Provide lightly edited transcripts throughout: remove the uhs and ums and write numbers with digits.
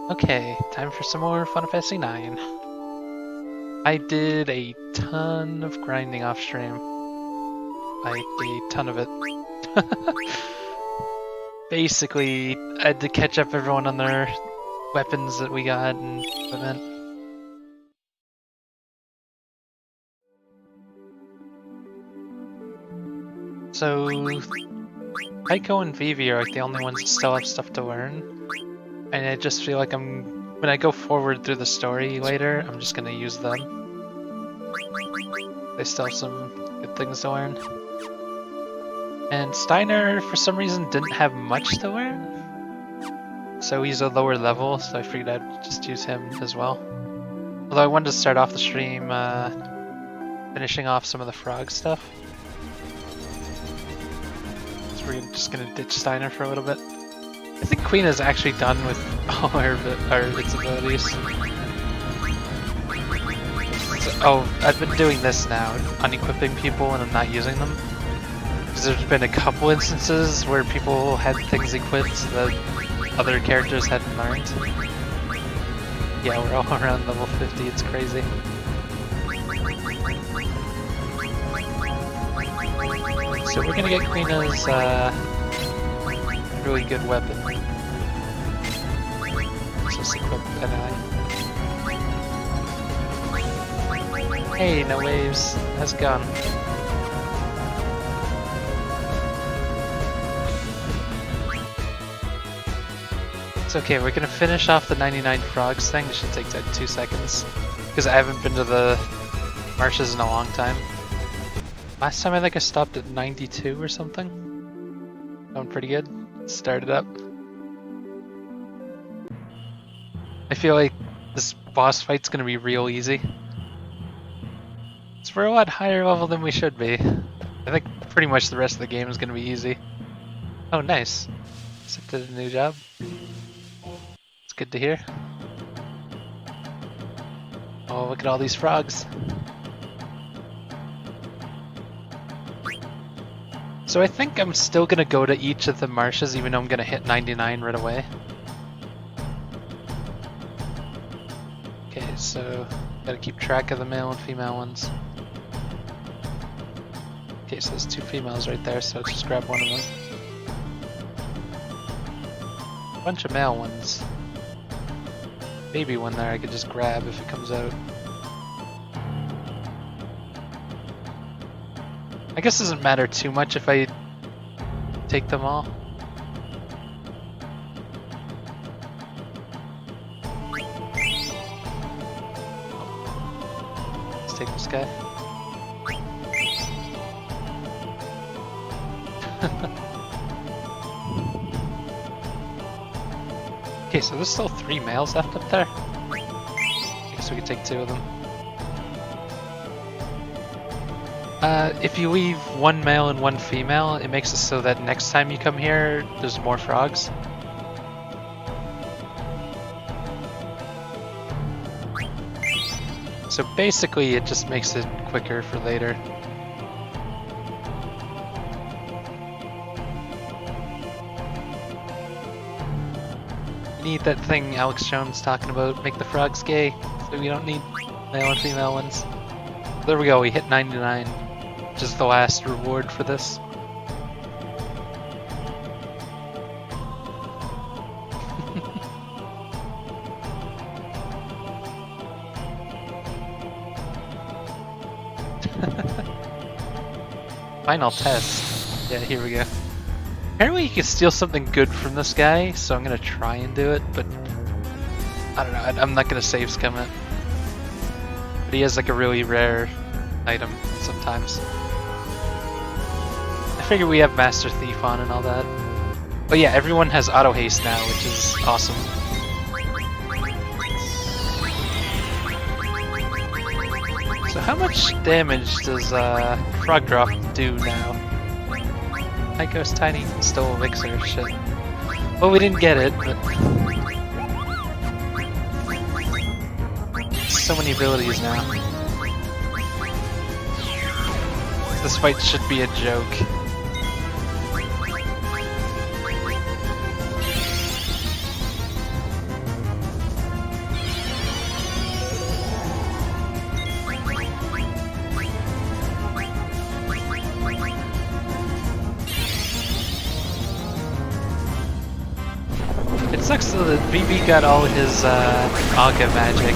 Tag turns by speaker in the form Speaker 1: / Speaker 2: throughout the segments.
Speaker 1: Okay, time for some more Final Fantasy 9. I did a ton of grinding off stream. Like, a ton of it. Basically, I had to catch up everyone on their weapons that we got and equipment. So, Aiko and Vivi are like the only ones that still have stuff to learn. And I just feel like when I go forward through the story later, I'm just gonna use them. They still have some good things to learn. And Steiner, for some reason, didn't have much to learn. So he's a lower level, so I figured I'd just use him as well. Although I wanted to start off the stream finishing off some of the frog stuff. So we're just gonna ditch Steiner for a little bit. I think Queen is actually done with all its abilities. So, I've been doing this now, unequipping people and I'm not using them. Because there's been a couple instances where people had things equipped that other characters hadn't learned. Yeah, we're all around level 50, it's crazy. So we're gonna get Queena's really good weapon. Just equip NI. Hey, no waves. How's it going? It's okay, we're gonna finish off the 99 frogs thing. It should take like 2 seconds. Because I haven't been to the marshes in a long time. Last time I think I stopped at 92 or something. Going pretty good. Started up. I feel like this boss fight's gonna be real easy. We're a lot higher level than we should be. I think pretty much the rest of the game is gonna be easy. Oh, nice. Accepted a new job. It's good to hear. Oh, look at all these frogs. So I think I'm still gonna go to each of the marshes even though I'm gonna hit 99 right away. Okay, so gotta keep track of the male and female ones. Okay, so there's 2 females right there, so let's just grab one of them. A bunch of male ones. Maybe one there I could just grab if it comes out. I guess it doesn't matter too much if I take them all. Let's take this guy. Okay, so there's still 3 males left up there. I guess we could take 2 of them. If you leave 1 male and 1 female, it makes it so that next time you come here, there's more frogs. So basically, it just makes it quicker for later. You need that thing Alex Jones talking about, make the frogs gay, so we don't need male and female ones. There we go, we hit 99, which is the last reward for this. Final test. Yeah, here we go. Apparently you can steal something good from this guy, so I'm gonna try and do it, but I don't know, I'm not gonna save scum it. But he has like a really rare item sometimes. I figure we have Master Thief on and all that. But yeah, everyone has auto haste now, which is awesome. So how much damage does Frog Drop do now? Aiko's tiny stole elixir, shit. Well, we didn't get it, but so many abilities now. This fight should be a joke. sucks though that BB got all his Aga magic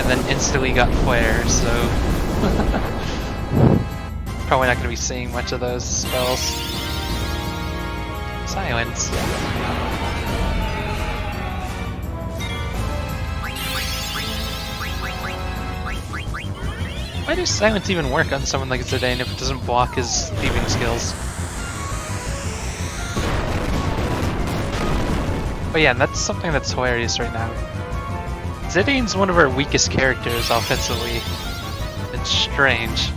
Speaker 1: and then instantly got Flare, so probably not going to be seeing much of those spells. Silence. Why does Silence even work on someone like Zidane if it doesn't block his thieving skills? But yeah, that's something that's hilarious right now. Zidane's one of our weakest characters offensively. It's strange.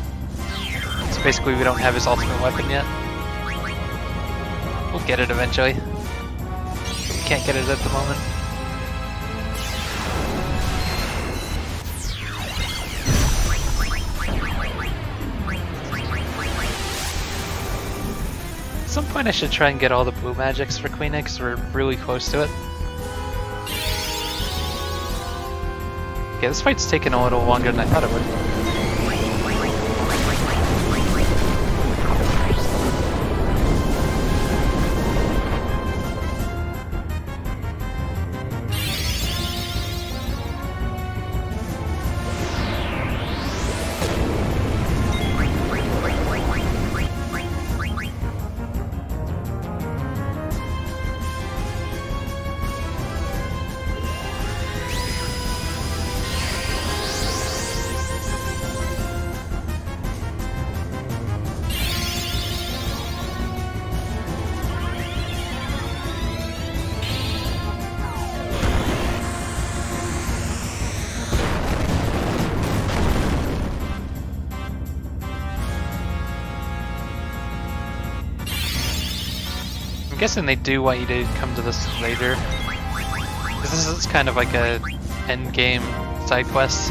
Speaker 1: So basically we don't have his ultimate weapon yet. We'll get it eventually. We can't get it at the moment. At some point I should try and get all the blue magics for Queena because we're really close to it. Okay, this fight's taking a little longer than I thought it would. I'm guessing they do want you to come to this later. Because this is kind of like a end game side quest.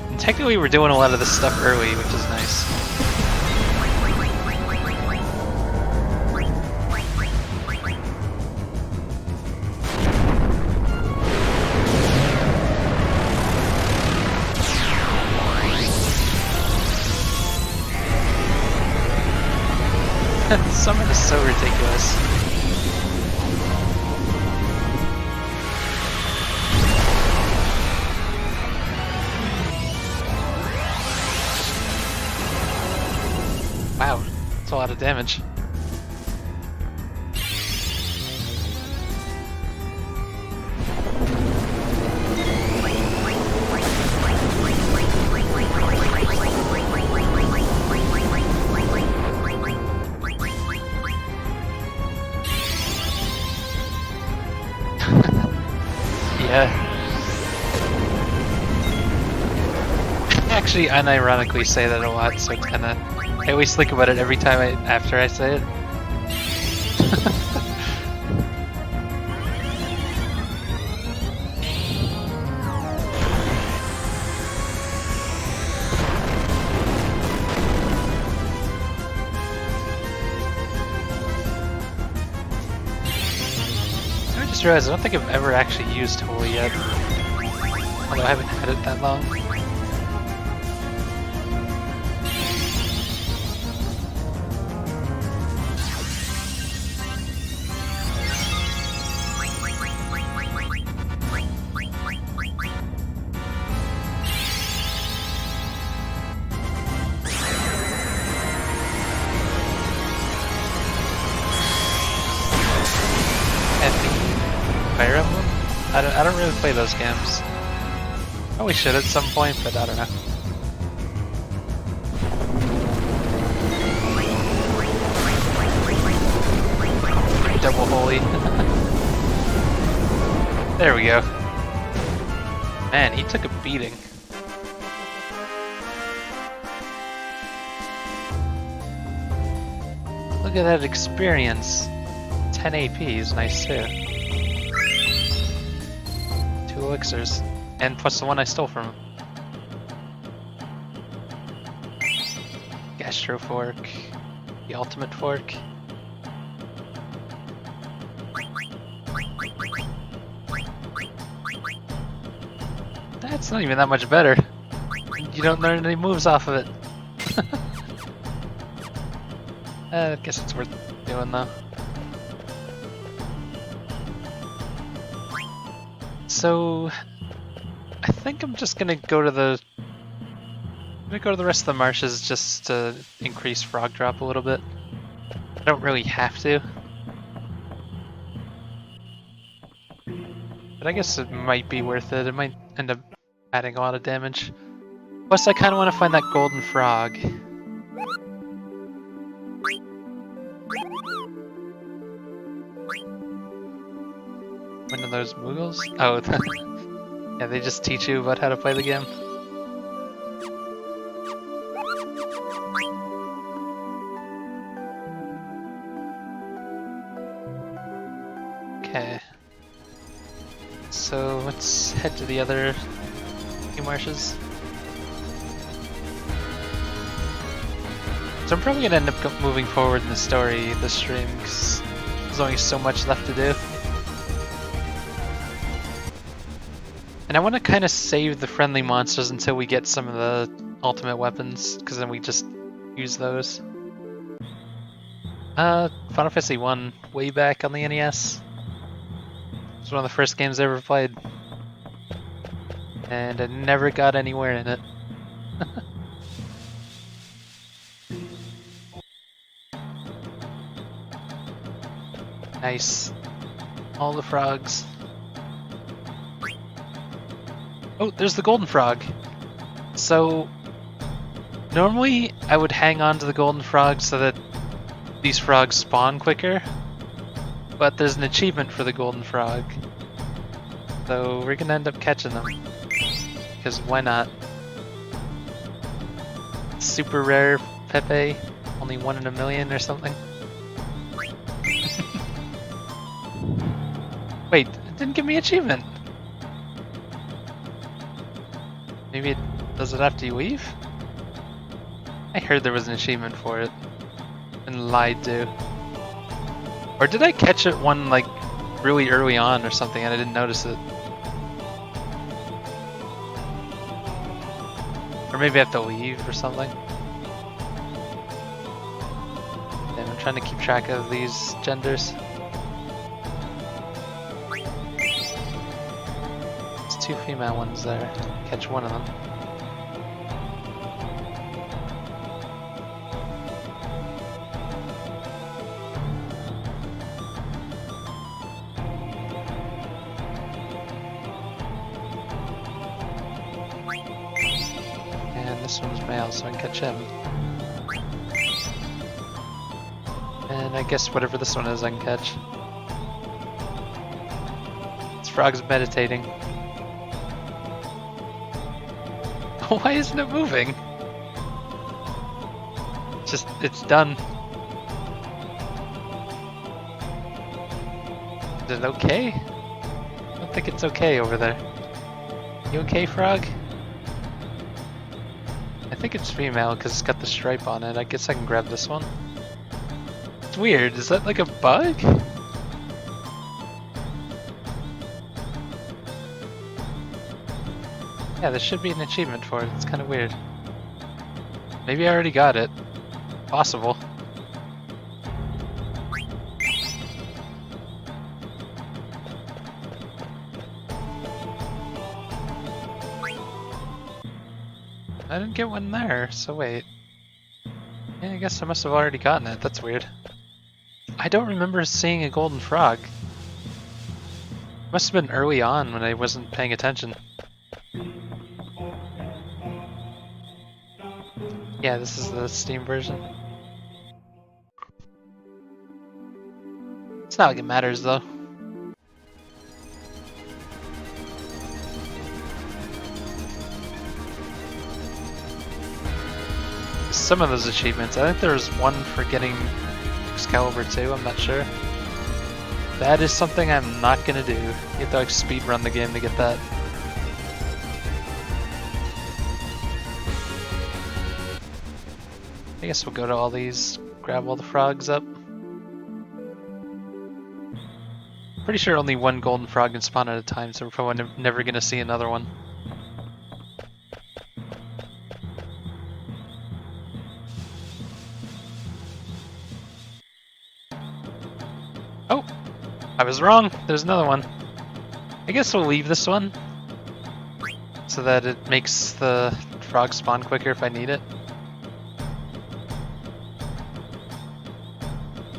Speaker 1: And technically we're doing a lot of this stuff early, which is nice. Summon is so ridiculous. Wow, that's a lot of damage. Yeah. Actually, unironically say that a lot, so it's kinda... I always think about it every time after I say it. I just realized I don't think I've ever actually used Holy yet. Although I haven't had it that long. Fire Emblem? I don't really play those games. Probably should at some point, but I don't know. Double Holy. There we go. Man, he took a beating. Look at that experience. 10 AP is nice too. 2 elixirs. And plus the one I stole from him. Gastro Fork. The Ultimate Fork. That's not even that much better. You don't learn any moves off of it. I guess it's worth doing though. So I think I'm just gonna go to the rest of the marshes just to increase frog drop a little bit. I don't really have to. But I guess it might be worth it. It might end up adding a lot of damage. Plus I kinda wanna find that golden frog. One of those Moogles? Oh, yeah, they just teach you about how to play the game. Okay. So let's head to the other few marshes. So I'm probably gonna end up moving forward in the story this stream because there's only so much left to do. And I want to kind of save the friendly monsters until we get some of the ultimate weapons, because then we just use those. Final Fantasy 1, way back on the NES. It's one of the first games I ever played. And I never got anywhere in it. Nice. All the frogs. Oh, there's the golden frog. So, normally I would hang on to the golden frog so that these frogs spawn quicker, but there's an achievement for the golden frog. So we're gonna end up catching them, because why not? Super rare Pepe, only 1 in a million or something. Wait, it didn't give me achievement. Maybe does it after you leave? I heard there was an achievement for it and lied to. Or did I catch it one like really early on or something and I didn't notice it? Or maybe I have to leave or something. And I'm trying to keep track of these genders. There's 2 female ones there. Catch one of them. And this one's male, so I can catch him. And I guess whatever this one is, I can catch. This frog's meditating. Why isn't it moving? It's done. Is it okay? I don't think it's okay over there. You okay, frog? I think it's female because it's got the stripe on it. I guess I can grab this one. It's weird. Is that like a bug? Yeah, there should be an achievement for it. It's kind of weird. Maybe I already got it. Possible. I didn't get one there, so wait. Yeah, I guess I must have already gotten it. That's weird. I don't remember seeing a golden frog. Must have been early on when I wasn't paying attention. Yeah, this is the Steam version. It's not like it matters though. Some of those achievements, I think there was one for getting Excalibur 2, I'm not sure. That is something I'm not gonna do. You have to like speed run the game to get that. I guess we'll go to all these, grab all the frogs up. Pretty sure only one golden frog can spawn at a time, so we're probably never gonna see another one. I was wrong. There's another one. I guess we'll leave this one so that it makes the frog spawn quicker if I need it.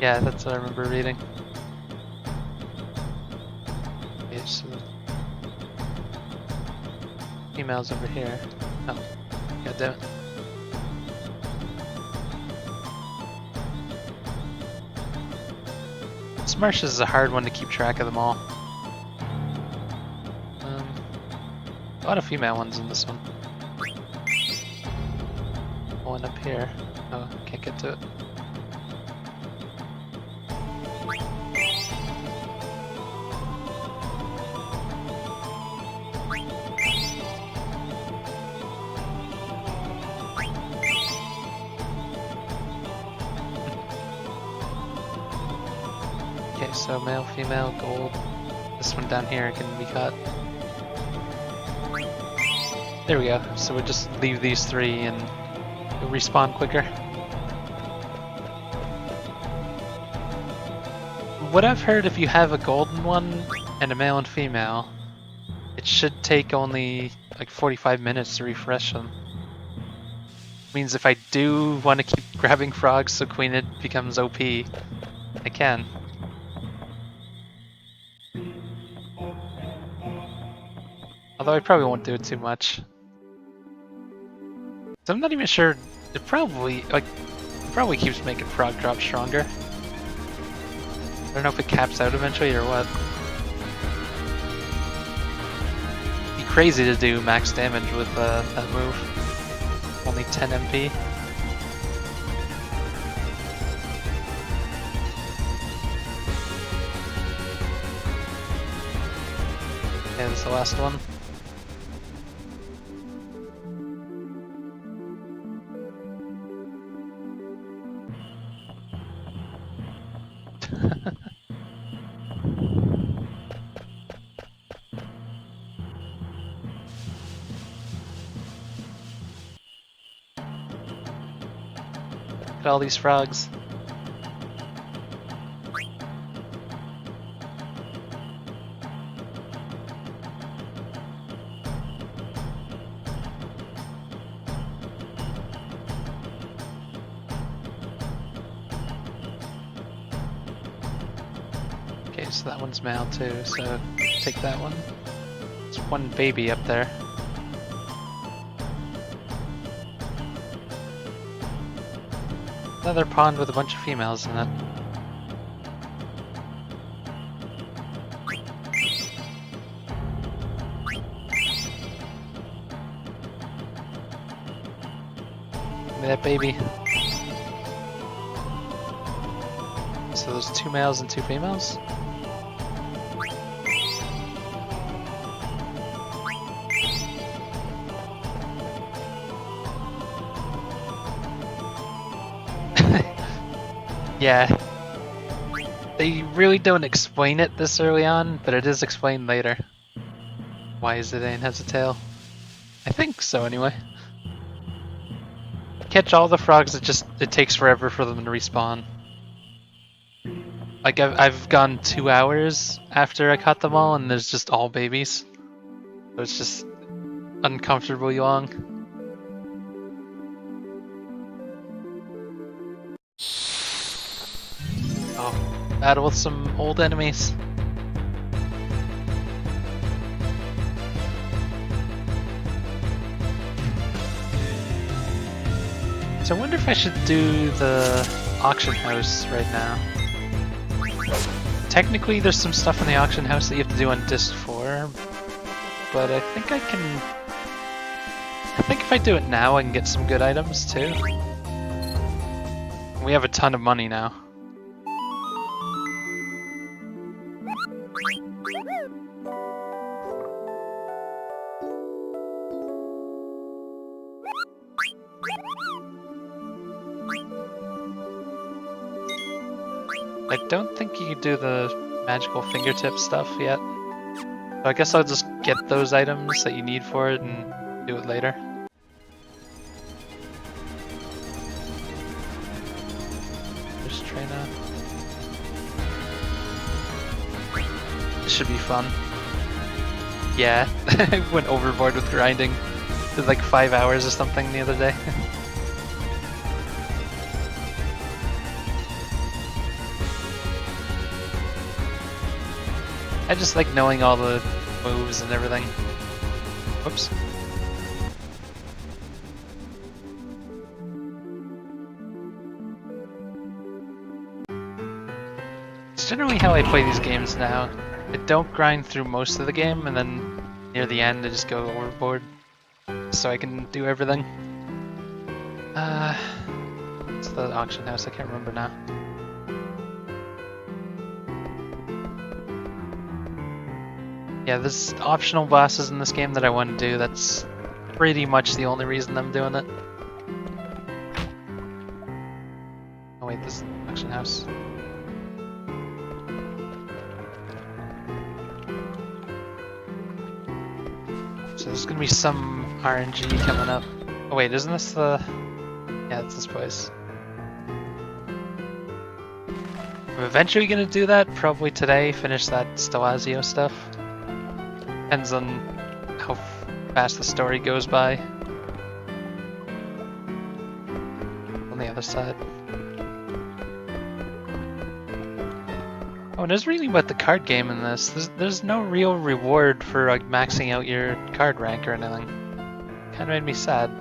Speaker 1: Yeah, that's what I remember reading. Okay, so female's over here. Oh, god damn it. This marsh is a hard one to keep track of them all. A lot of female ones in this one. One up here. Oh, can't get to it. Okay, so male, female, gold. This one down here can be caught. There we go. So we'll just leave these three and it'll respawn quicker. What I've heard, if you have a golden one and a male and female, it should take only like 45 minutes to refresh them. Means if I do want to keep grabbing frogs so Queened becomes OP, I can. Although I probably won't do it too much. So I'm not even sure. It probably keeps making frog drop stronger. I don't know if it caps out eventually or what. It'd be crazy to do max damage with that move. Only 10 MP. Okay, this is the last one. Look at all these frogs. Okay, so that one's male too, so take that one. There's one baby up there. Another pond with a bunch of females in it. Give me that baby. So there's 2 males and 2 females? Yeah. They really don't explain it this early on, but it is explained later. Why Zidane has a tail. I think so anyway. Catch all the frogs, it takes forever for them to respawn. Like I've gone 2 hours after I caught them all and there's just all babies. So it's just uncomfortably long. Oh, battle with some old enemies. So I wonder if I should do the auction house right now. Technically there's some stuff in the auction house that you have to do on disc 4, but I think if I do it now I can get some good items too. We have a ton of money now. I don't think you can do the magical fingertip stuff yet. So I guess I'll just get those items that you need for it and do it later. There's Trina. This should be fun. Yeah, I went overboard with grinding. Did like 5 hours or something the other day. I just like knowing all the moves and everything. Whoops. It's generally how I play these games now. I don't grind through most of the game, and then near the end I just go overboard so I can do everything. It's the auction house, I can't remember now. Yeah, there's optional bosses in this game that I want to do. That's pretty much the only reason I'm doing it. Oh wait, this is the auction house. So there's gonna be some RNG coming up. Oh wait, isn't this the... Yeah, it's this place. I'm eventually gonna do that, probably today, finish that Stelazio stuff. Depends on how fast the story goes by. On the other side. Oh, and there's really about the card game in this. There's no real reward for like maxing out your card rank or anything. Kinda made me sad.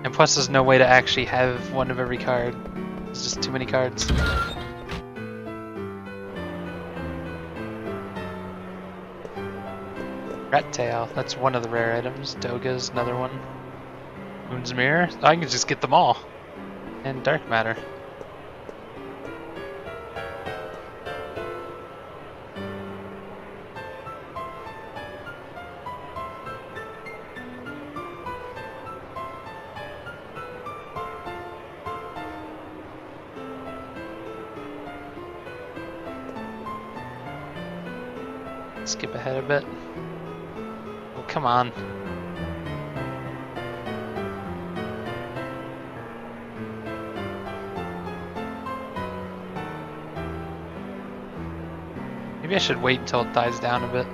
Speaker 1: And plus there's no way to actually have one of every card. There's just too many cards. Rat Tail, that's one of the rare items. Doga's another one. Moon's Mirror, I can just get them all. And Dark Matter. Skip ahead a bit. Oh, come on. Maybe I should wait until it dies down a bit.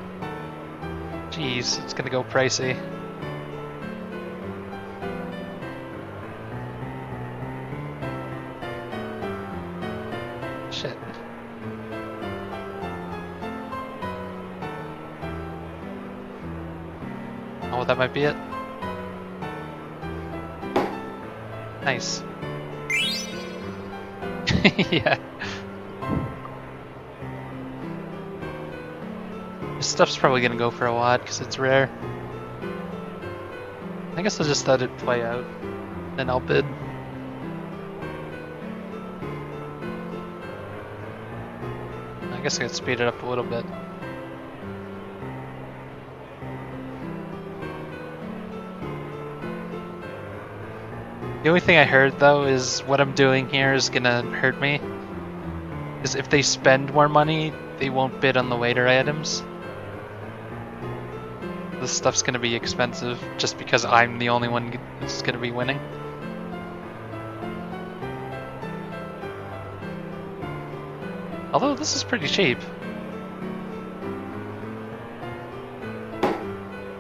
Speaker 1: Jeez, it's gonna go pricey. Shit. Oh, that might be it. Nice. Yeah. This stuff's probably gonna go for a lot because it's rare. I guess I'll just let it play out, then I'll bid. I guess I could speed it up a little bit. The only thing I heard though is what I'm doing here is gonna hurt me. Because if they spend more money, they won't bid on the later items. This stuff's gonna be expensive just because I'm the only one that's gonna be winning. Although this is pretty cheap.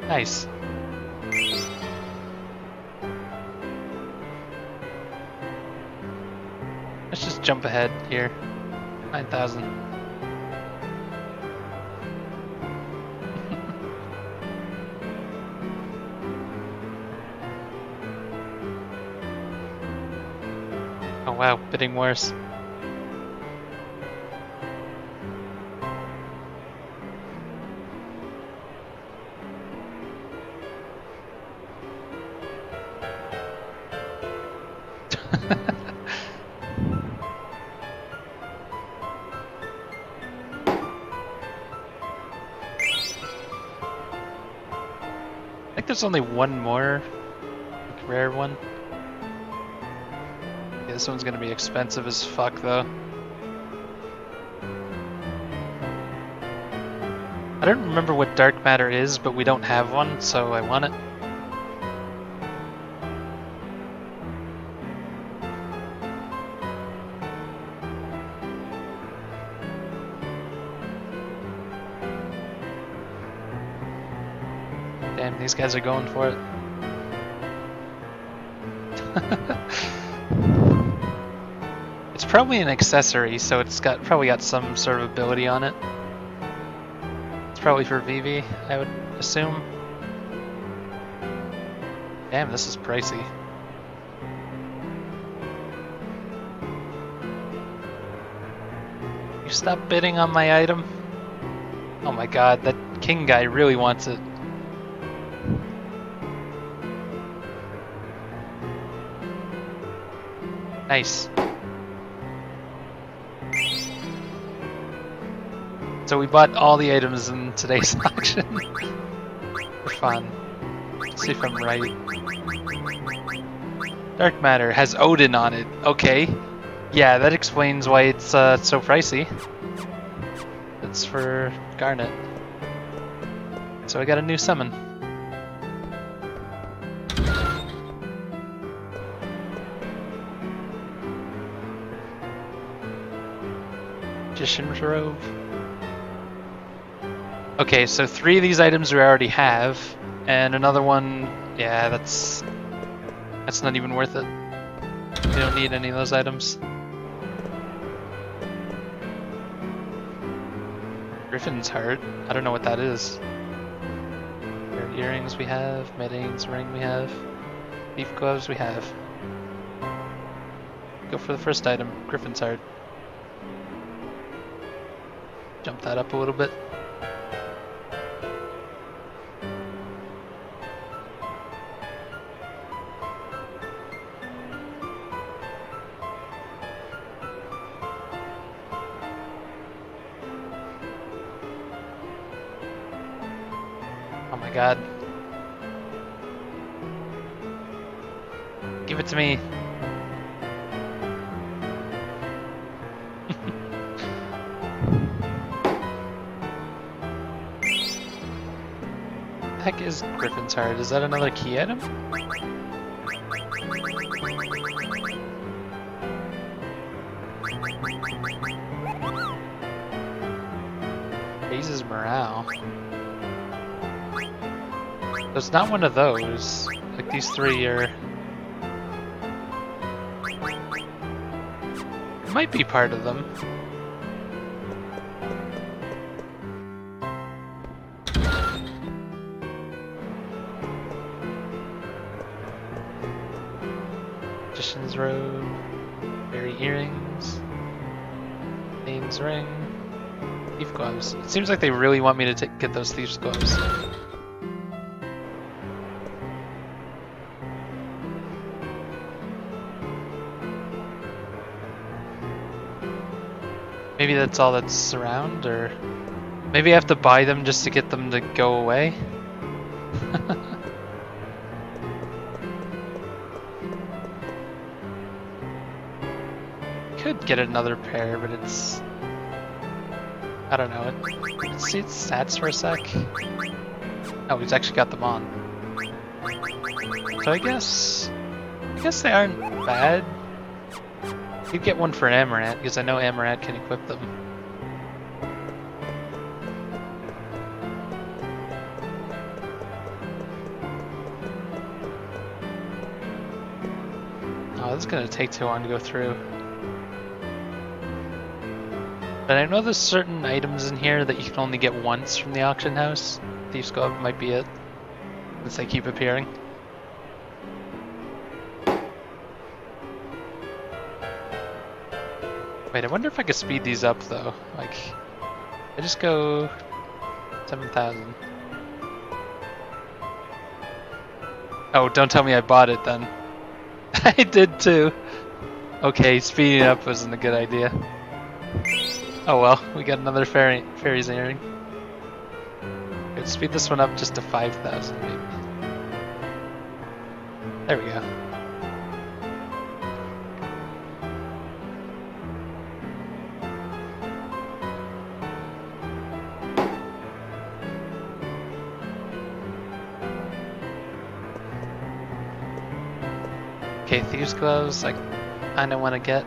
Speaker 1: Nice. Let's just jump ahead here. 9,000. Oh wow, bidding worse. I think there's only one more like, rare one. Yeah, this one's gonna be expensive as fuck though. I don't remember what dark matter is, but we don't have one, so I want it. these guys are going for it. It's probably an accessory, so it's probably got some sort of ability on it. It's probably for Vivi, I would assume. Damn, this is pricey. You stop bidding on my item? Oh my god, that king guy really wants it. Nice. So we bought all the items in today's auction. For fun. Let's see if I'm right. Dark matter has Odin on it. Okay. Yeah, that explains why it's so pricey. It's for Garnet. So I got a new summon. Magician's Robe. Okay, so 3 of these items we already have, and another one, yeah, that's not even worth it. We don't need any of those items. Griffin's Heart, I don't know what that is. Earrings we have, Medane's ring we have, Thief gloves we have. Go for the first item, Griffin's Heart. Jump that up a little bit. Oh my god. Give it to me. What the heck is Griffin's Heart? Is that another key item? Raises morale. So it's not one of those. Like these 3 are... It might be part of them. Magician's Robe, Berry Earrings, Thieves Ring, Thief Gloves. It seems like they really want me to get those Thieves Gloves. Maybe that's all that's around, or maybe I have to buy them just to get them to go away. Could get another pair, but it's... I don't know. Let's see its stats for a sec. Oh, he's actually got them on. So I guess they aren't bad. You get one for Amaranth, because I know Amaranth can equip them. Oh, this is gonna take too long to go through. But I know there's certain items in here that you can only get once from the auction house. Thief's Glove might be it, since they keep appearing. Wait, I wonder if I could speed these up though. Like, I just go 7,000. Oh, don't tell me I bought it then. I did too. Okay, speeding up wasn't a good idea. Oh well, we got another fairy's earring. Let's speed this one up just to 5,000 maybe. There we go. Okay, Thieves Gloves, I kinda wanna get.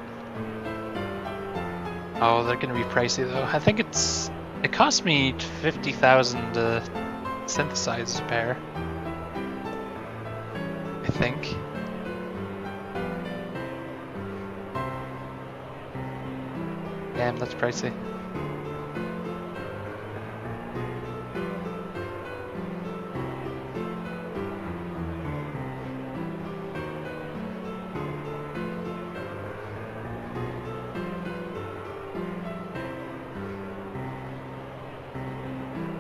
Speaker 1: Oh, they're gonna be pricey though. I think it cost me 50,000 to synthesize a pair. I think. Damn, that's pricey.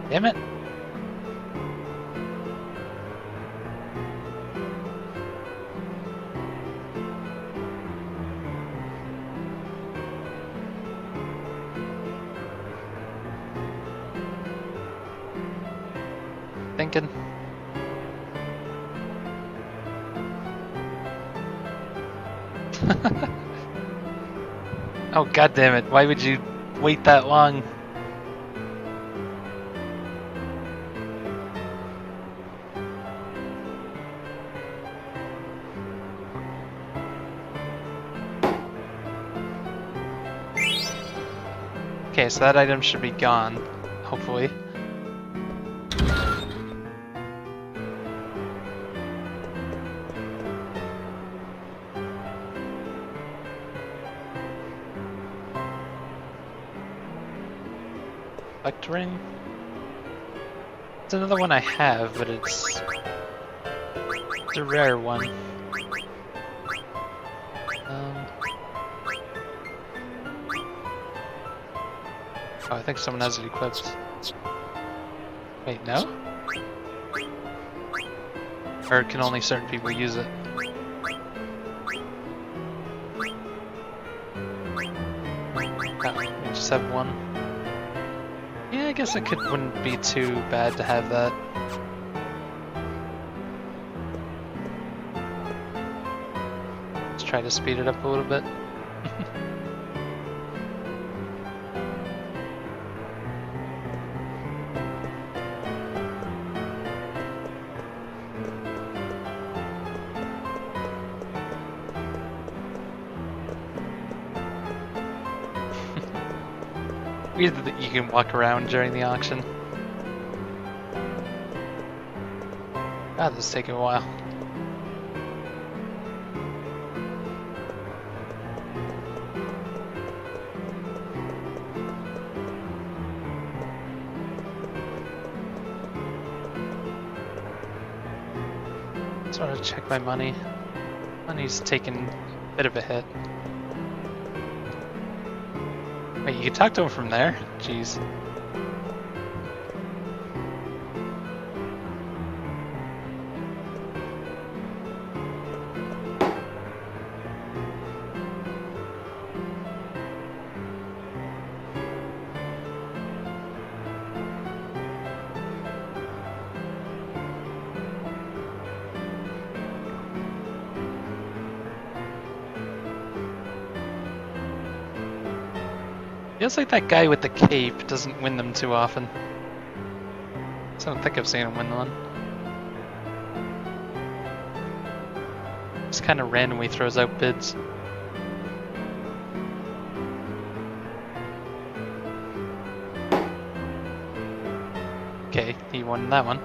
Speaker 1: Damn it. Thinking. Oh, god damn it. Why would you wait that long? Okay, so that item should be gone, hopefully. Select ring. It's another one I have, but it's a rare one. Oh, I think someone has it equipped. Wait, no? Or can only certain people use it? Oh, we just have one. Yeah, I guess it wouldn't be too bad to have that. Let's try to speed it up a little bit. Weird that you can walk around during the auction. God, this is taking a while. Just want to check my money. Money's taking a bit of a hit. Wait, you can talk to him from there? Jeez. Feels like that guy with the cape doesn't win them too often. I don't think I've seen him win one. Just kind of randomly throws out bids. Okay, he won that one.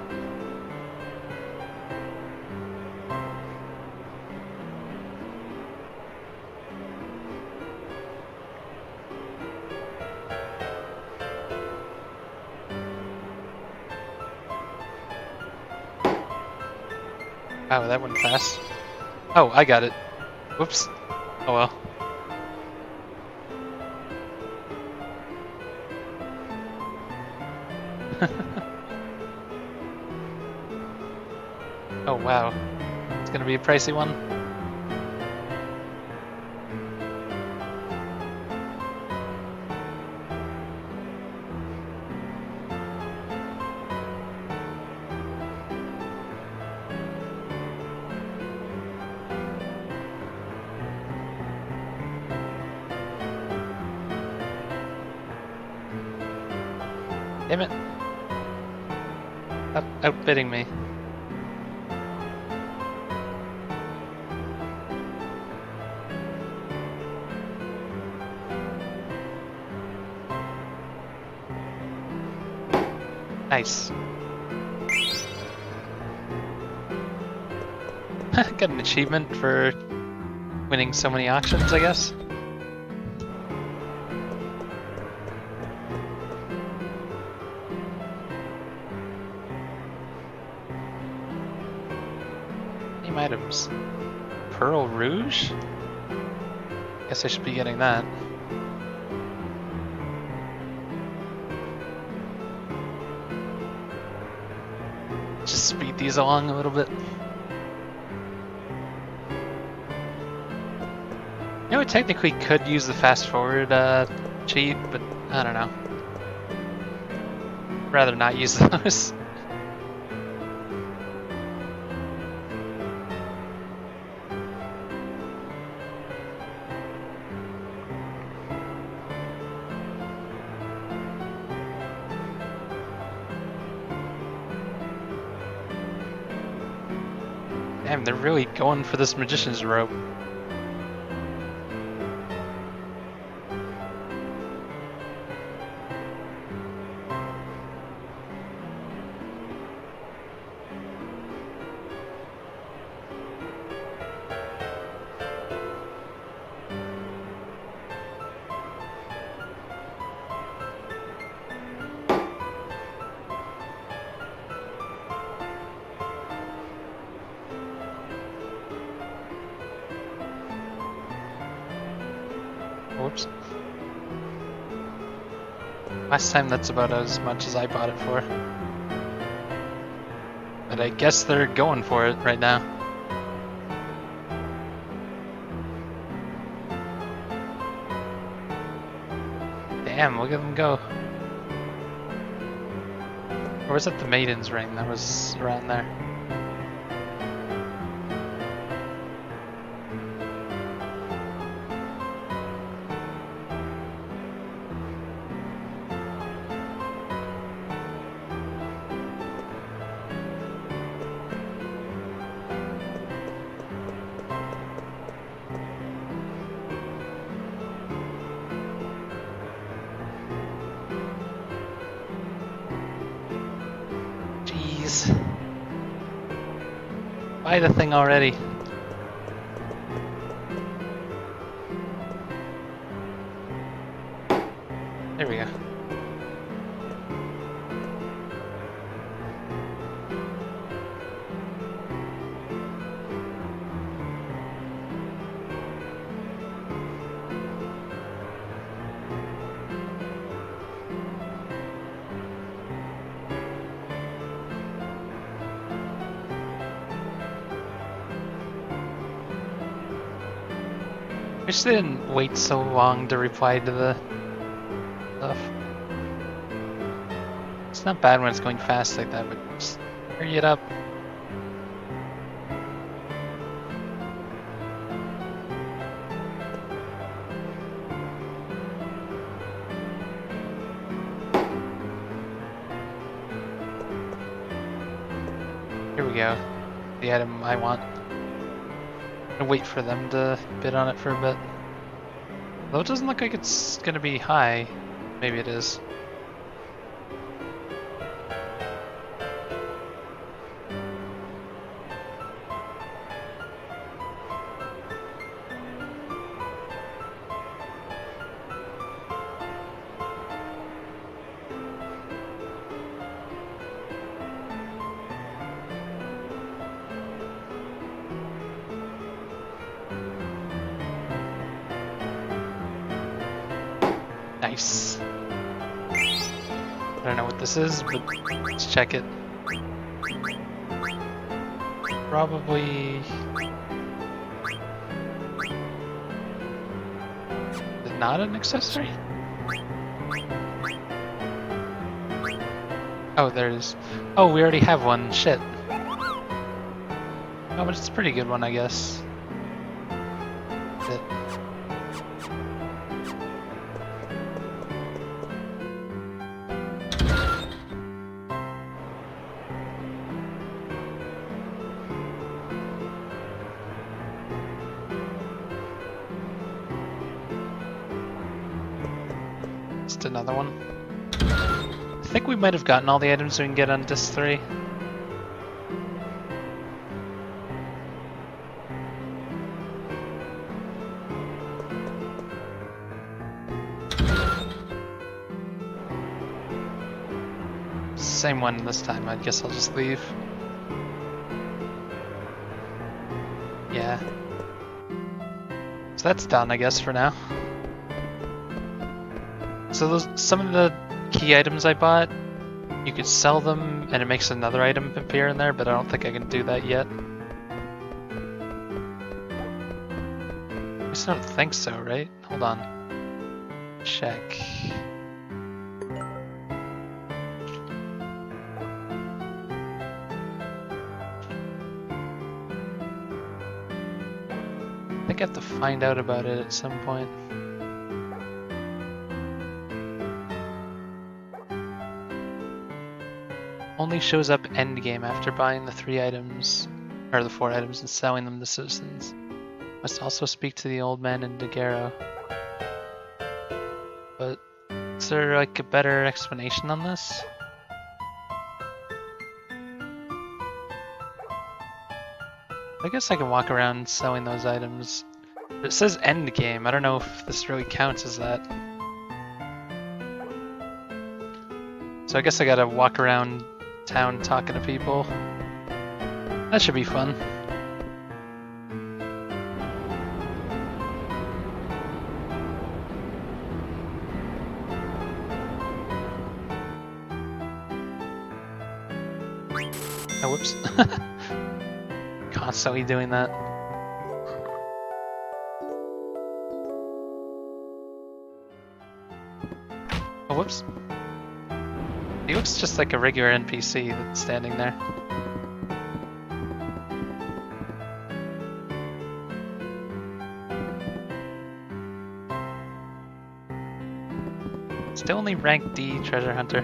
Speaker 1: Wow, that went fast. Oh, I got it. Whoops. Oh well. Oh wow. It's gonna be a pricey one. Damn it. Outbidding me. Nice. Got an achievement for winning so many auctions, I guess. Name items. Pearl Rouge? Guess I should be getting that. Just speed these along a little bit. You know, I technically could use the fast forward cheat, but I don't know. I'd rather not use those. Damn, they're really going for this magician's robe. Whoops. Last time that's about as much as I bought it for. But I guess they're going for it right now. Damn, look at them go. Or was it the Maiden's Ring that was around there? Buy the thing already. There we go. Wish they didn't wait so long to reply to the stuff. It's not bad when it's going fast like that, but just hurry it up. Here we go. The item I want. I'm gonna wait for them to bid on it for a bit. Though it doesn't look like it's gonna be high. Maybe it is. Nice. I don't know what this is, but let's check it. Probably... Is it not an accessory? Oh, there it is. Oh, we already have one. Shit. Oh, but it's a pretty good one, I guess. Just another one. I think we might have gotten all the items we can get on disc 3. same one this time. I guess I'll just leave. Yeah. So that's done, I guess, for now. So some of the key items I bought, you could sell them and it makes another item appear in there, but I don't think I can do that yet. I just don't think so, right? Hold on. Check. I think I have to find out about it at some point. Only shows up endgame after buying the 3 items, or the 4 items, and selling them to citizens. Must also speak to the old man in Daguerreau. But is there like a better explanation on this? I guess I can walk around selling those items. But it says endgame. I don't know if this really counts as that. So I guess I gotta walk around town talking to people. That should be fun. Oh, whoops. Constantly doing that. Oh, whoops. He looks just like a regular NPC that's standing there. Still only rank D treasure hunter.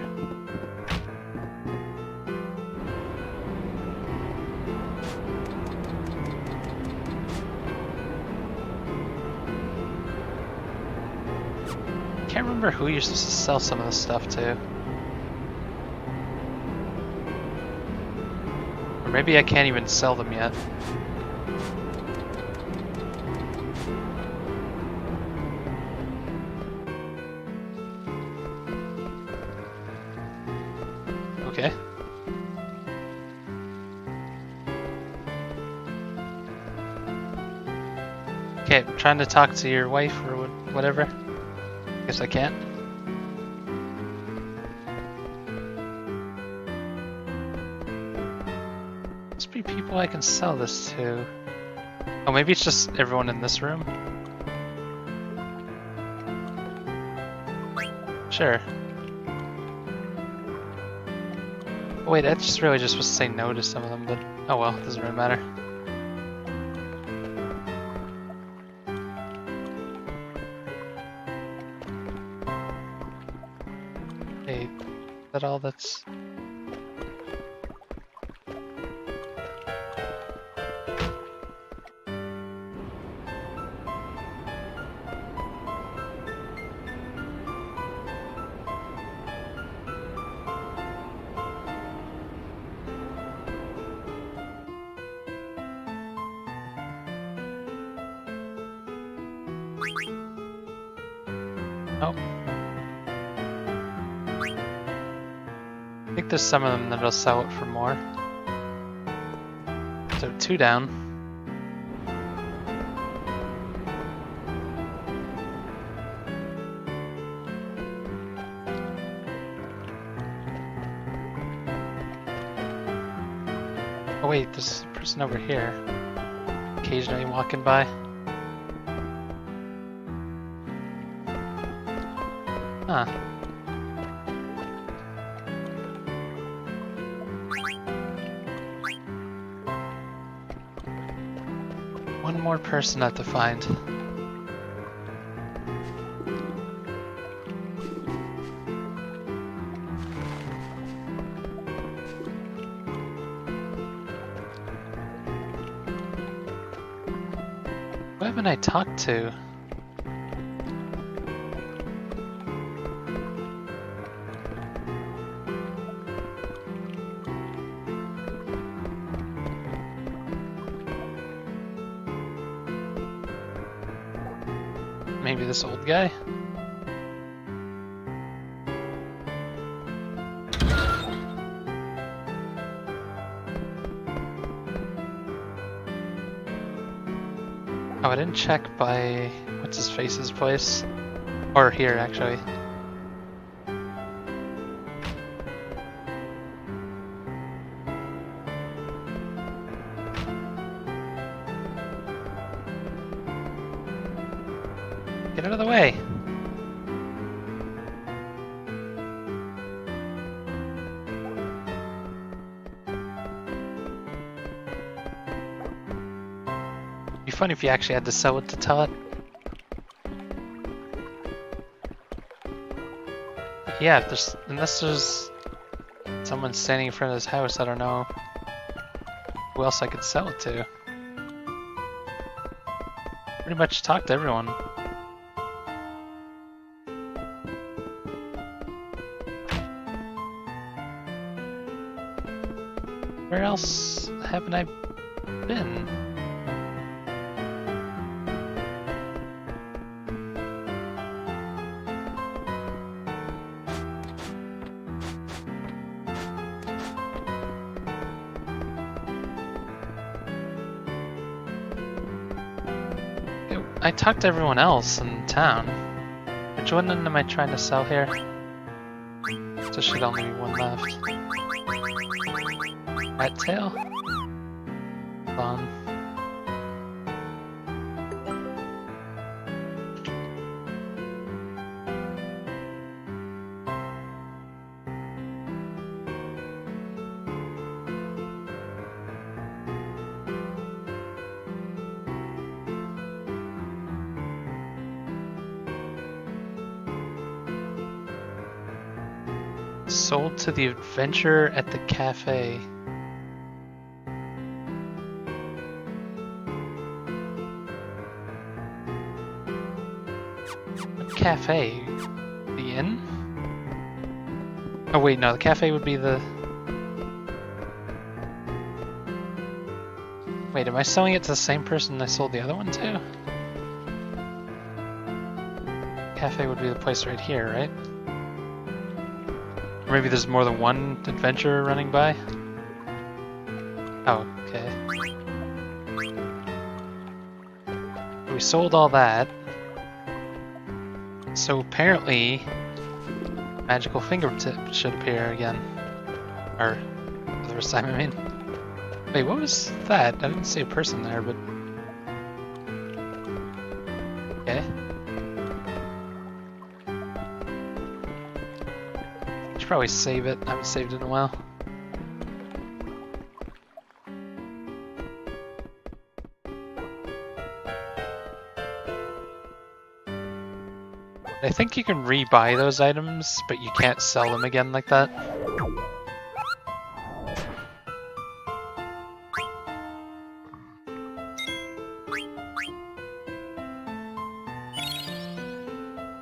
Speaker 1: Can't remember who you're supposed to sell some of this stuff to. Or maybe I can't even sell them yet. Okay. Okay, I'm trying to talk to your wife or whatever. Guess I can't. Must be people I can sell this to. Oh, maybe it's just everyone in this room? Sure. Oh, wait, I just really just supposed to say no to some of them, but oh well, doesn't really matter. Hey, is that all that's... Oh. I think there's some of them that'll sell it for more. So 2 down. Oh wait, there's a person over here. Occasionally walking by. Huh. One more person I have to find. Who haven't I talked to? Maybe this old guy? Oh, I didn't check by what's his face's place. Or here, actually. Get out of the way! It'd be funny if you actually had to sell it to tell it. Yeah, unless there's someone standing in front of this house, I don't know who else I could sell it to. Pretty much talked to everyone. Where else haven't I been? I talked to everyone else in town. Which one am I trying to sell here? There should only be one left. Rat tail? Hold on. Sold to the adventurer at the cafe. What cafe? The inn? Oh wait, no, the cafe would be the... Wait, am I selling it to the same person I sold the other one to? Cafe would be the place right here, right? Or maybe there's more than one adventurer running by? Oh, okay. We sold all that. So apparently, magical fingertip should appear again. Or, for the first time, I mean. Wait, what was that? I didn't see a person there, but... Okay. Should probably save it. I haven't saved it in a while. I think you can rebuy those items, but you can't sell them again like that.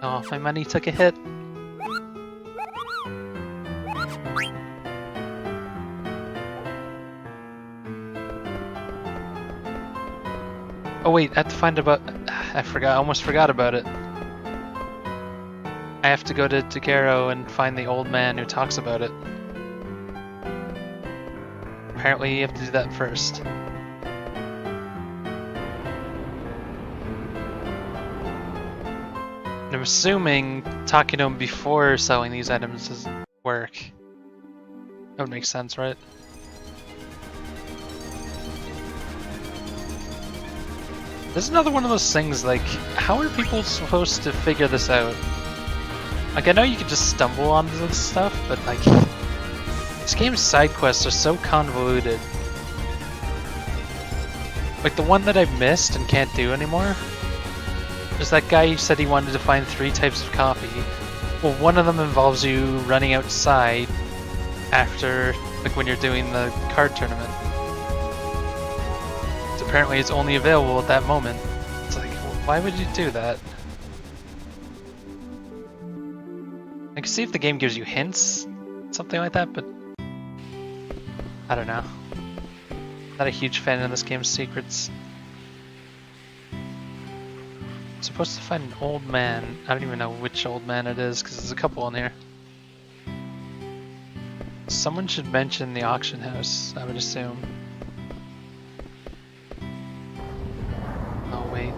Speaker 1: Oh, my money took a hit. Oh wait, I have to find about... I almost forgot about it. I have to go to Daguerreo and find the old man who talks about it. Apparently you have to do that first. And I'm assuming talking to him before selling these items doesn't work. That would make sense, right? This is another one of those things, like, how are people supposed to figure this out? Like, I know you could just stumble onto this stuff, but like, this game's side quests are so convoluted. Like the one that I've missed and can't do anymore, there's that guy who said he wanted to find 3 types of coffee. Well, one of them involves you running outside after, like when you're doing the card tournament. So apparently it's only available at that moment. It's like, well, why would you do that? I can see if the game gives you hints, something like that, but I don't know. Not a huge fan of this game's secrets. I'm supposed to find an old man. I don't even know which old man it is, because there's a couple in here. Someone should mention the auction house, I would assume. Oh wait.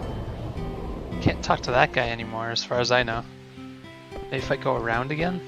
Speaker 1: Can't talk to that guy anymore, as far as I know. Maybe if I go around again?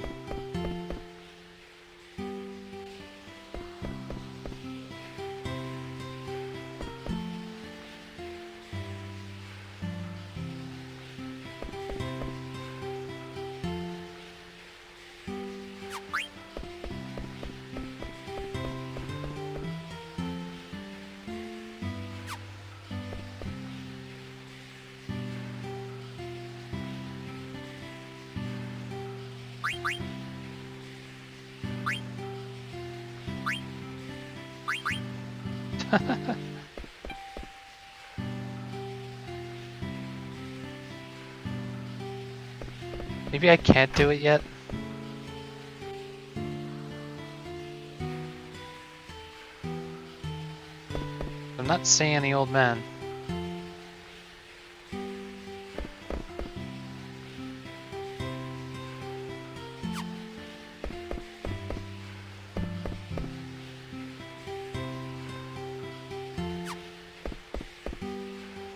Speaker 1: Maybe I can't do it yet. I'm not seeing any old man.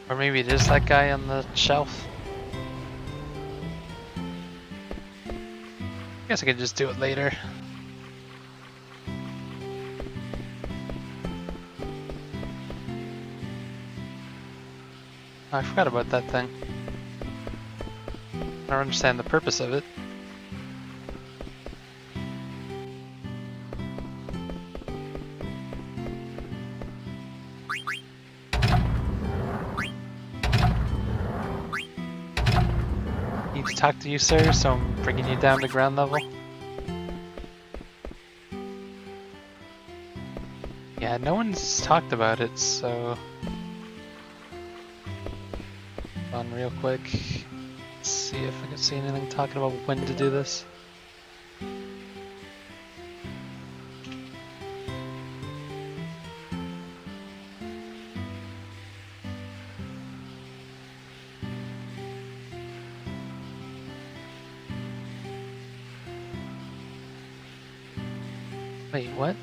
Speaker 1: Or maybe it is that guy on the shelf. Guess I could just do it later. Oh, I forgot about that thing. I don't understand the purpose of it. Need to talk to you, sir, so I'm bringing you down to ground level. Yeah, no one's talked about it, so... on real quick. Let's see if I can see anything talking about when to do this. Wait, what?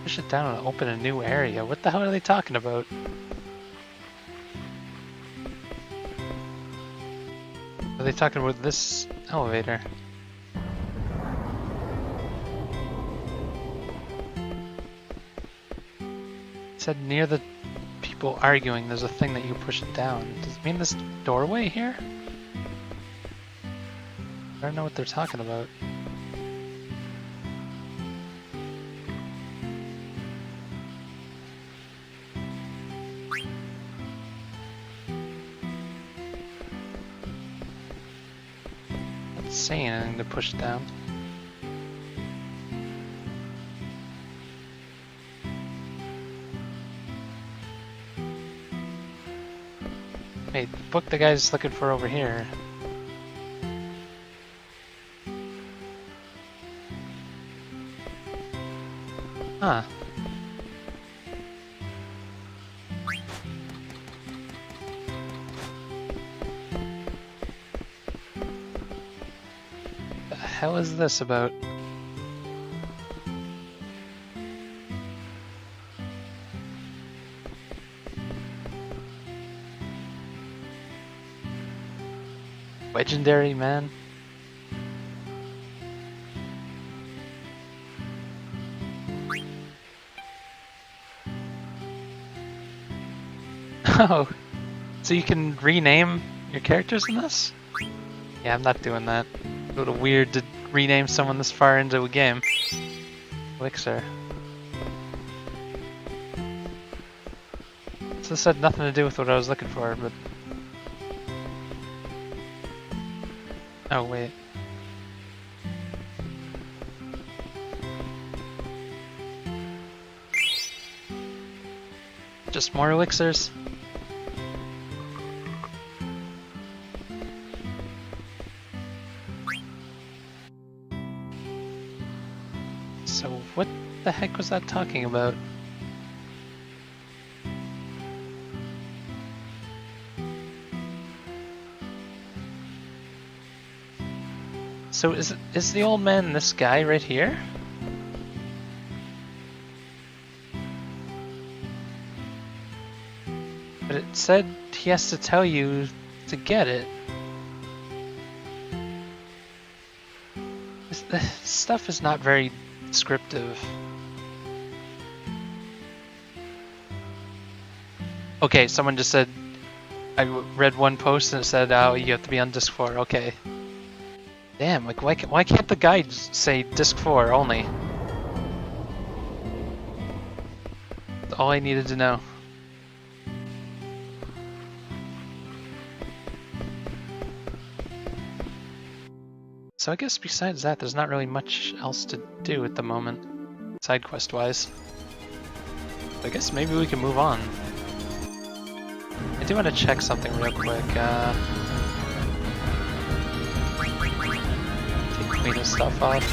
Speaker 1: Push it down and open a new area. What the hell are they talking about? Are they talking about this elevator? It said near the people arguing there's a thing that you push it down. Does it mean this doorway here? I don't know what they're talking about. Not saying anything to push down. Wait, the book the guy's looking for over here. Huh. The hell is this about? Legendary man? Oh, so you can rename your characters in this? Yeah, I'm not doing that. A little weird to rename someone this far into a game. Elixir. So this had nothing to do with what I was looking for, but... Oh, wait. Just more elixirs? So what the heck was that talking about? So is the old man this guy right here? But it said he has to tell you to get it. This stuff is not very descriptive. Okay, someone just said, I read one post and it said, oh, you have to be on disc 4, okay. Damn, like why can't the guide say disc 4 only? That's all I needed to know. So I guess besides that, there's not really much else to do at the moment, side quest wise. I guess maybe we can move on. I do want to check something real quick. Take Queen's stuff off.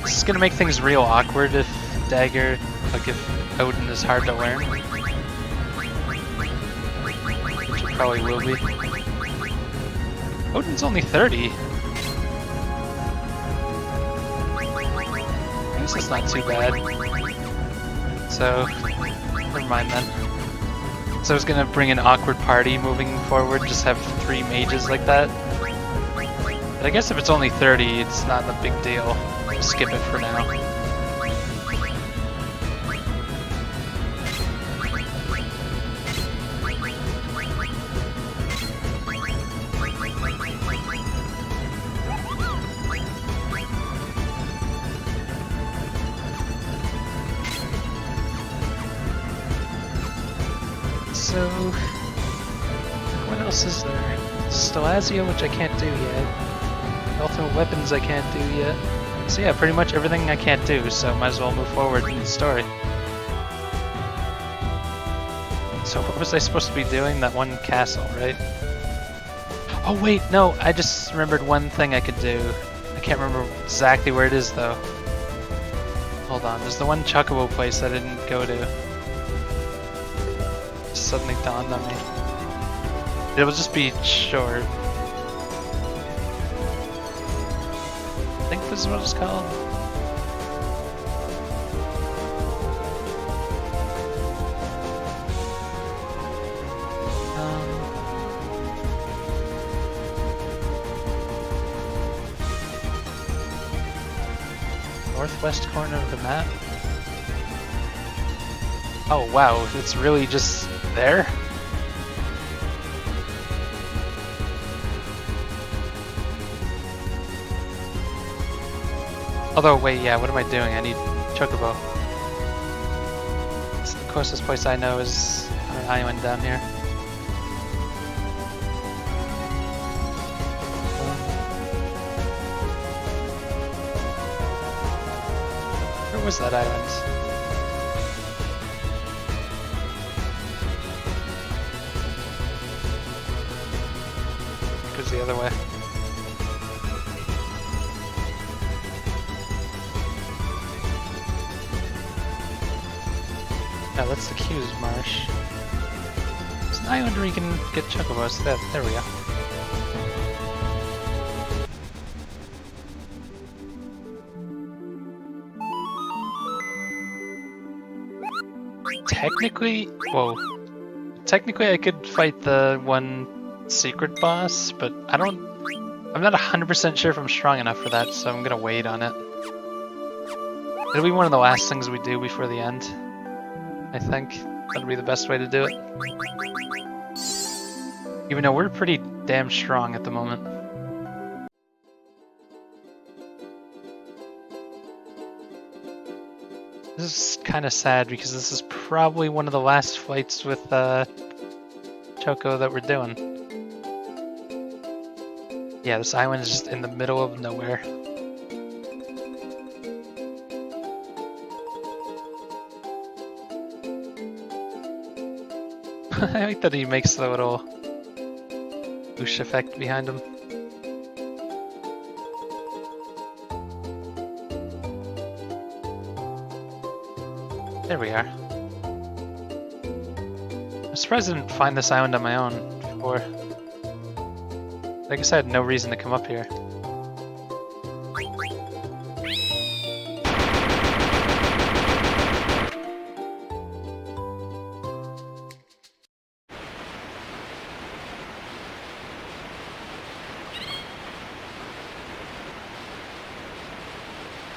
Speaker 1: This is gonna make things real awkward if Dagger, like if Odin is hard to learn. Which it probably will be. Odin's only 30. I guess it's not too bad. So, never mind then. So I was gonna bring an awkward party moving forward, just have 3 mages like that. But I guess if it's only 30, it's not a big deal. Just skip it for now. So, what else is there? Stelazio, which I can't do yet. Ultimate weapons I can't do yet. So yeah, pretty much everything I can't do, so might as well move forward in the story. So what was I supposed to be doing? That one castle, right? Oh wait, no, I just remembered one thing I could do. I can't remember exactly where it is though. Hold on, there's the one Chocobo place I didn't go to. Just suddenly dawned on me. It'll just be short. I think this is what it's called. Northwest corner of the map. Oh wow, it's really just there? Although, wait, yeah, what am I doing? I need Chocobo. So the closest place I know is on an island down here. Where was that island? It goes the other way. No, that's the Q's marsh. There's an island where you can get Chocobos. There we go. Technically I could fight the one secret boss, but I'm not 100% sure if I'm strong enough for that, so I'm gonna wait on it. It'll be one of the last things we do before the end. I think that'll be the best way to do it. Even though we're pretty damn strong at the moment. This is kind of sad because this is probably one of the last fights with Choco that we're doing. Yeah, this island is just in the middle of nowhere. I like that he makes the little whoosh effect behind him. There we are. surprised I didn't find this island on my own before. I guess I had no reason to come up here.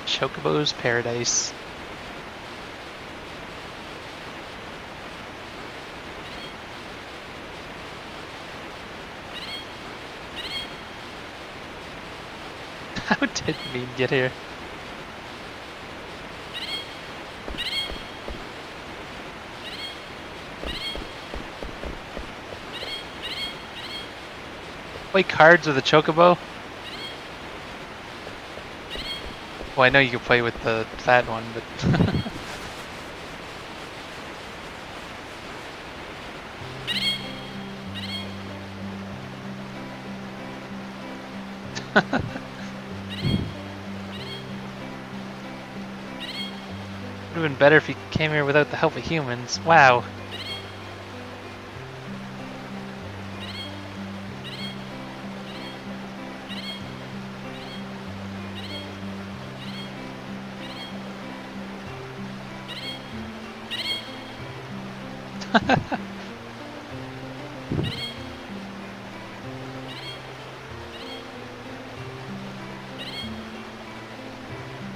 Speaker 1: Chocobo's Paradise. How did we get here? Play cards with a chocobo? Well, I know you can play with the fat one, but... Would have been better if he came here without the help of humans. Wow.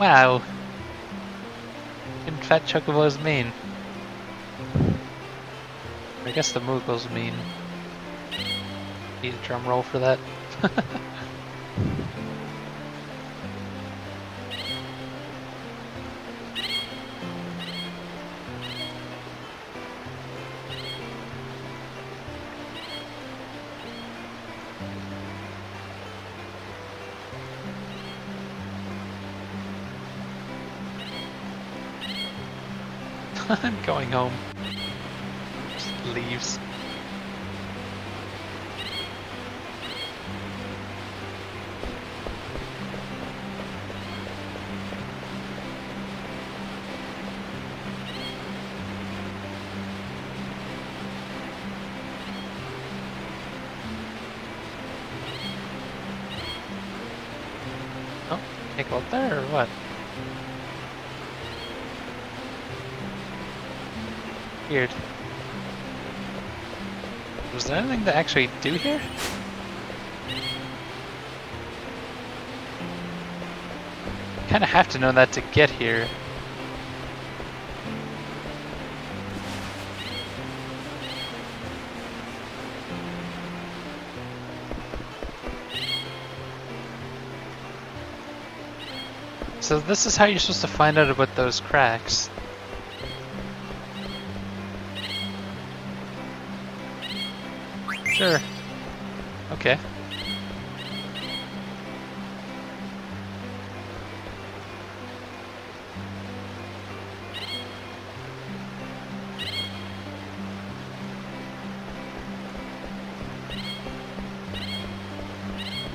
Speaker 1: Wow. And fat chocobos mean. I guess the Moogles mean. Need a drum roll for that. I'm going home. Just leaves. Oh, can't go up there or what? Weird. Was there anything to actually do here? Kinda have to know that to get here. So this is how you're supposed to find out about those cracks. Sure. Okay.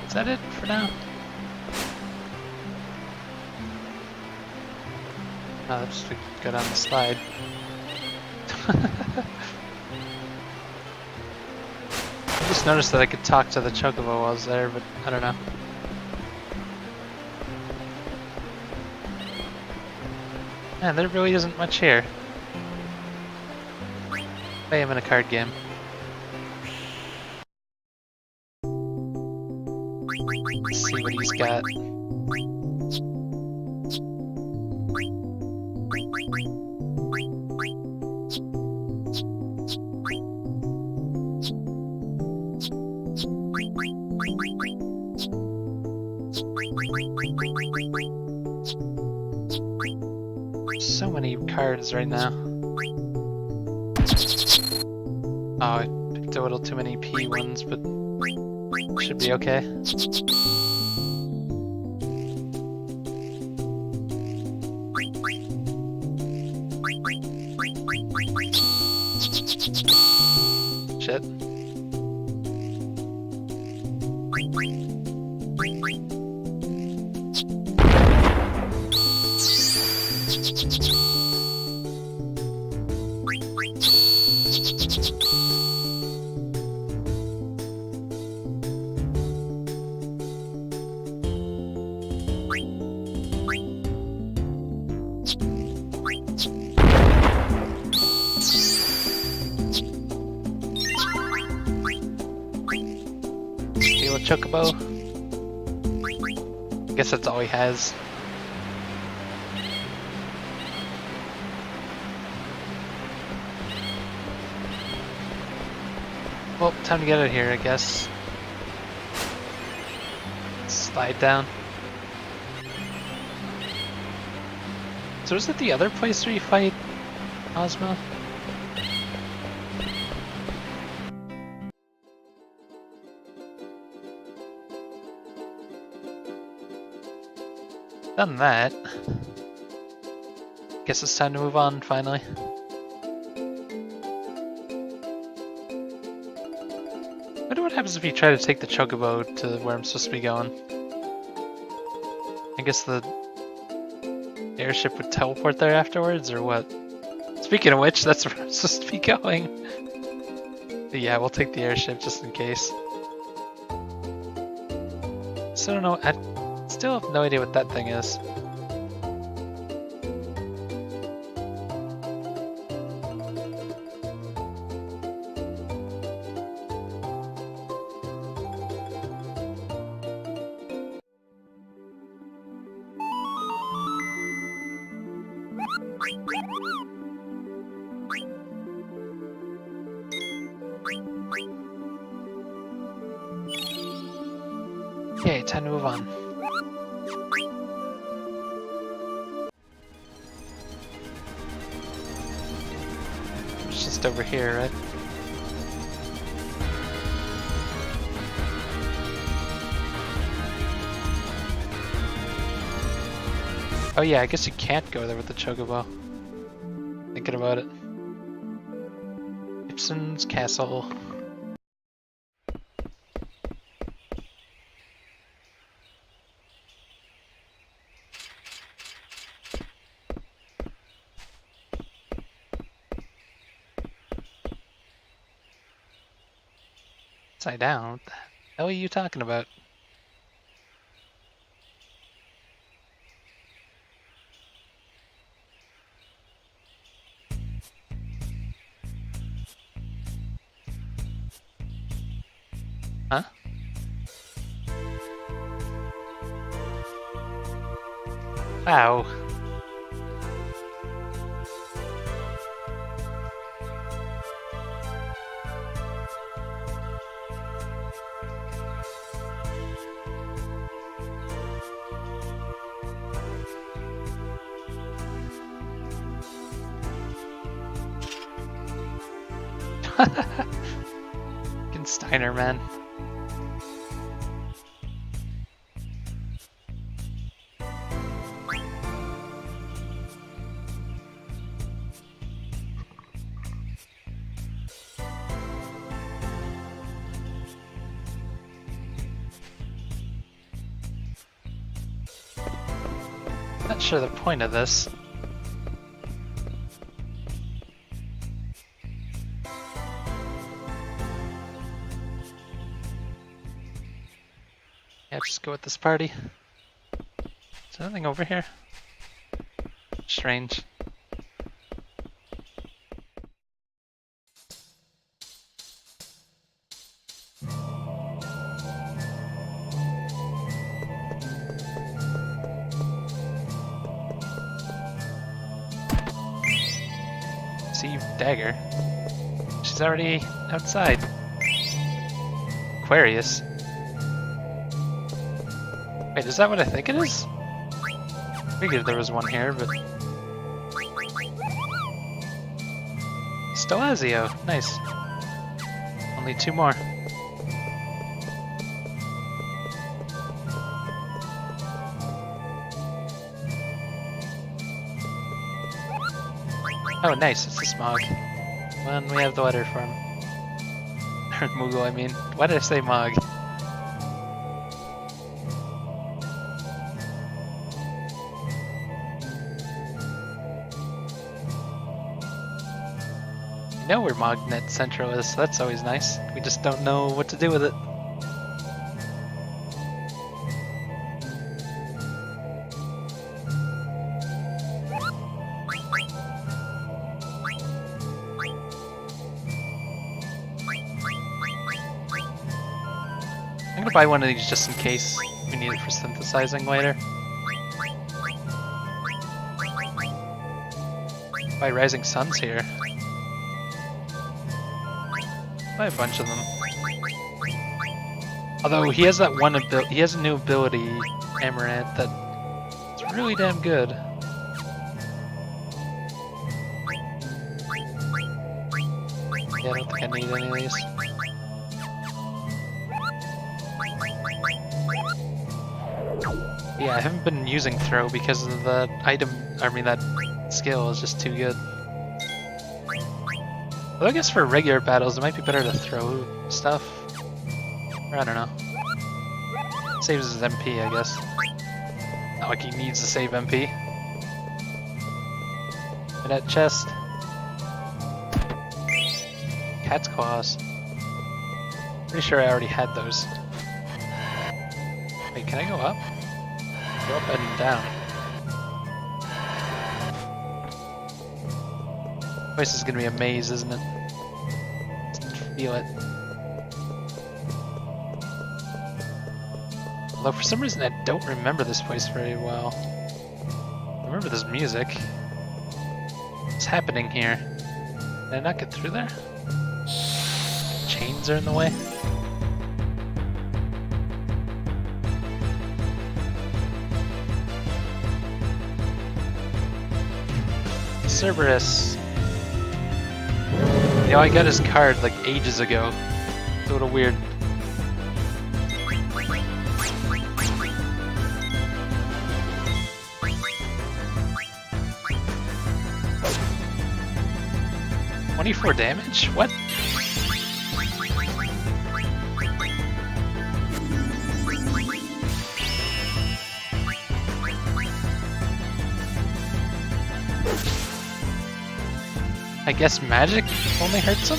Speaker 1: Is that it for now? Oh, that's to go down the slide. I just noticed that I could talk to the chocobo while I was there, but I don't know. Man, there really isn't much here. Hey, I'm in a card game. Let's see what he's got. So many cards right now. Oh, I picked a little too many P ones, but should be okay. Shit. chocobo. I guess that's all he has. Well, time to get out of here, I guess. Slide down. So is it the other place where you fight Ozma? Done that. Guess it's time to move on, finally. I wonder what happens if you try to take the chocobo to where I'm supposed to be going. I guess the airship would teleport there afterwards, or what? Speaking of which, that's where I'm supposed to be going. But yeah, we'll take the airship just in case. So I don't know, I still have no idea what that thing is. Okay, time to move on. It's just over here, right? Oh yeah, I guess you can't go there with the chocobo. Thinking about it. Gibson's Castle. Upside down? What the hell are you talking about? Huh? Wow. Fucking Steiner, man. Not sure the point of this. Yeah, just go with this party. Is there anything over here? Strange. See dagger. She's already outside. Aquarius. Wait, is that what I think it is? Figured there was one here, but... Stelazio, nice. Only two more. Oh, nice, it's a Smog. When we have the letter from... or Moogle, I mean. Why did I say Mog? You know where Mognet Central is, so that's always nice. We just don't know what to do with it. I'm gonna buy one of these just in case we need it for synthesizing later. Buy Rising Suns here. Buy a bunch of them. Although he has that one ability, he has a new ability, Amaranth, that's really damn good. Yeah, I don't think I need any of these. Yeah, I haven't been using throw because of the item, that skill is just too good. Although I guess for regular battles it might be better to throw stuff. Or I don't know. Saves his MP, I guess. Not like he needs to save MP. And that chest. Cat's claws. Pretty sure I already had those. Wait, can I go up? Go up and down. This is gonna be a maze, isn't it? Just feel it. Although for some reason I don't remember this place very well. I remember this music. What's happening here? Did I not get through there? Chains are in the way? Cerberus. You know, I got his card like ages ago. It's a little weird. $24 damage? What? I guess magic only hurts him?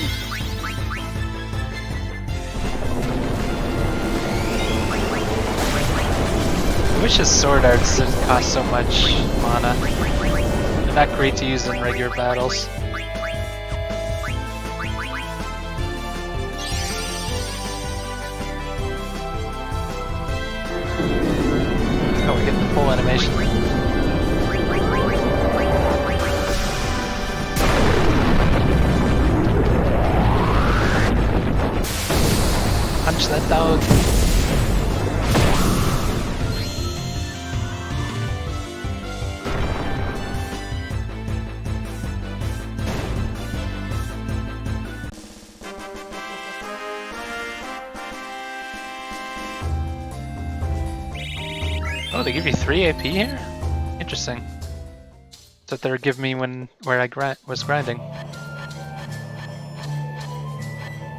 Speaker 1: I wish his sword arts didn't cost so much mana. They're not great to use in regular battles. Oh, we get the full animation. Punch that dog. Oh, they give you 3 AP here? Interesting. That's what they would give me where I was grinding.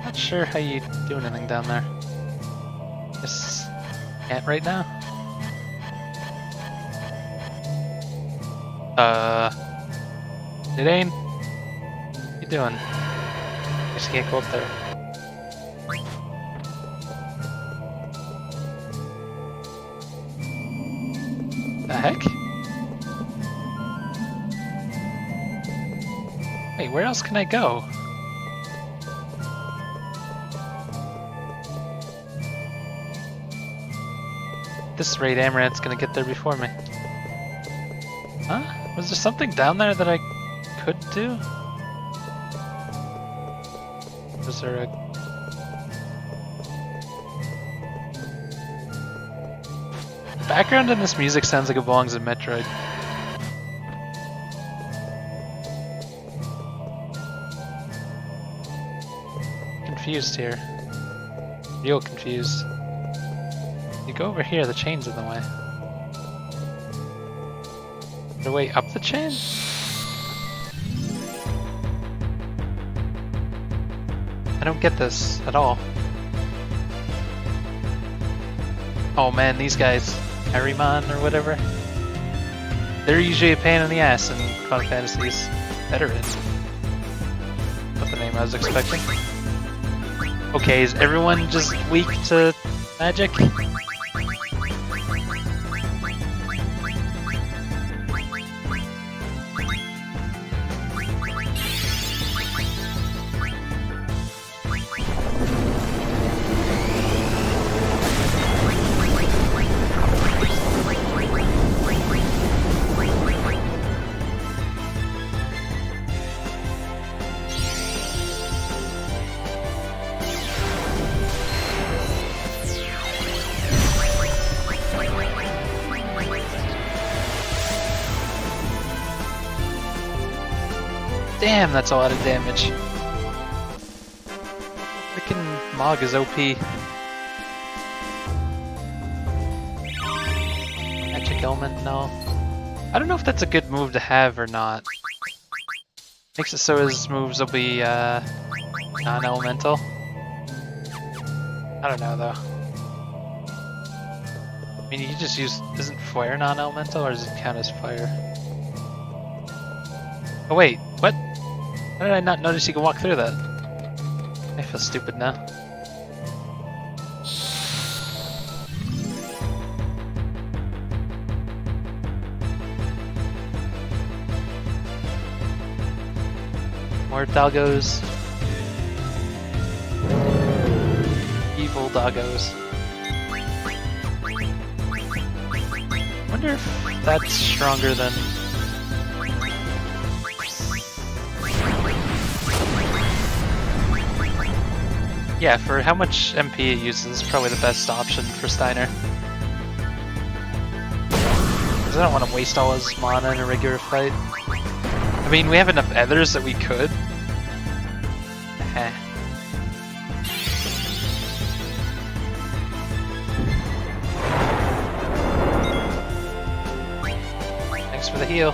Speaker 1: Not sure how you do anything down there. Just can't right now. Dane? What you doing? I just can't go up there. The heck? Wait, where else can I go? At this rate, Amaranth's gonna get there before me. Huh? Was there something down there that I could do? Was there a... The background in this music sounds like it belongs in Metroid. Confused here. Real confused. You go over here, the chain's in the way. The way up the chain? I don't get this at all. Oh man, these guys, Harryman or whatever, they're usually a pain in the ass in Final Fantasy's Veterans. Not the name I was expecting. Okay, is everyone just weak to magic? Damn, that's a lot of damage. Freaking Mog is OP. Magic Element, no. I don't know if that's a good move to have or not. Makes it so his moves will be non-elemental. I don't know though. I mean, you just use... Isn't Flare non-elemental or does it count as fire? Oh wait, what? How did I not notice you can walk through that? I feel stupid now. More doggos. Evil doggos. Wonder if that's stronger than... Yeah, for how much MP it uses, it's probably the best option for Steiner. Because I don't want to waste all his mana in a regular fight. I mean, we have enough others that we could. Thanks for the heal.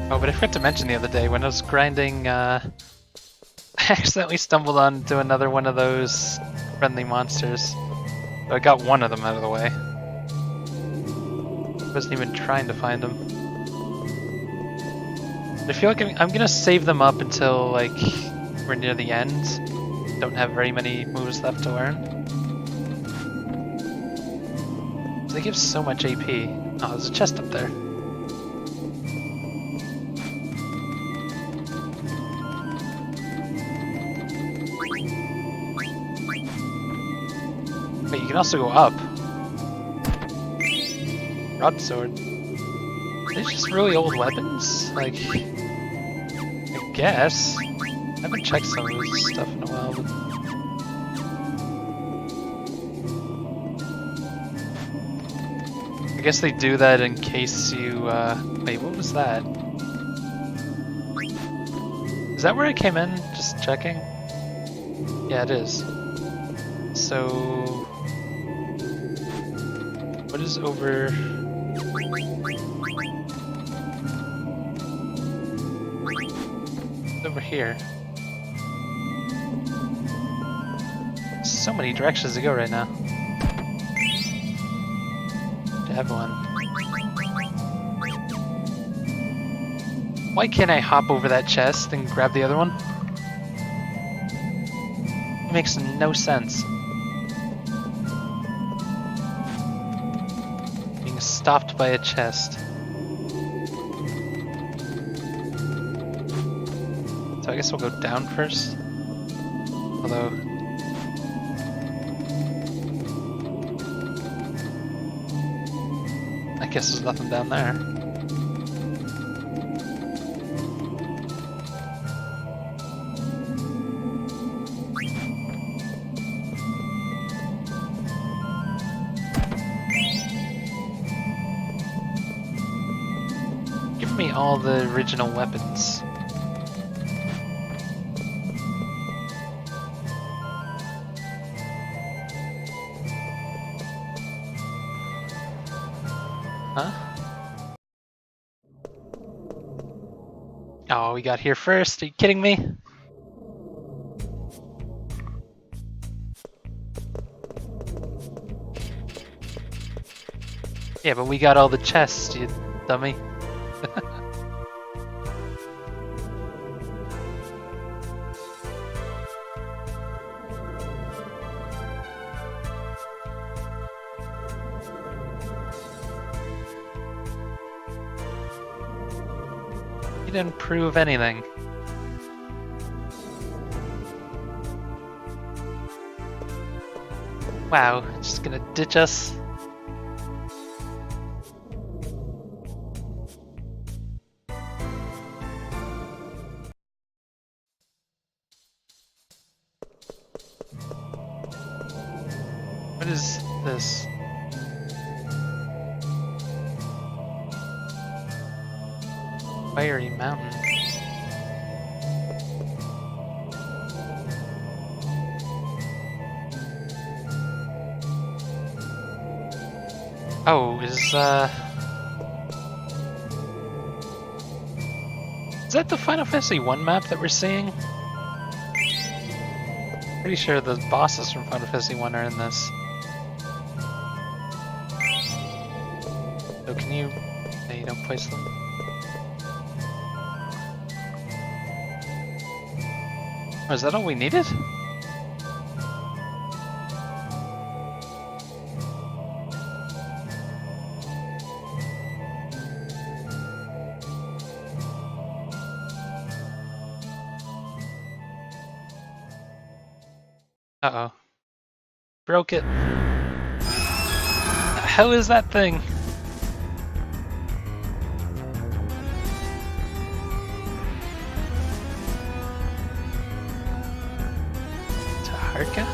Speaker 1: Oh, but I forgot to mention the other day when I was grinding, I accidentally stumbled onto another one of those friendly monsters. So I got one of them out of the way. Wasn't even trying to find them. I feel like I'm gonna save them up until like we're near the end. Don't have very many moves left to learn. They give so much AP. Oh, there's a chest up there. Wait, you can also go up. Broadsword. These just really old weapons? Like, I guess. I haven't checked some of this stuff in a while, but... I guess they do that in case you, wait, what was that? Is that where I came in? Just checking? Yeah, it is. So... What is over... What's over here? So many directions to go right now. To have one. Why can't I hop over that chest and grab the other one? It makes no sense. Being stopped by a chest. So I guess we'll go down first. Although... I guess there's nothing down there. Give me all the original weapons. Huh? Oh, we got here first. Are you kidding me? Yeah, but we got all the chests, you dummy. You didn't prove anything. Wow, just gonna ditch us. What is this? Fiery mountain. Oh, is that the Final Fantasy 1 map that we're seeing? Pretty sure the bosses from Final Fantasy 1 are in this. So can you... No, you don't place them? Oh, is that all we needed? Uh-oh. Broke it. The hell is that thing? Taharka?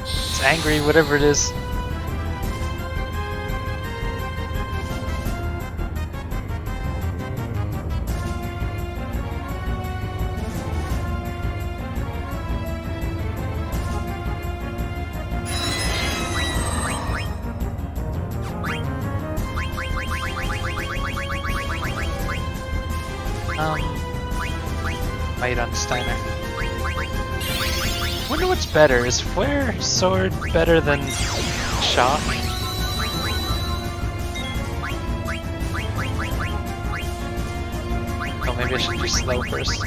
Speaker 1: It's angry, whatever it is. Fight on Steiner. Wonder what's better. Is Flare Sword better than Shock? Oh, maybe I should do slow first.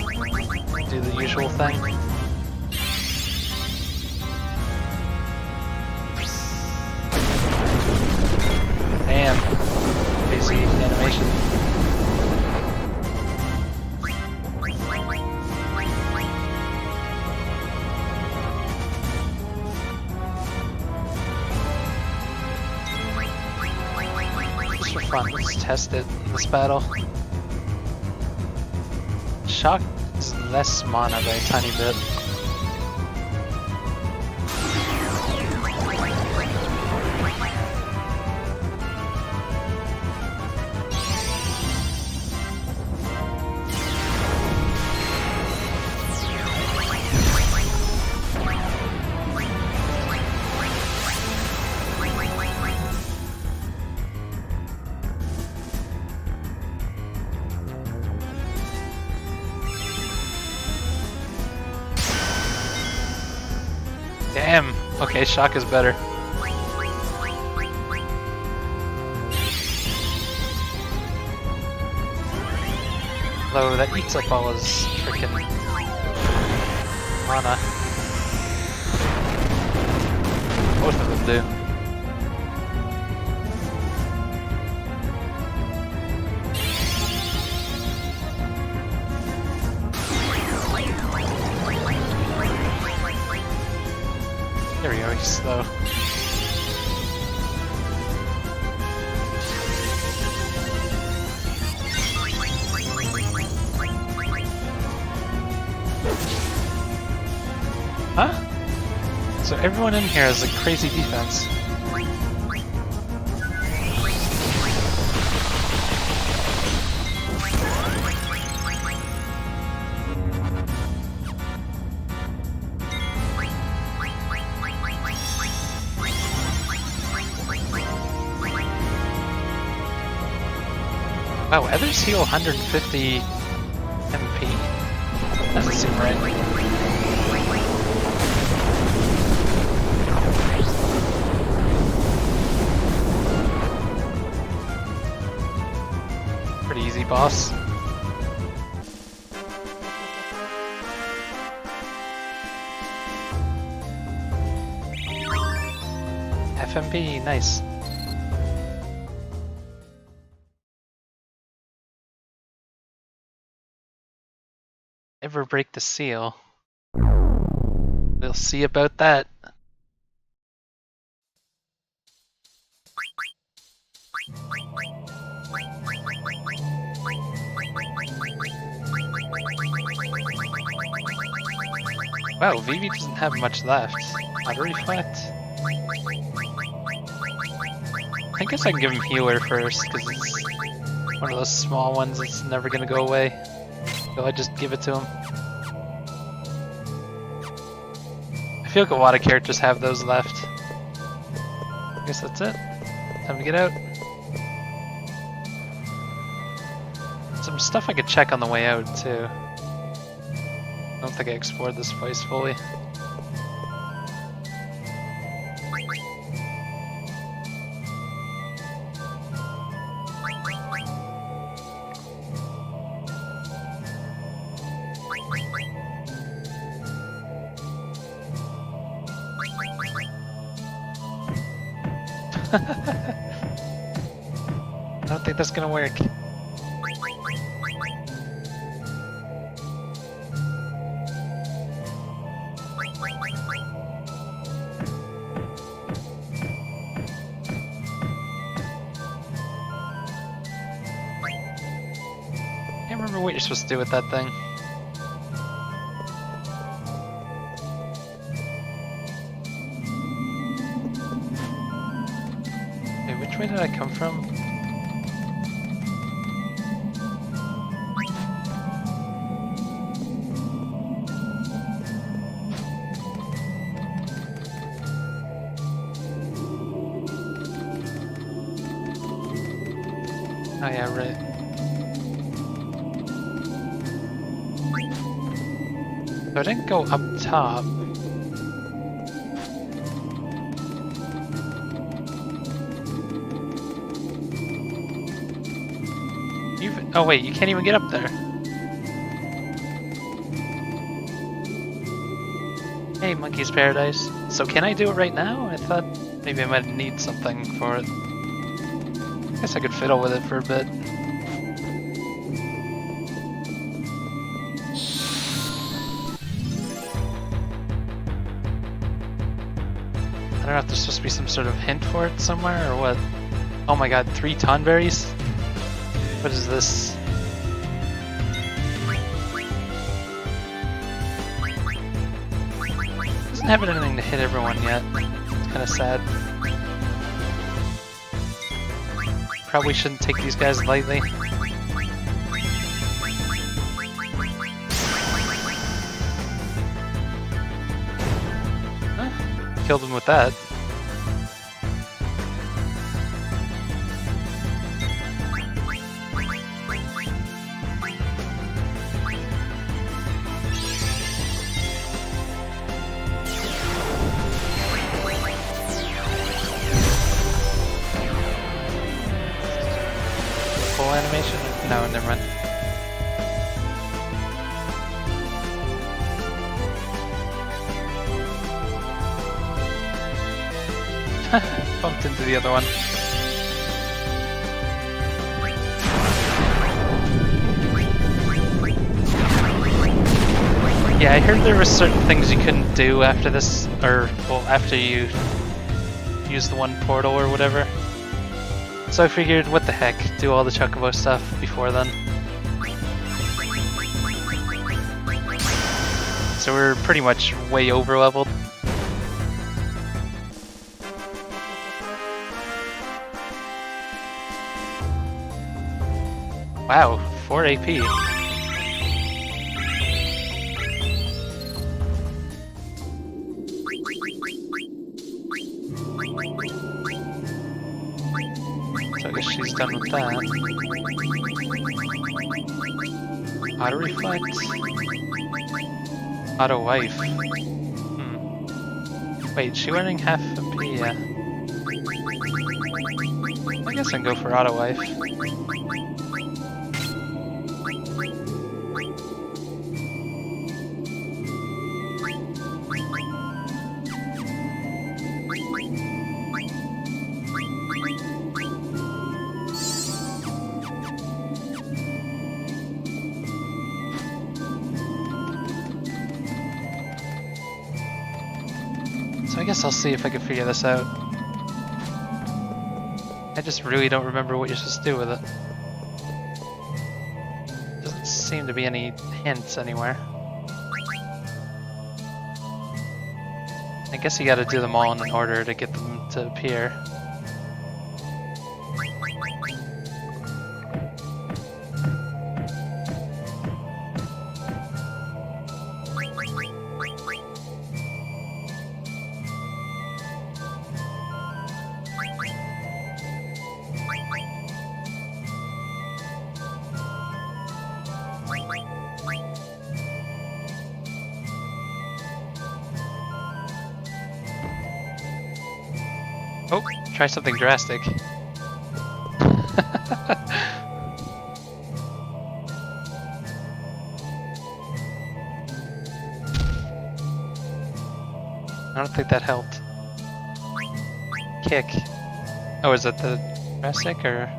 Speaker 1: Do the usual thing. Damn. Crazy animation. Just for fun, let's test it in this battle. Shock is less mana by a tiny bit. Damn! Okay, Shock is better. Though that eats up all his frickin' mana. Both of them do. There we go, he's slow. Huh? So everyone in here has a crazy defense. Wow, others heal 150 MP. Doesn't seem right. Pretty easy boss. FMP, nice. ever break the seal. We'll see about that. Wow, Vivi doesn't have much left. Auto reflect. I guess I can give him healer first, because it's one of those small ones that's never gonna go away. So I just give it to him. I feel like a lot of characters have those left. I guess that's it. Time to get out. Some stuff I could check on the way out too. I don't think I explored this place fully. I don't think that's gonna work. Can't remember what you're supposed to do with that thing. Wait, which way did I come from? Oh yeah, right. So I didn't go up top. Oh wait, you can't even get up there. Hey, Monkey's Paradise. So can I do it right now? I thought maybe I might need something for it. Guess I could fiddle with it for a bit. I don't know if there's supposed to be some sort of hint for it somewhere or what. Oh my god, 3 tonberries? What is this? Doesn't have anything to hit everyone yet. It's kind of sad. Probably shouldn't take these guys lightly. Huh? Killed him with that. Animation? No, never mind. Bumped into the other one. Yeah, I heard there were certain things you couldn't do after this, or, well, after you use the one portal or whatever. So I figured, what the heck, do all the Chocobo stuff before then. So we're pretty much way over leveled. Wow, 4 AP. So I guess she's done with that. Auto reflect. Auto wife. Wait, is she wearing half AP? Yeah. I guess I can go for auto wife. I guess I'll see if I can figure this out. I just really don't remember what you're supposed to do with it. Doesn't seem to be any hints anywhere. I guess you gotta do them all in order to get them to appear. Oh, try something drastic. I don't think that helped. Kick. Oh, is it the drastic or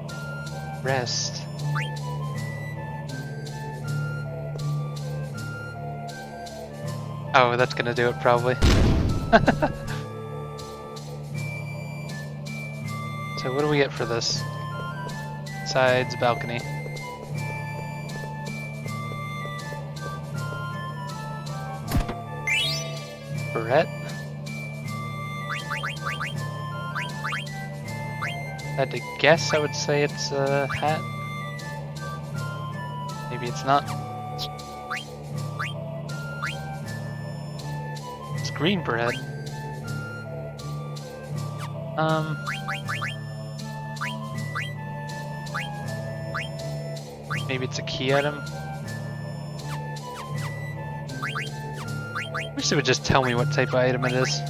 Speaker 1: rest? Oh, that's gonna do it probably. So what do we get for this? Sides, balcony. Barrette? If I had to guess, I would say it's a hat. Maybe it's not. It's green barrette. Maybe it's a key item. I wish it would just tell me what type of item it is.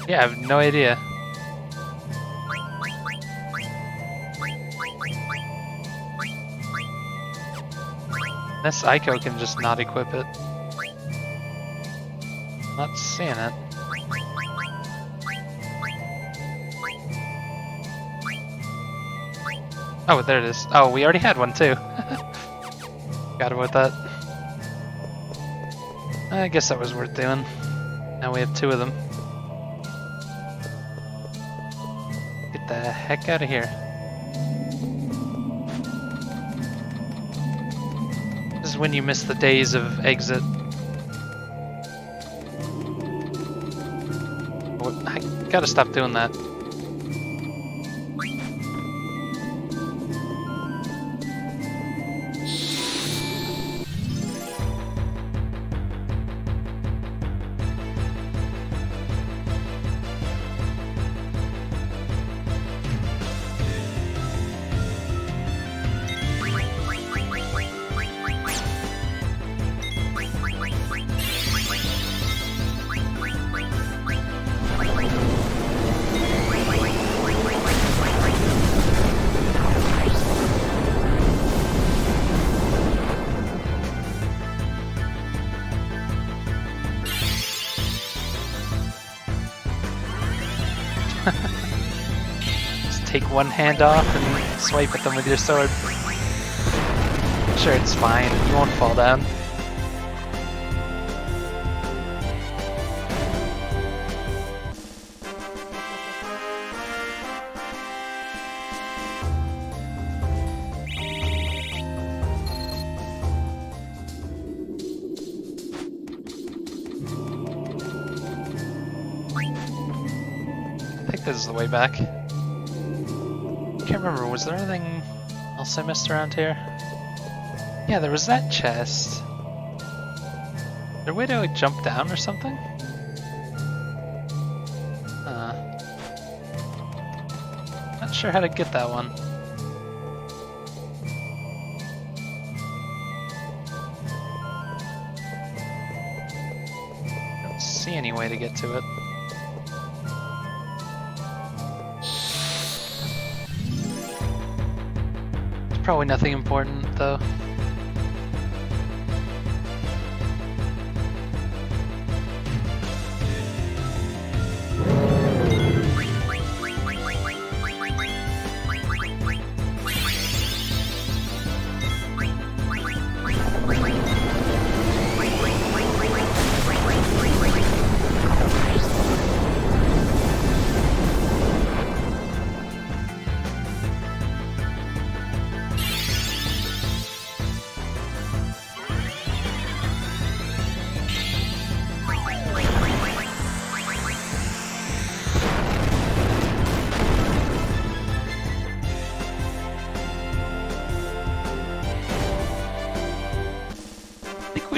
Speaker 1: Yeah, I have no idea. This Ico can just not equip it. Not seeing it. Oh, there it is. Oh, we already had one too. Forgot about that. I guess that was worth doing. Now we have two of them. Get the heck out of here. This is when you miss the days of exit. I gotta stop doing that. Just take one hand off and swipe at them with your sword. Sure, it's fine. You won't fall down. I think this is the way back. Can't remember, was there anything else I missed around here? Yeah, there was that chest. Is there a way to like jump down or something? Not sure how to get that one. Don't see any way to get to it. Probably nothing important, though.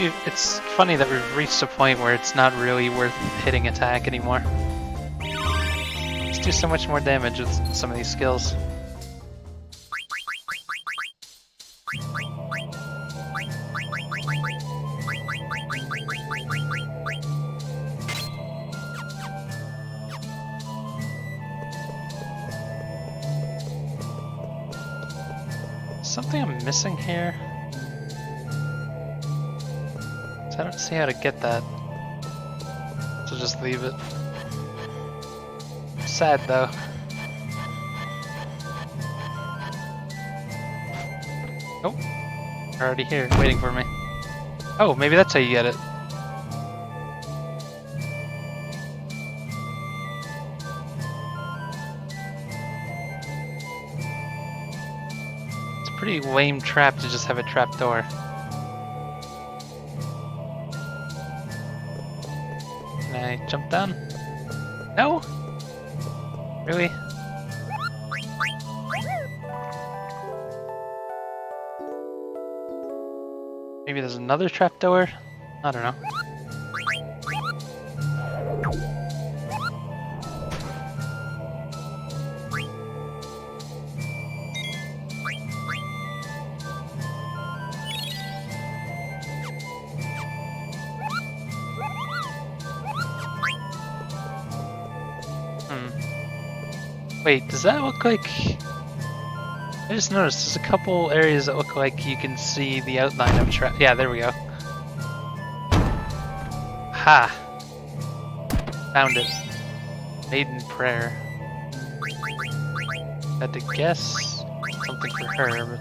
Speaker 1: it's funny that we've reached a point where it's not really worth hitting attack anymore. Let's do so much more damage with some of these skills. Something I'm missing here? So I don't see how to get that. So just leave it. Sad though. Oh, they're already here, waiting for me. Oh, maybe that's how you get it. It's a pretty lame trap to just have a trap door. Can I jump down? No? Really? Maybe there's another trapdoor? I don't know. Wait, does that look like... I just noticed there's a couple areas that look like you can see the outline of trap. Yeah, there we go. Ha! Found it. Maiden prayer. Had to guess something for her, but...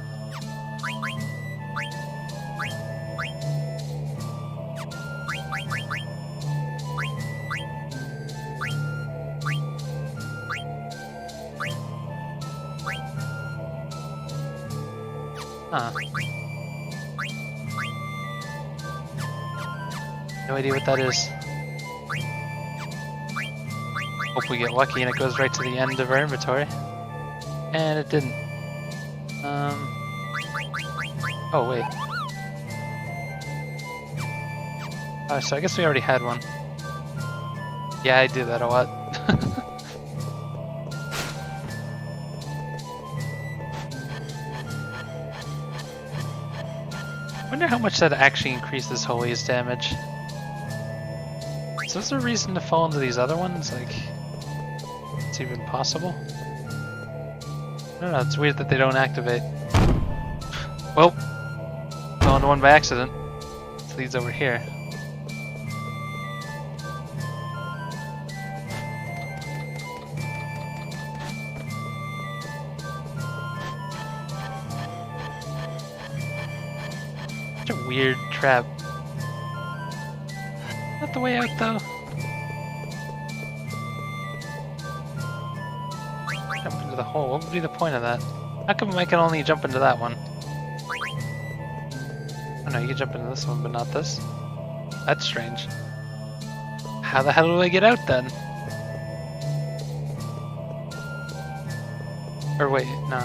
Speaker 1: Huh. No idea what that is. Hope we get lucky and it goes right to the end of our inventory. And it didn't. Oh wait. Oh, so I guess we already had one. Yeah, I do that a lot. I wonder how much that actually increases Holy's damage. So is there a reason to fall into these other ones? Like, it's even possible? I don't know, it's weird that they don't activate. Well, fell into one by accident. This leads over here. Such a weird trap. Not the way out though. Jump into the hole. What would be the point of that? How come I can only jump into that one? Oh no, you can jump into this one, but not this. That's strange. How the hell do I get out then? Or wait, no.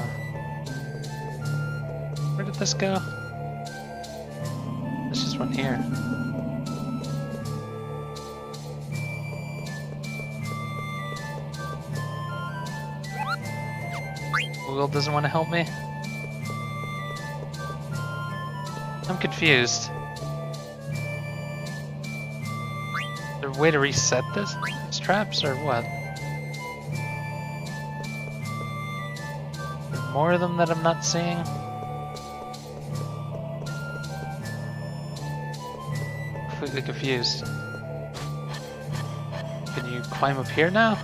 Speaker 1: Where did this go? Let's just run here. Google doesn't want to help me? I'm confused. Is there a way to reset these traps, or what? Are there more of them that I'm not seeing? Completely confused. Can you climb up here now?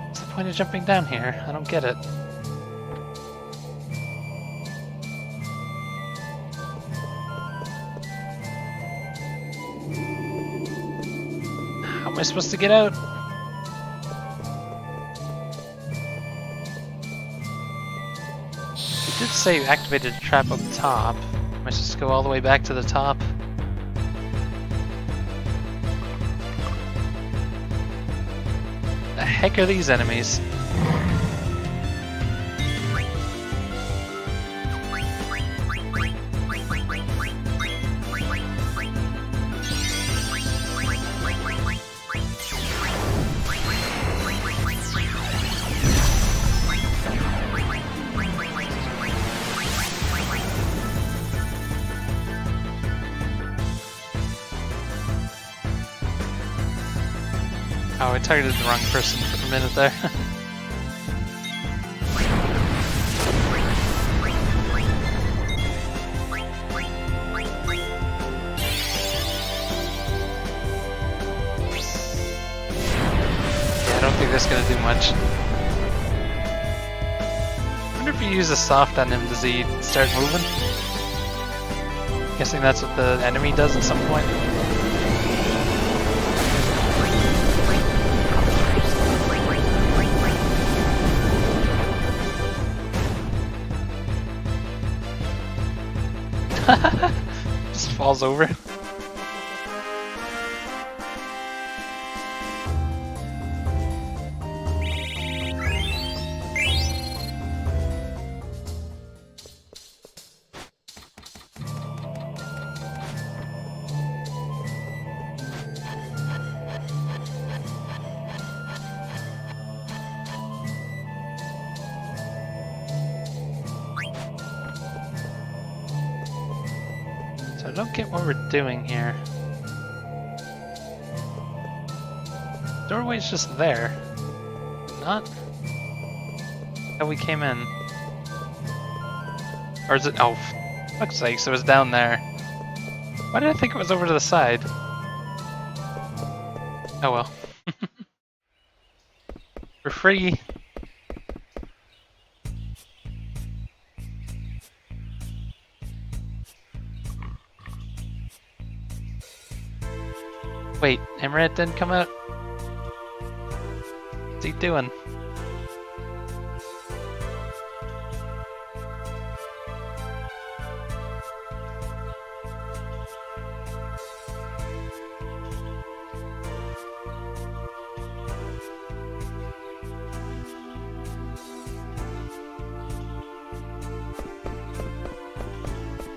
Speaker 1: What's the point of jumping down here? I don't get it. How am I supposed to get out? It did say you activated a trap up top. Am I supposed to go all the way back to the top? The heck are these enemies? Oh, I targeted the wrong person for a minute there. Yeah, I don't think that's gonna do much. I wonder if you use a soft on him, does he start moving? Guessing that's what the enemy does at some point. Just falls over. So I don't get what we're doing here. Doorway's just there. Not how we came in. Or is it? Oh, fuck's sake, so it was down there. Why did I think it was over to the side? Oh well. We're free. Wait, Hammerhead didn't come out? What's he doing?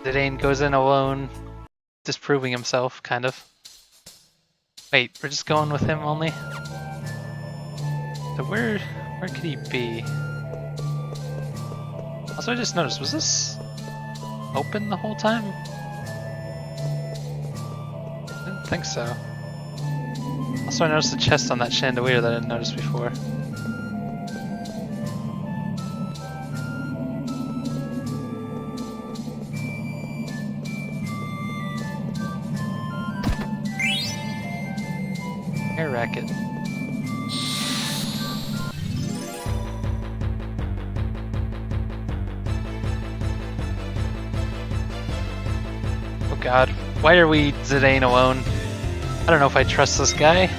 Speaker 1: Zidane goes in alone, disproving himself, kind of. Wait, we're just going with him only? So where could he be? Also, I just noticed, was this open the whole time? I didn't think so. Also, I noticed the chest on that chandelier that I didn't notice before. Air racket. Oh god, why are we Zidane alone? I don't know if I trust this guy.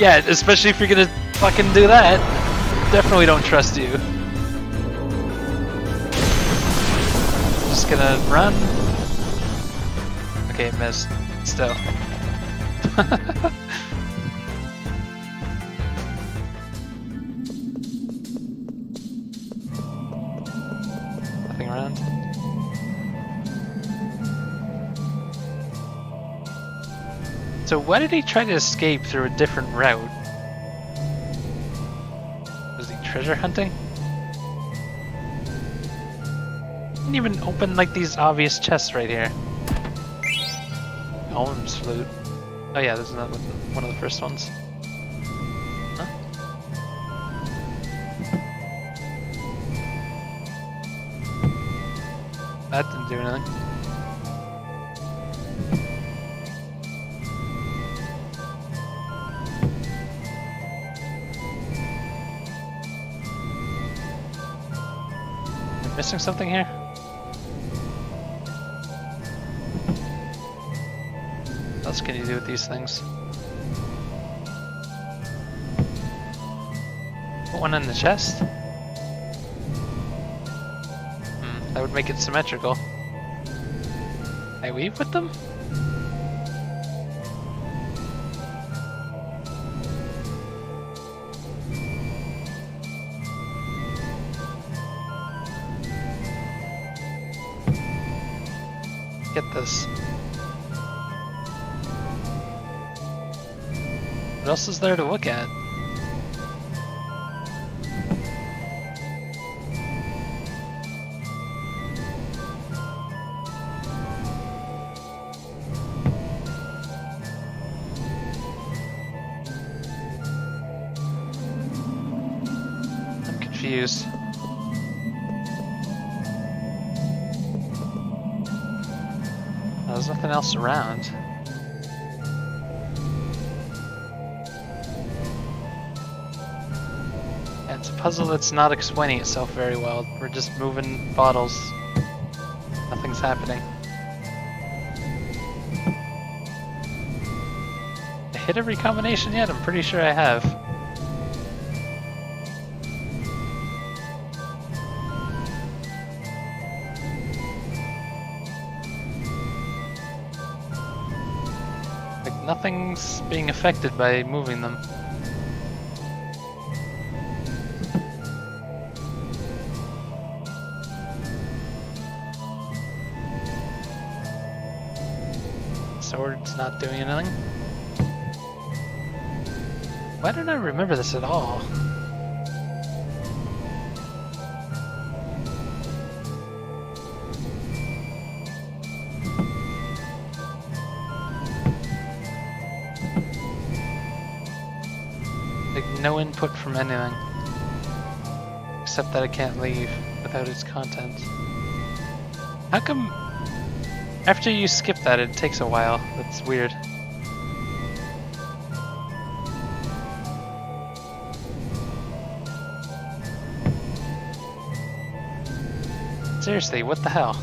Speaker 1: Yeah, especially if you're gonna fucking do that. Definitely don't trust you. Just gonna run. Okay, missed. Still. Nothing around. So why did he try to escape through a different route? Was he treasure hunting? Didn't even open like these obvious chests right here. Holmes flute. Oh yeah, this is not one of the first ones. Huh? That didn't do anything. Am I missing something here? What else can you do with these things? Put one in the chest? That would make it symmetrical. I weave with them? Get this. What else is there to look at? I'm confused. There's nothing else around. Yeah, it's a puzzle that's not explaining itself very well. We're just moving bottles. Nothing's happening. I hit every combination yet? I'm pretty sure I have. Like, nothing's being affected by moving them. Sword's not doing anything. Why don't I remember this at all? Like, no input from anything. Except that I can't leave without its content. How come after you skip that it takes a while? That's weird. Seriously, what the hell?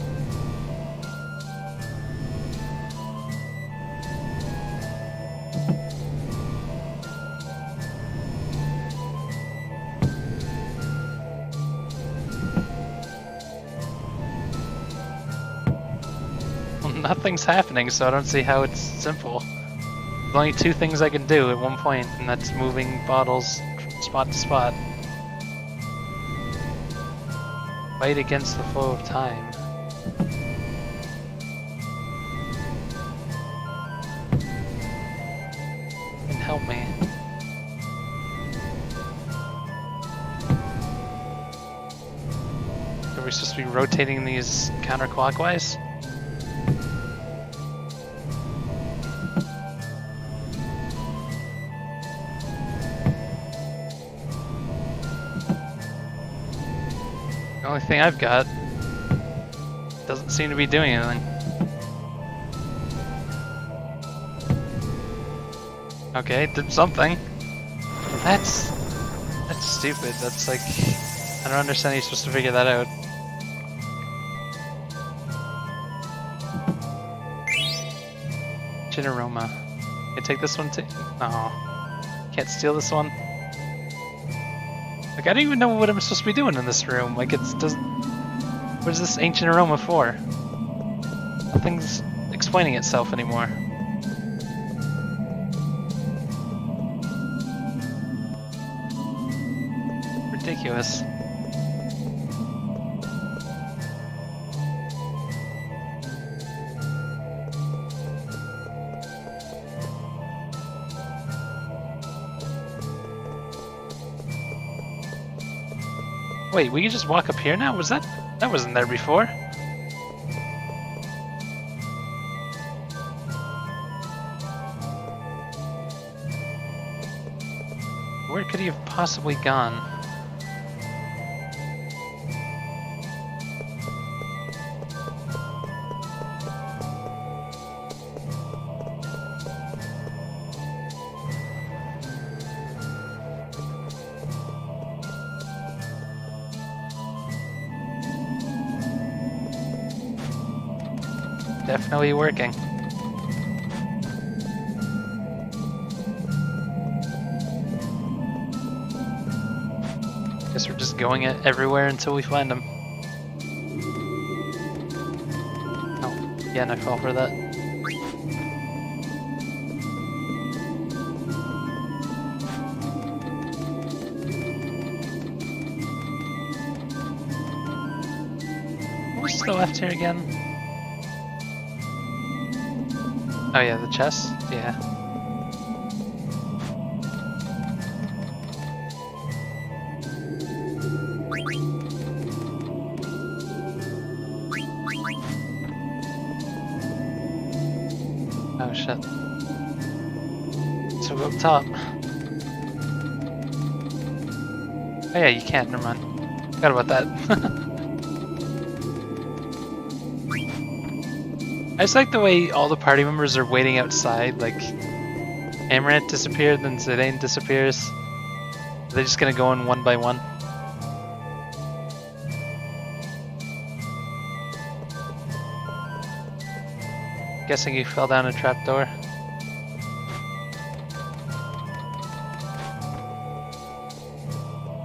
Speaker 1: Well, nothing's happening, so I don't see how it's simple. There's only two things I can do at one point, and that's moving bottles from spot to spot. Fight against the flow of time. And help me. Are we supposed to be rotating these counterclockwise? The only thing I've got doesn't seem to be doing anything. Okay, it did something. That's stupid. That's like, I don't understand how you're supposed to figure that out. Gin aroma. Can I take this one too? No. Can't steal this one. Like, I don't even know what I'm supposed to be doing in this room. Like, it's doesn't. What is this ancient aroma for? Nothing's explaining itself anymore. Ridiculous. Wait, we can just walk up here now? That wasn't there before? Where could he have possibly gone? Definitely working. Guess we're just going it everywhere until we find him. Oh, again, I fell for that. What's to the left here again? Oh yeah, the chest? Yeah. Oh shit. So go up top. Oh yeah, you can't, never mind. Forgot about that. I just like the way all the party members are waiting outside, like Amaranth disappeared, then Zidane disappears. They're just gonna go in one by one. Guessing he fell down a trapdoor.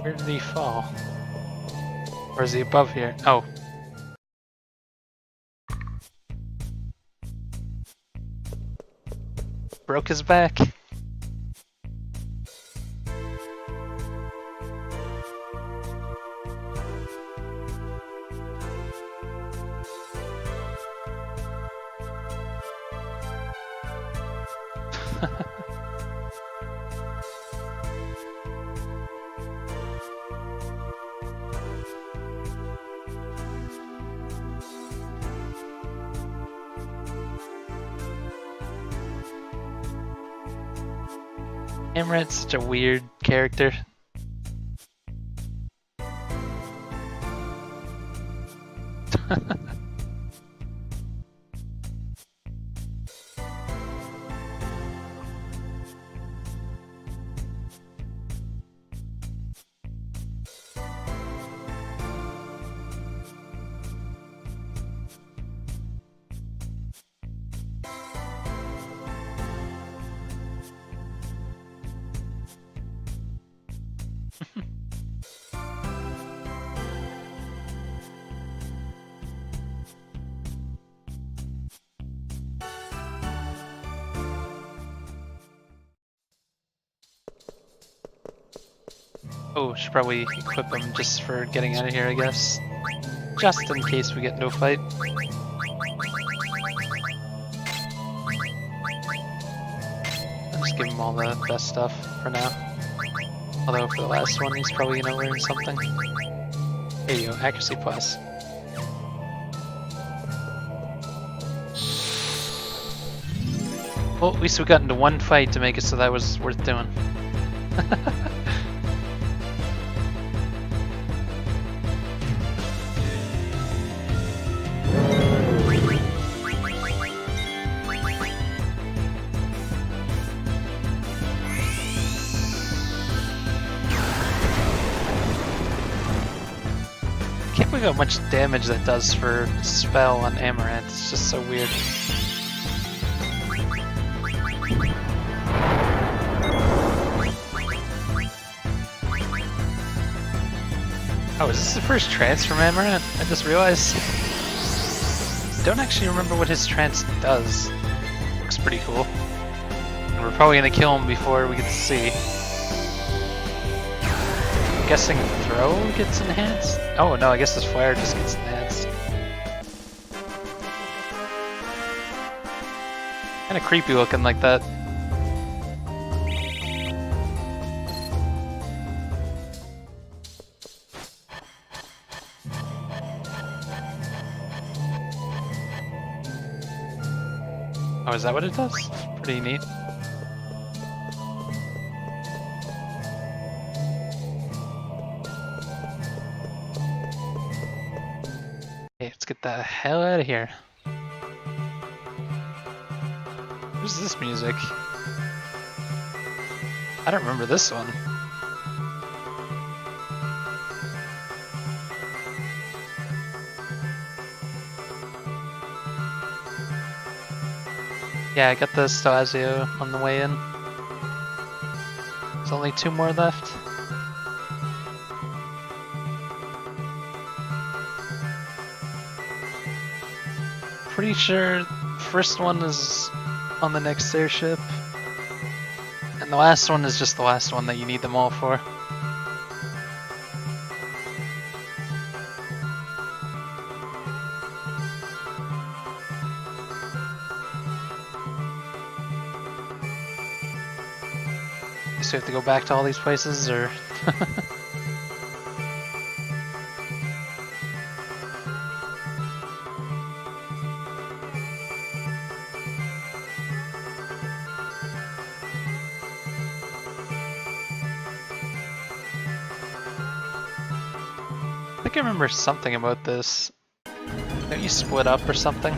Speaker 1: Where did he fall? Or is he above here? Oh. Broke his back. Amaranth's such a weird character. Oh, should probably equip him just for getting out of here, I guess. Just in case we get into a fight. I'll just give him all the best stuff for now. Although for the last one, he's probably gonna learn something. There you go, accuracy plus. Well, at least we got into one fight to make it so that was worth doing. I can't believe how much damage that does for a spell on Amaranth. It's just so weird. Oh, is this the first trance from Amaranth? I just realized. Don't actually remember what his trance does. Looks pretty cool. And we're probably gonna kill him before we get to see. I'm guessing throw gets enhanced? Oh no, I guess this flare just gets enhanced. Kinda creepy looking like that. Oh, is that what it does? Pretty neat. Okay, let's get the hell out of here. Who's this music? I don't remember this one. Yeah, I got the Stasio on the way in. There's only 2 more left. Pretty sure the first one is on the next airship. And the last one is just the last one that you need them all for. Guess we have to go back to all these places, or... I think I remember something about this. Don't you split up or something?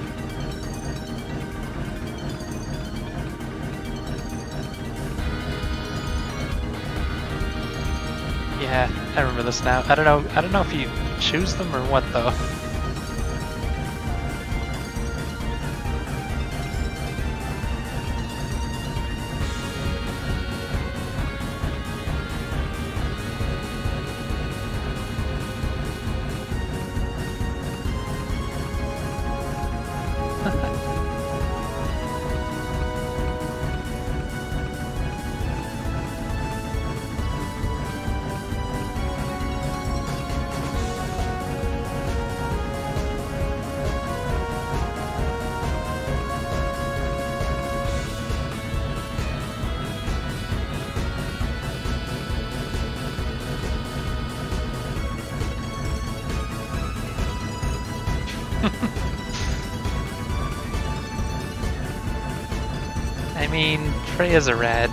Speaker 1: Yeah, I remember this now. I don't know if you choose them or what though. I mean, Freya's a rat.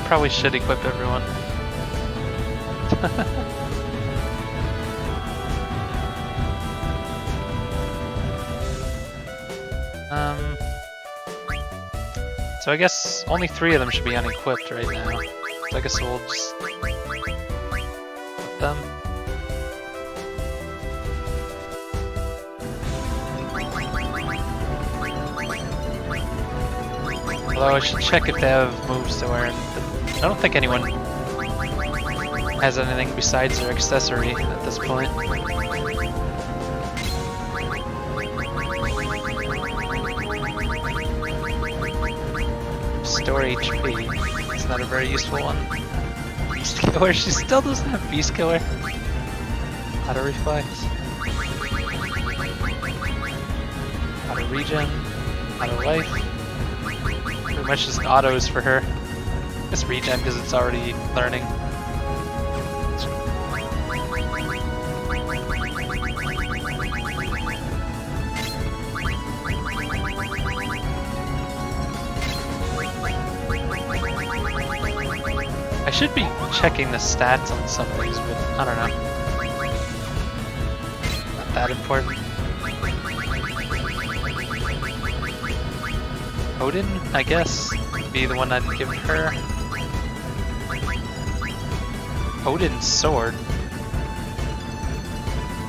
Speaker 1: Probably should equip everyone. So I guess only 3 of them should be unequipped right now. So I guess we'll just equip them. Although I should check if they have moves to learn, but I don't think anyone has anything besides their accessory at this point. Store HP. It's not a very useful one. Beast Killer. She still doesn't have Beast Killer. Auto Reflex. Auto Regen. Auto Life. Pretty much just autos for her. It's Regen because it's already learning. I should be checking the stats on some of these, but I don't know. Not that important. Odin, I guess, would be the one I'd give her. Odin's sword.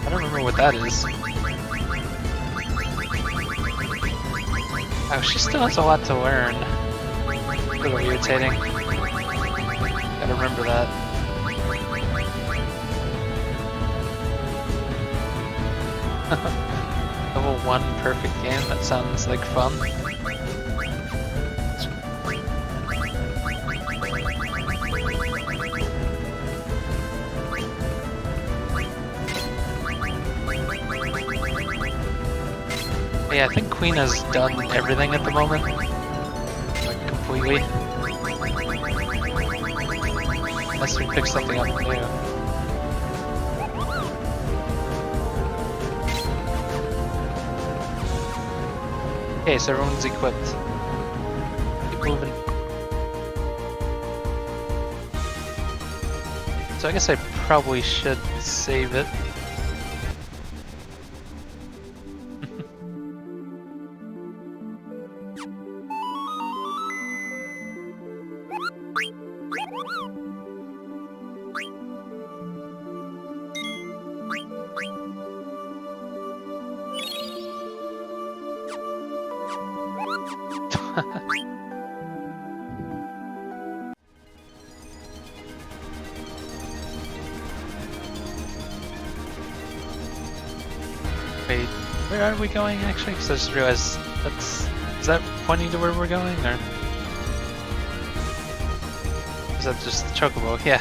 Speaker 1: I don't remember what that is. Oh, she still has a lot to learn. A little irritating. Gotta remember that. Level 1 perfect game, that sounds like fun. Yeah, I think Queen has done everything at the moment. Like, completely. Unless we pick something up new. Okay, so everyone's equipped. Keep moving. So I guess I probably should save it. Wait, where are we going actually? Because I just realized is that pointing to where we're going, or is that just the chocobo? Yeah.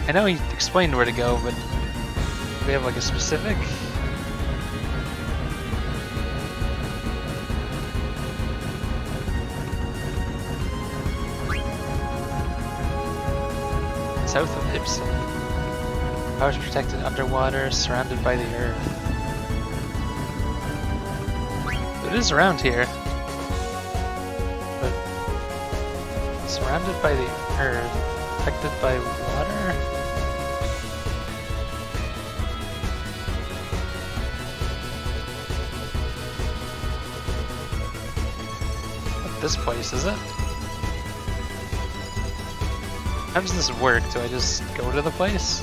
Speaker 1: I know he explained where to go, but we have like a specific? South of Ibsen. Power's protected underwater, surrounded by the earth. It is around here. But surrounded by the earth, protected by water? Not this place, is it? How does this work? Do I just go to the place?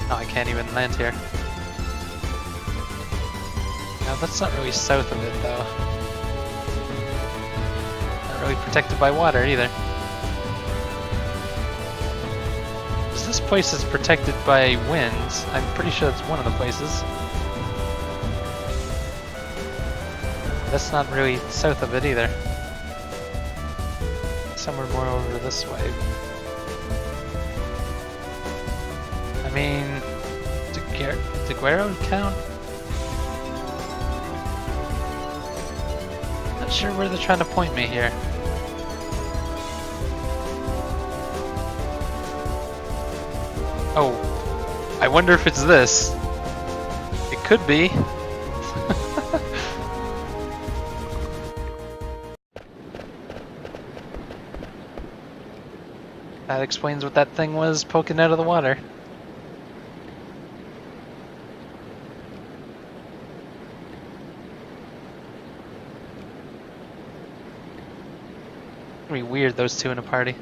Speaker 1: No, I can't even land here. No, that's not really south of it, though. Not really protected by water, either. Because this place is protected by winds. I'm pretty sure that's one of the places. That's not really south of it, either. Somewhere more over this way. I mean, did Guero count? Not sure where they're trying to point me here. Oh, I wonder if it's this. It could be. That explains what that thing was poking out of the water. It'd be weird, those two in a party.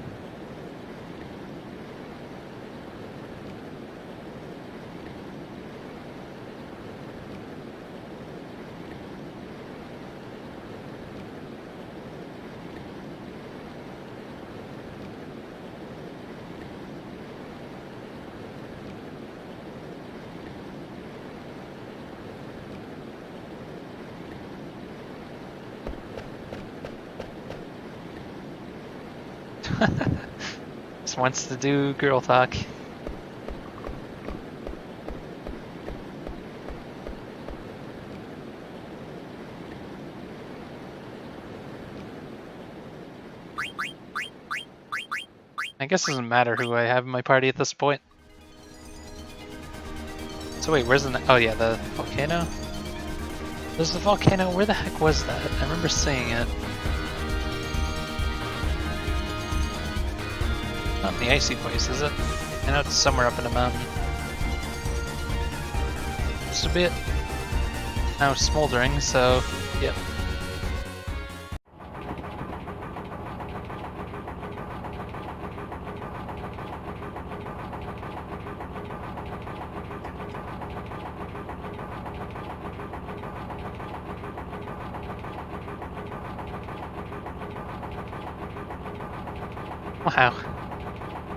Speaker 1: Just wants to do girl talk. I guess it doesn't matter who I have in my party at this point. So wait, where's the... Oh yeah, the volcano? There's the volcano, where the heck was that? I remember seeing it. Not in the icy place, is it? I know it's somewhere up in a mountain. Just a bit. Now smoldering, so yep. Wow.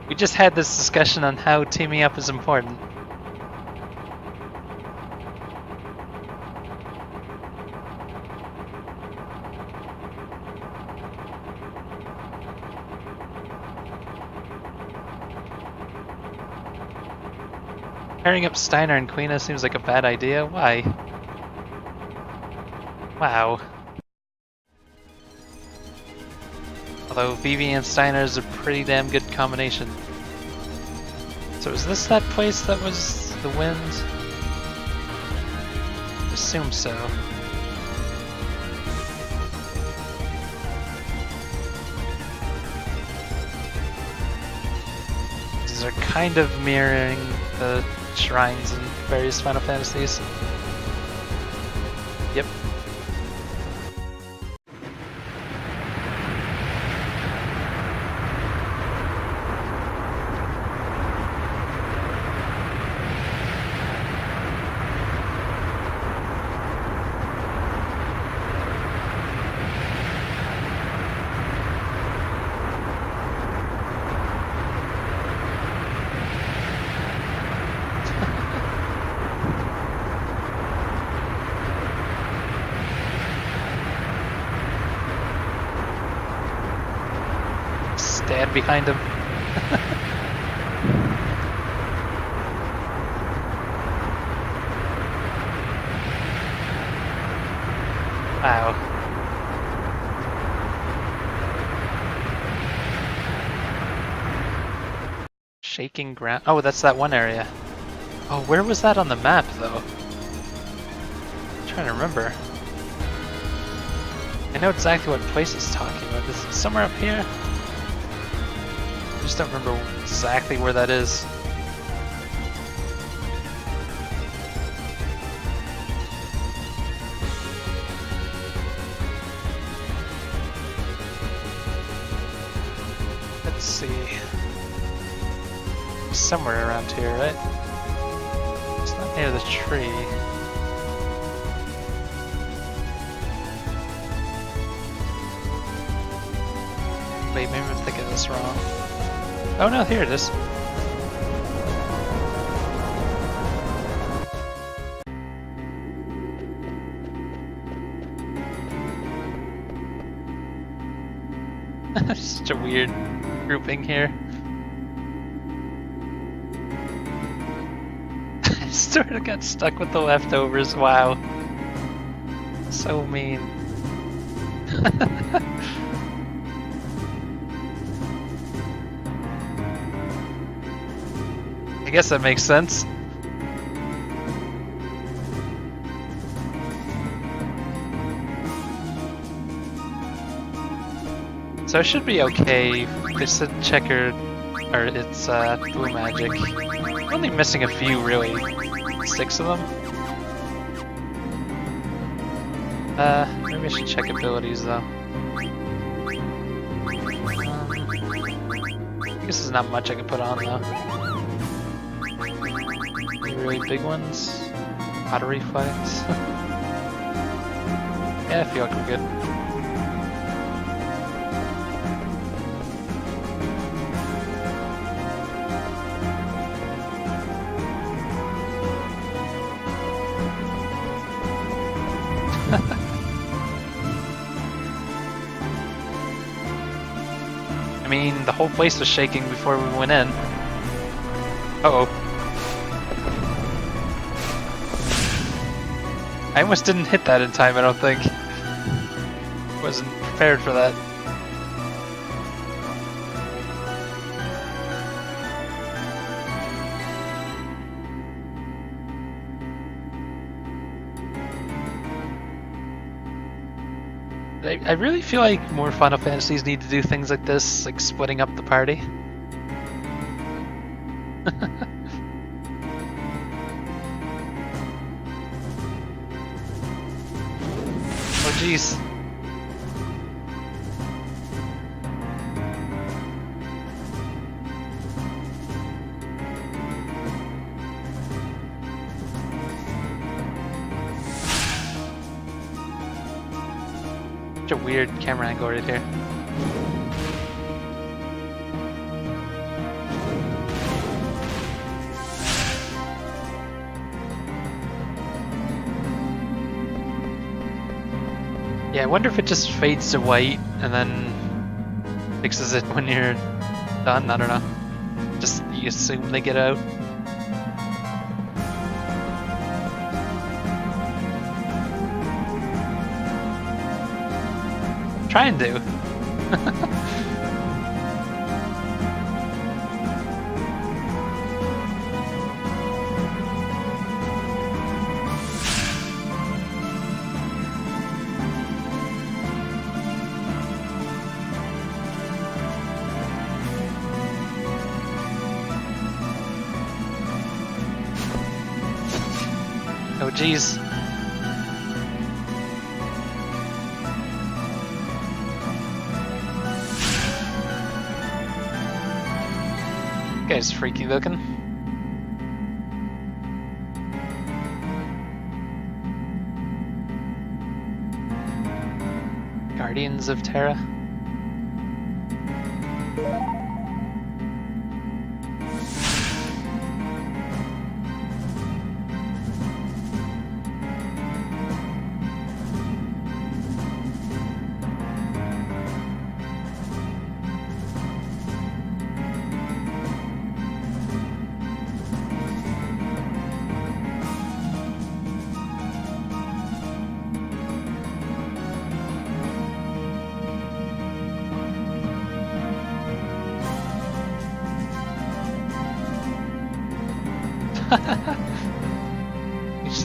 Speaker 1: We just had this discussion on how teaming up is important. Pairing up Steiner and Quina seems like a bad idea. Why? Wow. Although Vivi and Steiner is a pretty damn good combination. So is this that place that was the wind? Assume so. These are kind of mirroring the shrines in various Final Fantasies. Yep. Stand behind him. Shaking ground. Oh, that's that one area. Oh, where was that on the map, though? I'm trying to remember. I know exactly what place it's talking about. Is it somewhere up here? I just don't remember exactly where that is. Let's see. Somewhere around here, right? It's not near the tree. Wait, maybe I'm thinking of this wrong. Oh no, here it is. Such a weird grouping here. I sort of got stuck with the leftovers, wow. So mean. I guess that makes sense. So it should be okay. They said checkered, or it's blue magic. I'm only missing a few, really. 6 of them. Maybe I should check abilities though. I guess there's not much I can put on though. Any really big ones? Auto reflex. Yeah, I feel like we're good. I mean, the whole place was shaking before we went in. Uh-oh. I almost didn't hit that in time, I don't think. Wasn't prepared for that. I really feel like more Final Fantasies need to do things like this, like splitting up the party. Oh jeez. Such a weird camera angle right here. Yeah, I wonder if it just fades to white and then fixes it when you're done. I don't know. Just you assume they get out. Try and do. Oh geez. Guy's freaky looking. Guardians of Terra.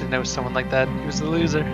Speaker 1: to know someone like that. He was a loser.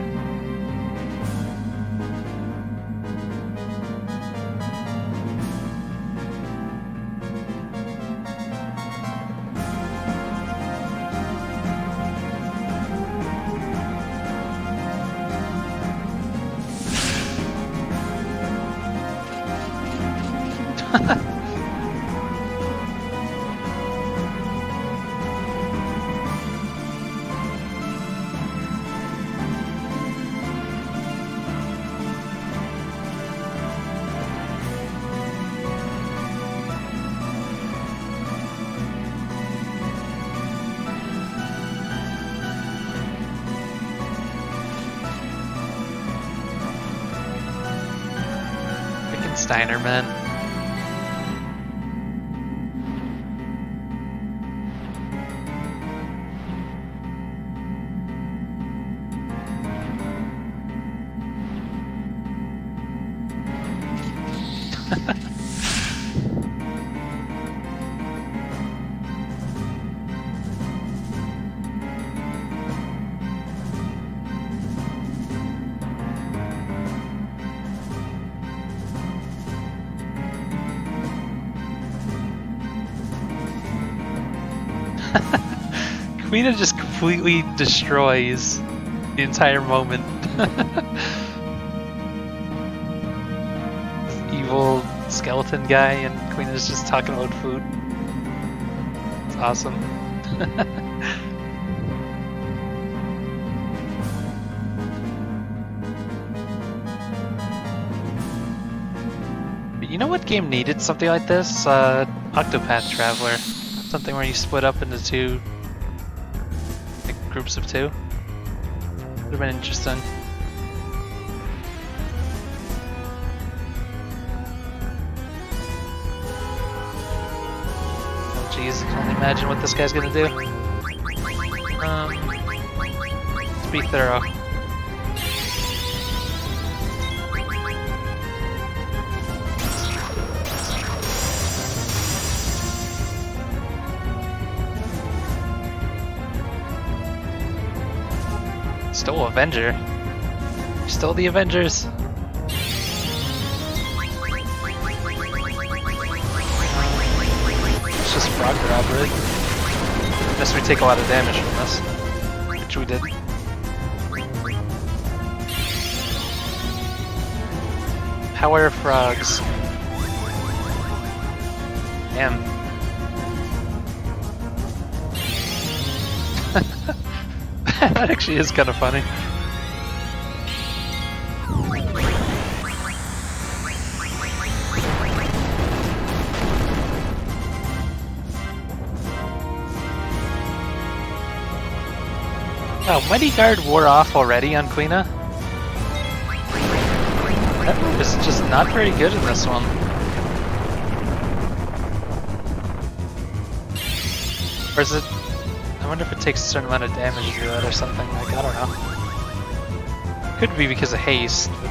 Speaker 1: Steiner, man. Quina just completely destroys the entire moment. Evil skeleton guy, and Quina's just talking about food. It's awesome. But you know what game needed something like this? Octopath Traveler. Something where you split up into two groups of two. Would have been interesting. Oh jeez, I can only imagine what this guy's gonna do. Let's be thorough. Stole Avenger. You stole the Avengers. It's just frog robbery. Unless we take a lot of damage from this, which we did. Power of frogs. Damn. That actually is kind of funny. Oh, Mighty Guard wore off already on Quina? That move is just not very good in this one. Or is it... I wonder if it takes a certain amount of damage to do that or something, like, I don't know. Could be because of haste, but...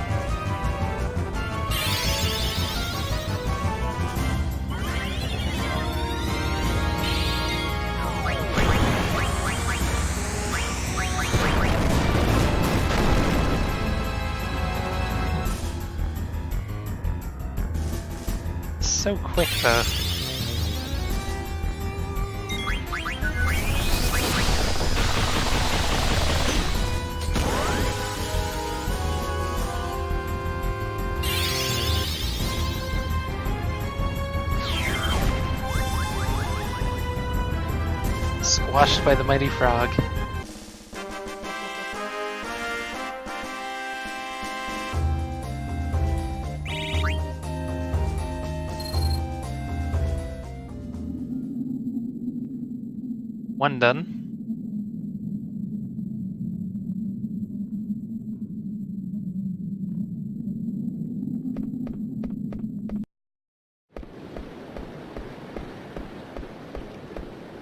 Speaker 1: So quick though. Squashed by the mighty frog. One done.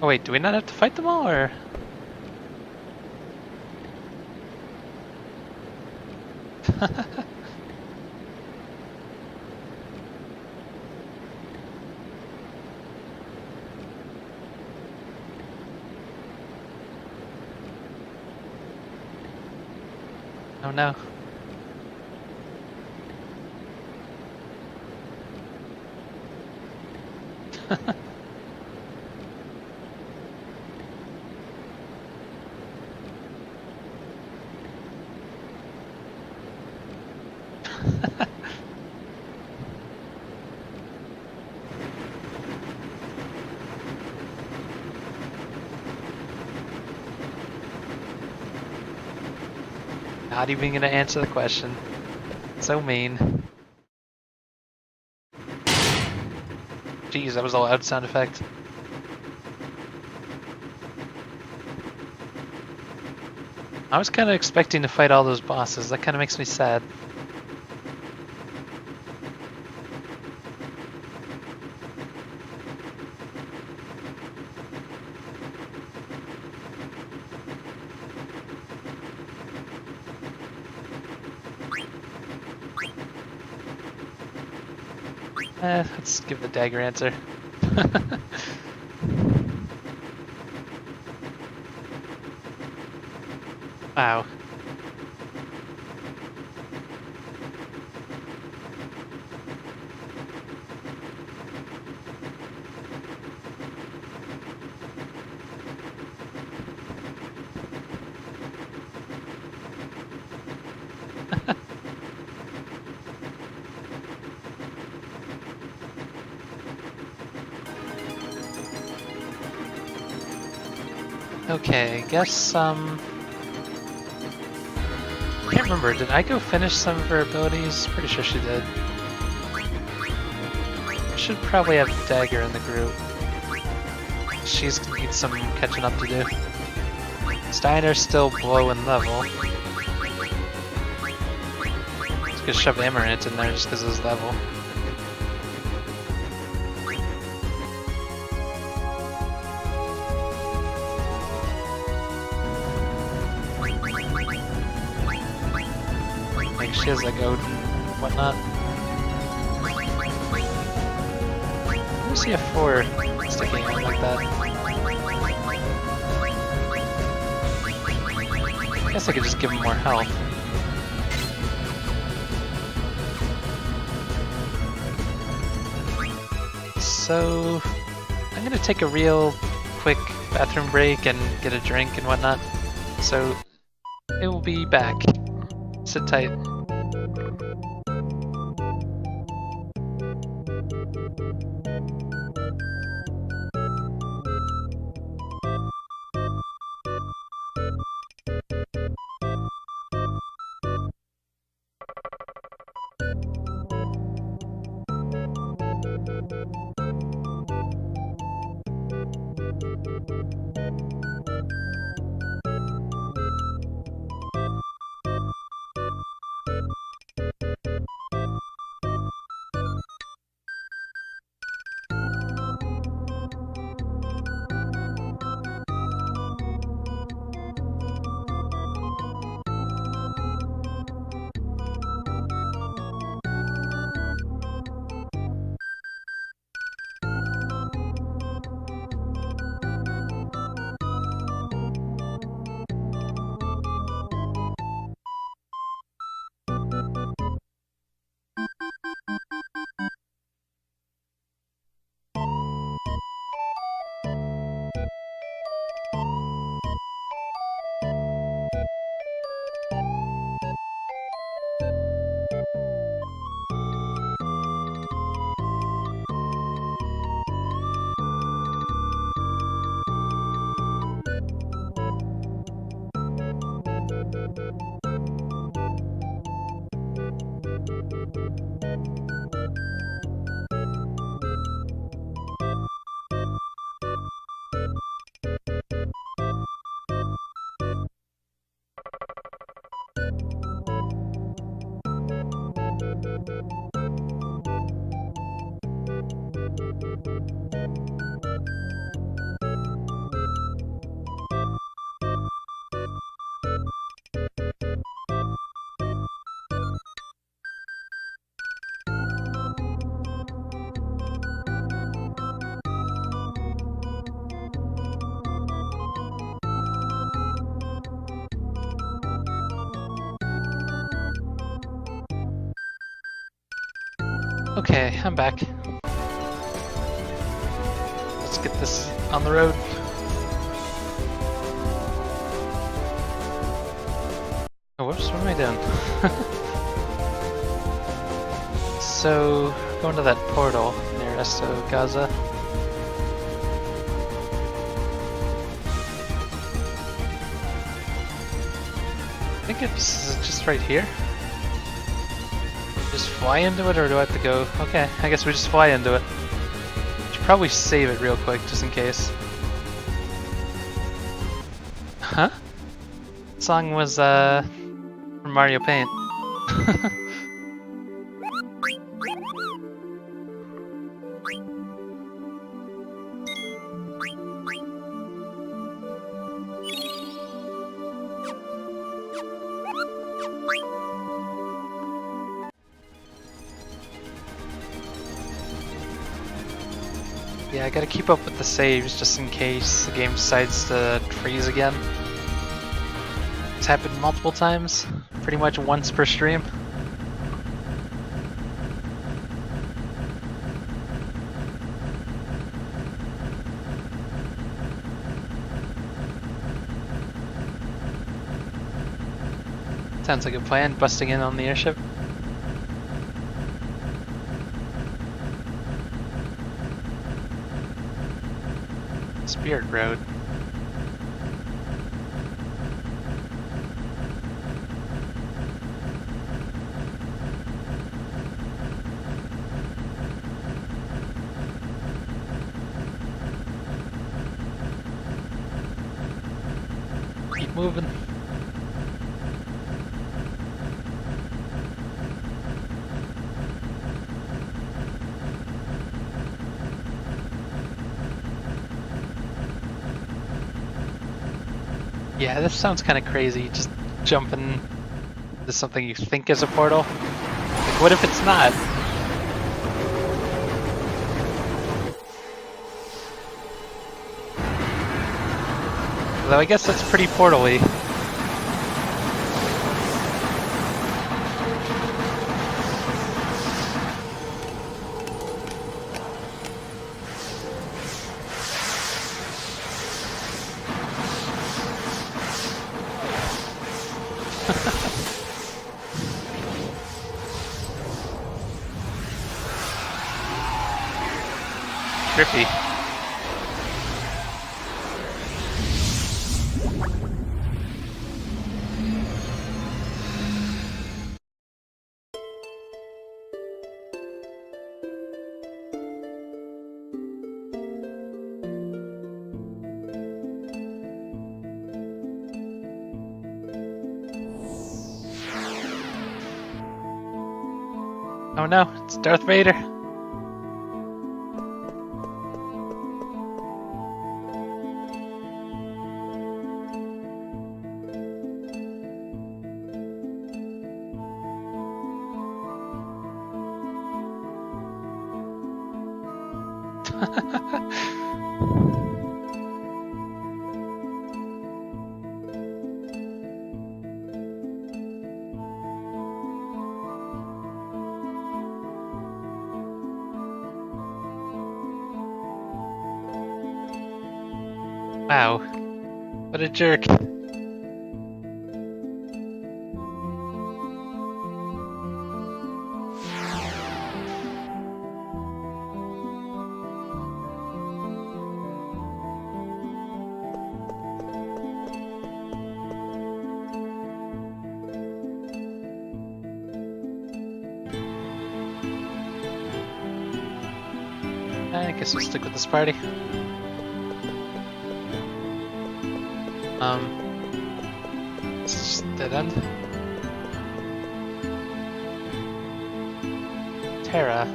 Speaker 1: Oh wait, do we not have to fight them all, or? Oh no. Not even gonna answer the question. So mean. Jeez, that was a loud sound effect. I was kind of expecting to fight all those bosses. That kind of makes me sad. Let's give the dagger answer. Wow. Okay, guess, I can't remember, did I go finish some of her abilities? Pretty sure she did. Should probably have Dagger in the group. She's gonna need some catching up to do. Steiner's still below in level. Just gonna shove Amaranth in there just because of his level. Like she has like Odin and whatnot. Let me see a 4 sticking out like that. I guess I could just give him more health. So I'm gonna take a real quick bathroom break and get a drink and whatnot. So it will be back. Sit tight. Okay, I'm back. Let's get this on the road. Oh, whoops, what am I doing? So, going to that portal near Esto Gaza. I think it's just right here. Just fly into it, or do I have to go? Okay, I guess we just fly into it. Should probably save it real quick, just in case. Huh? The song was, from Mario Paint. Yeah, I gotta keep up with the saves just in case the game decides to freeze again. It's happened multiple times, pretty much once per stream. Sounds like a plan, busting in on the airship. Spirit Road. Keep moving. Yeah, this sounds kind of crazy, just jumping to something you think is a portal. Like, what if it's not? Though I guess that's pretty portal-y. Trippy. Oh no, it's Darth Vader. Wow, what a jerk. I guess we'll stick with this party. It's just dead end. Terra.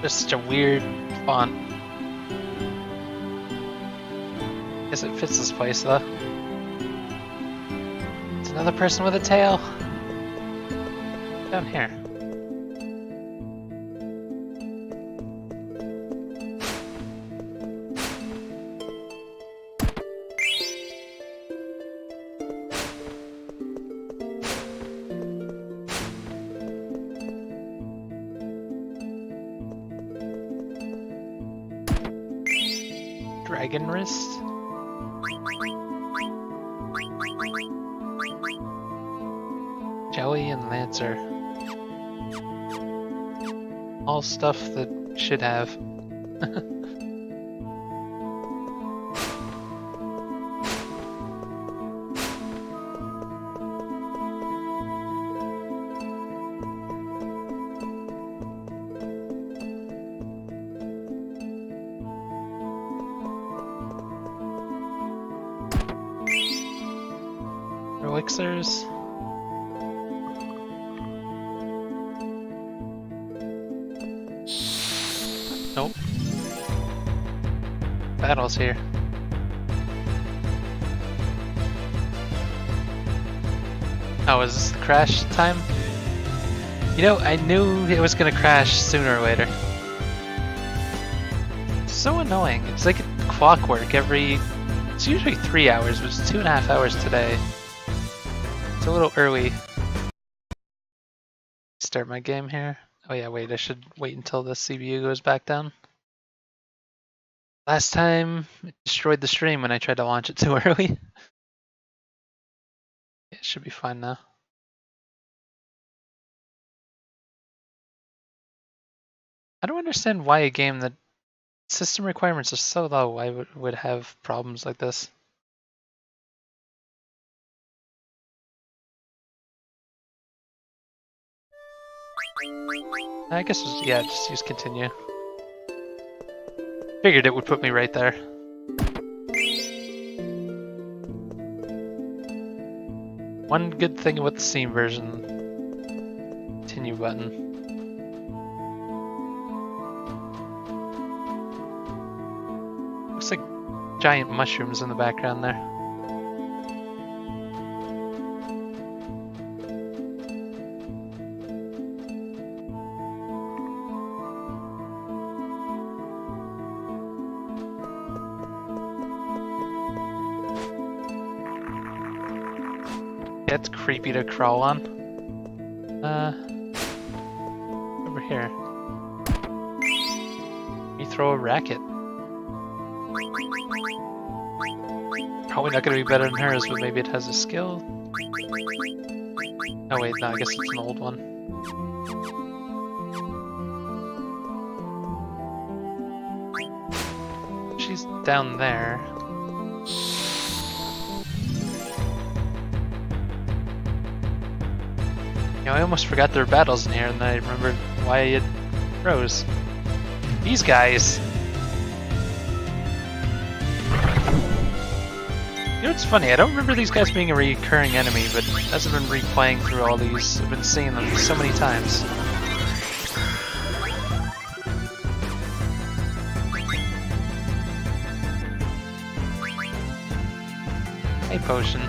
Speaker 1: There's such a weird font. Guess it fits this place though. It's another person with a tail. Down here. Dragon wrist? Jelly and Lancer. All stuff that should have. Elixirs. Nope. Battle's here. Oh, is this the crash time? You know, I knew it was gonna crash sooner or later. It's so annoying. It's like clockwork every... It's usually 3 hours, but it's 2.5 hours today. It's a little early. Start my game here. Oh yeah, wait, I should wait until the CPU goes back down. Last time, it destroyed the stream when I tried to launch it too early. It should be fine now. I don't understand why a game that system requirements are so low, why would have problems like this. I guess, yeah, just use continue. Figured it would put me right there. One good thing with the Steam version, continue button. Looks like giant mushrooms in the background there. It's creepy to crawl on. Over here. You throw a racket. Probably not gonna be better than hers, but maybe it has a skill. Oh wait, no, I guess it's an old one. She's down there. You know, I almost forgot there were battles in here, and then I remembered why it froze. These guys! You know what's funny? I don't remember these guys being a recurring enemy, but as I've been replaying through all these, I've been seeing them so many times. Hey, Potion.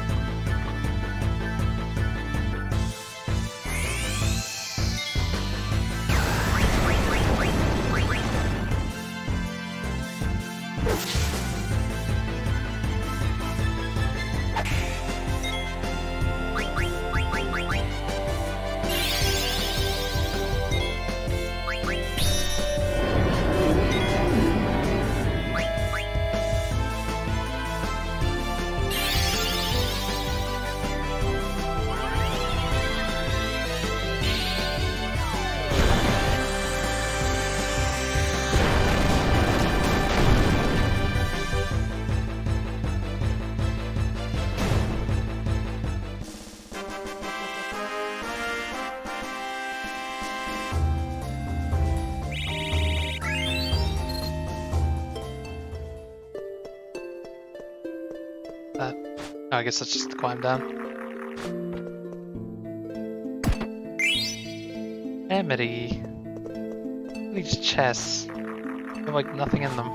Speaker 1: Oh, I guess that's just the climb down. Amity. These chests. They have like nothing in them.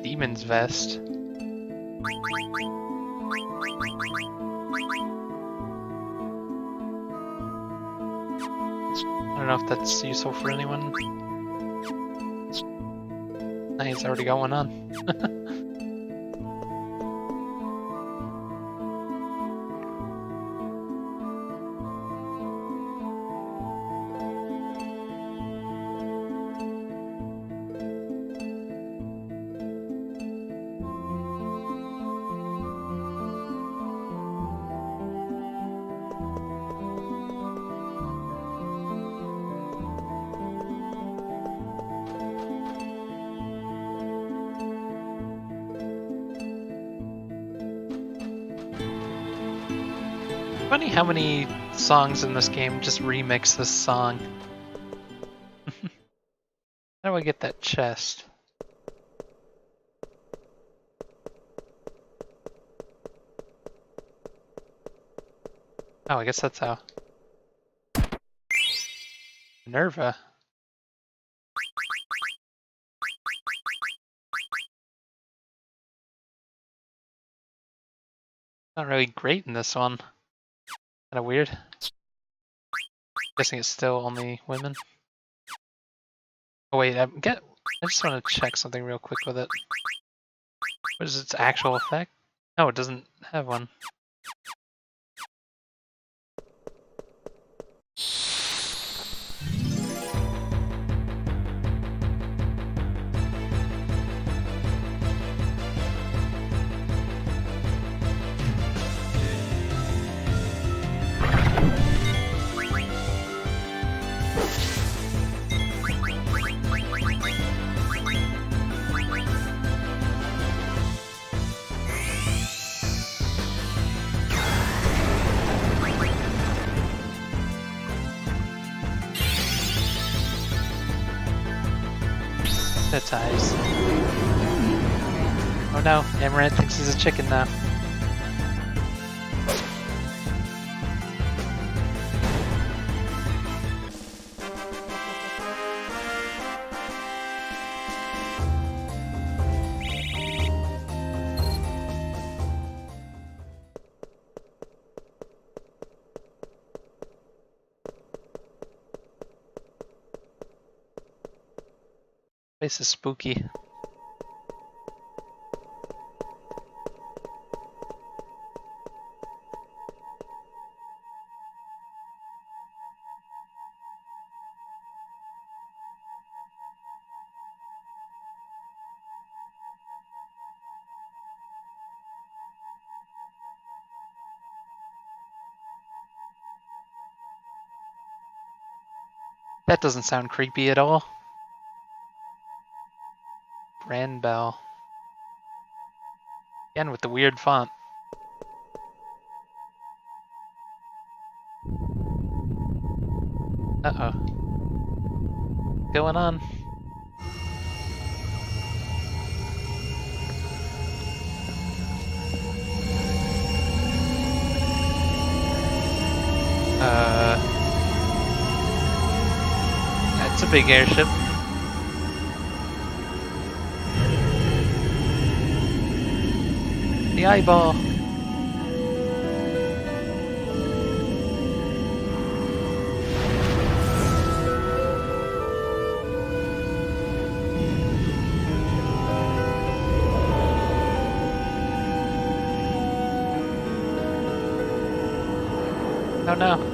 Speaker 1: Demon's vest. I don't know if that's useful for anyone. Nah, he's already got one on. Funny how many songs in this game just remix this song. How do I get that chest? Oh, I guess that's how. Minerva. Not really great in this one. Kinda weird. Guessing it's still only women. Oh wait, I just want to check something real quick with it. What is its actual effect? Oh, it doesn't have one. That's eyes. Oh no, Amaranth thinks he's a chicken now. Place is spooky. That doesn't sound creepy at all. Brand Bell. Again with the weird font. Uh-oh. What's going on? That's a big airship. The eyeball. Oh no.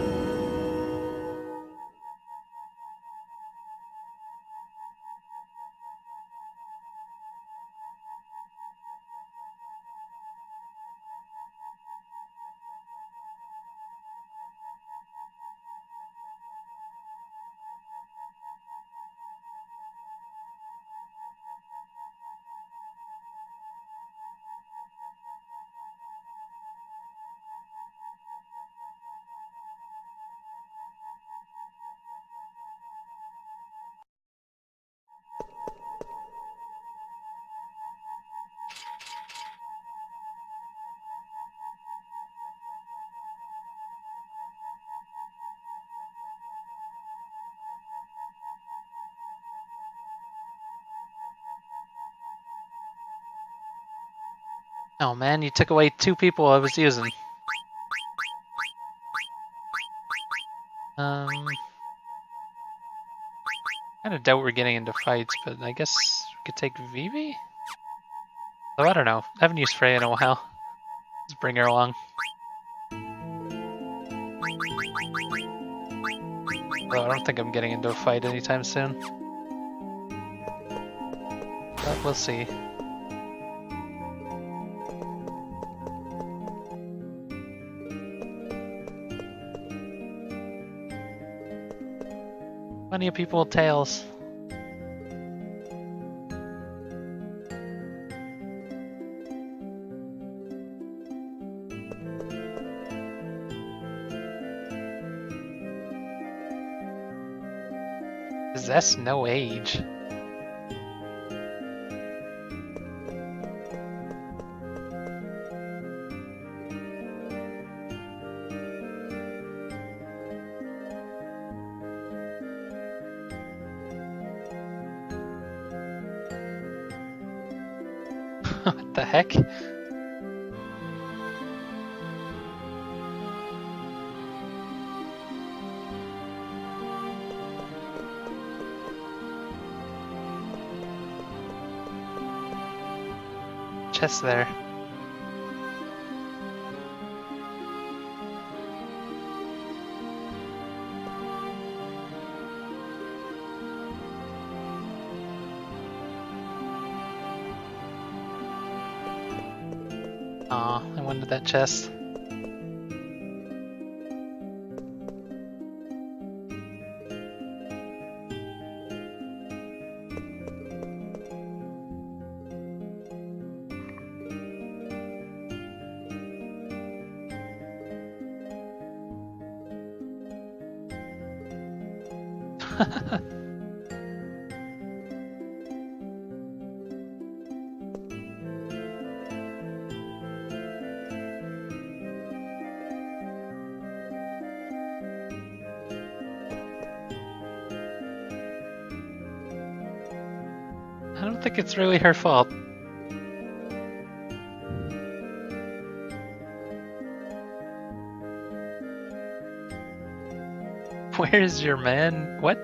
Speaker 1: Oh man, you took away 2 people I was using. Kinda doubt we're getting into fights, but I guess we could take Vivi? Oh, I don't know. I haven't used Freya in a while. Just bring her along. Well, I don't think I'm getting into a fight anytime soon. But we'll see. Plenty of people with tails. Possess no age. What the heck? Chest there. Aw, I wanted that chest. I don't think it's really her fault. Where's your man? What?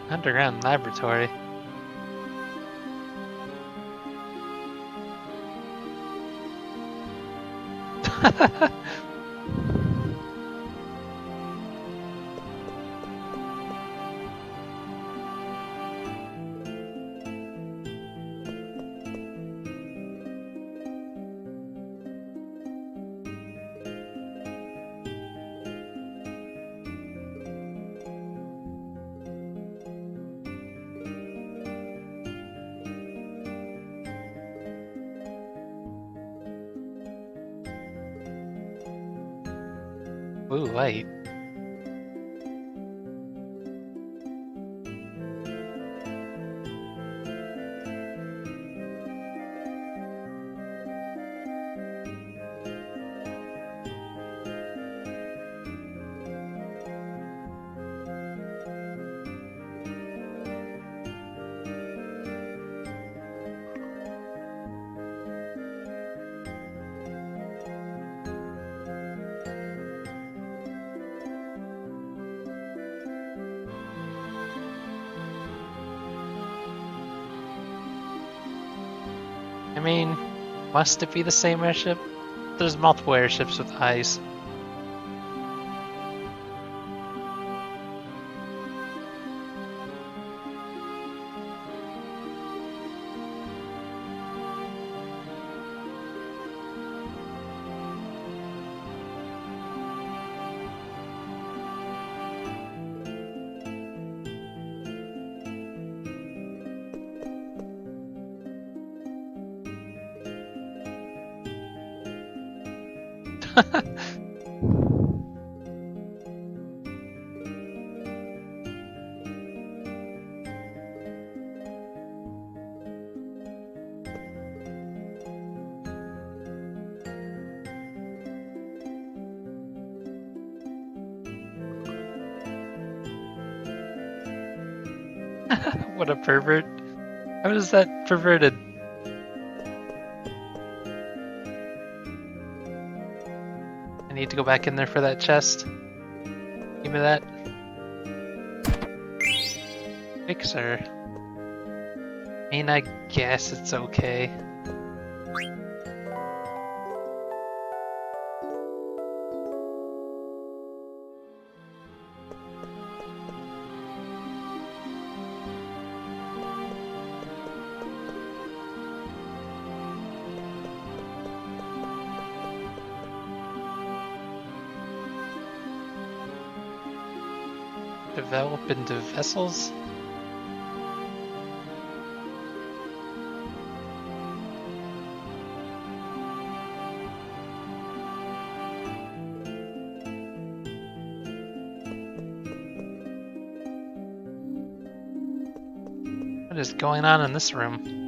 Speaker 1: Underground laboratory. Ooh, light. I mean, must it be the same airship? There's multiple airships with eyes. What a pervert. How is that perverted? I need to go back in there for that chest. Give me that. Fixer. I mean, I guess it's okay. Develop into vessels? What is going on in this room?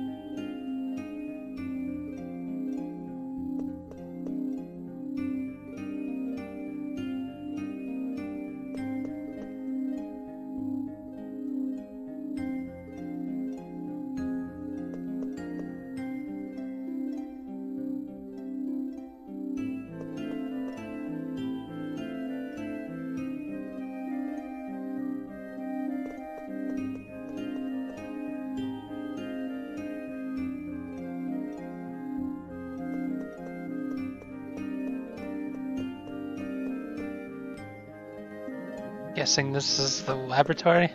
Speaker 1: Guessing this is the laboratory?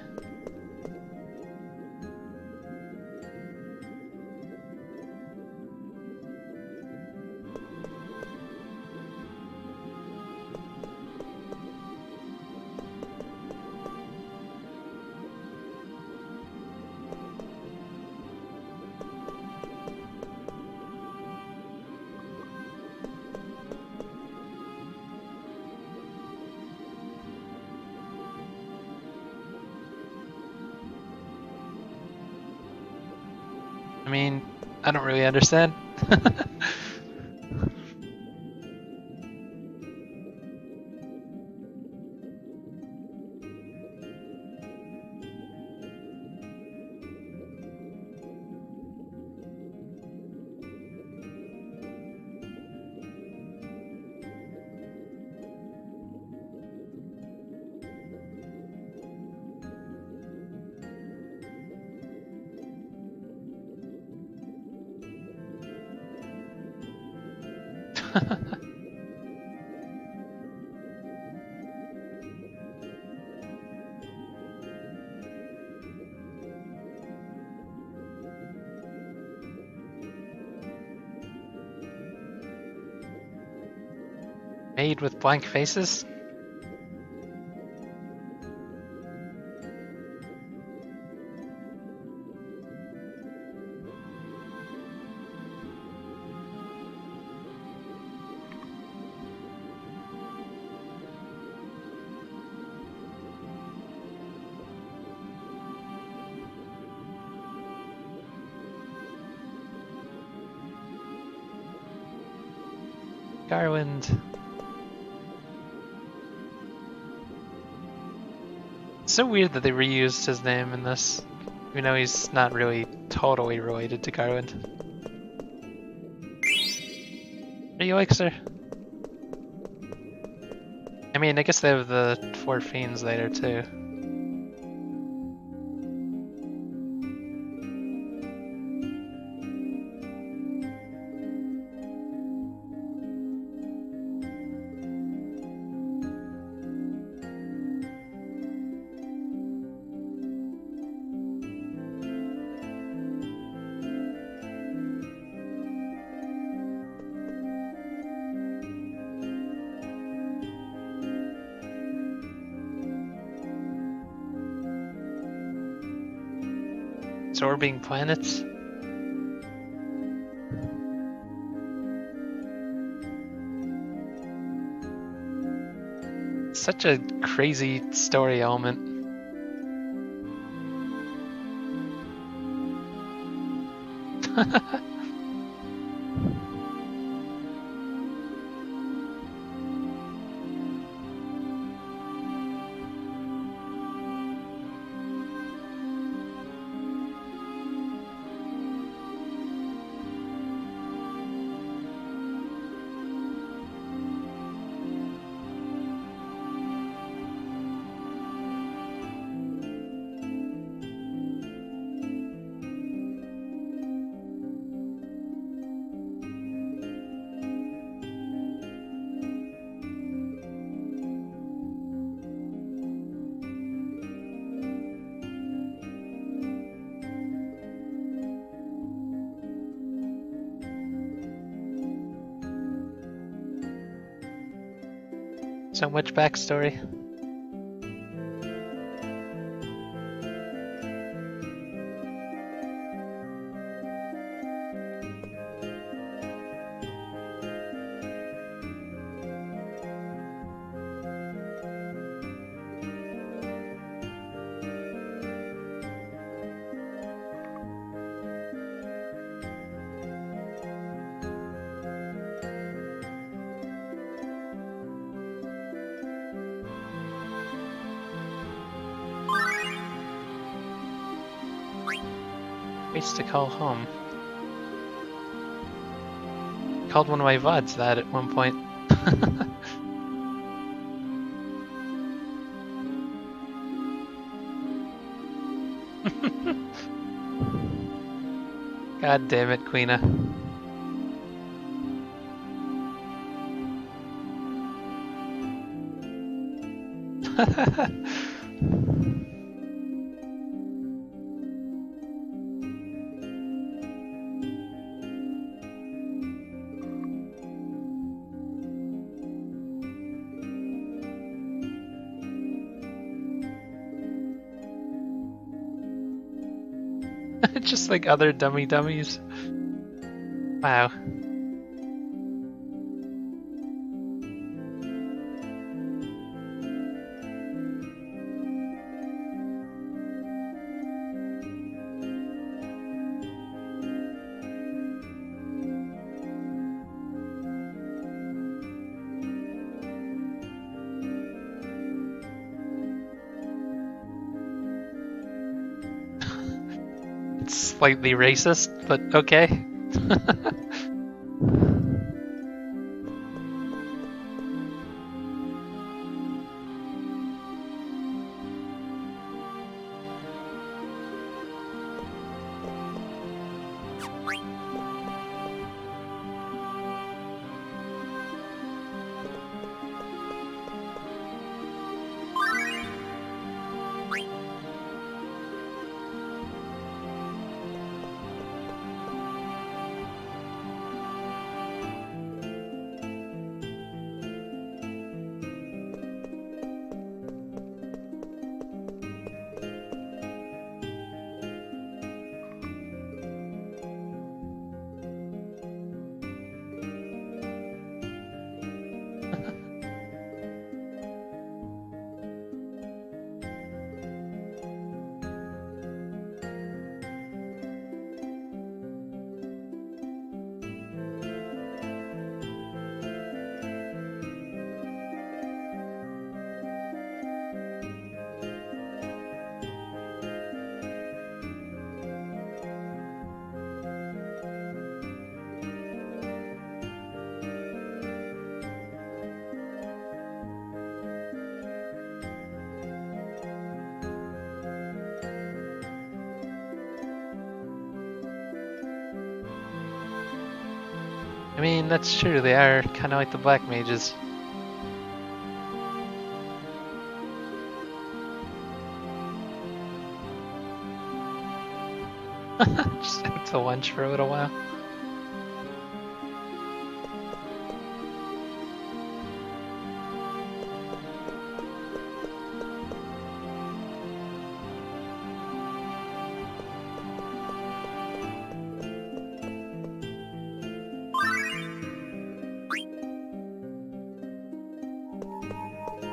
Speaker 1: I mean, I don't really understand. Made with blank faces? Garland. It's so weird that they reused his name in this, even though he's not really totally related to Garland. Are you Elixir? I mean, I guess they have the 4 fiends later too. Absorbing planets? Such a crazy story element. So much backstory. place to call home. Called one of my VODs that at one point. God damn it, Queena. Just like other dummies. Wow. It's slightly racist, but okay. I mean, that's true, they are kind of like the black mages. Just out to lunch for a little while.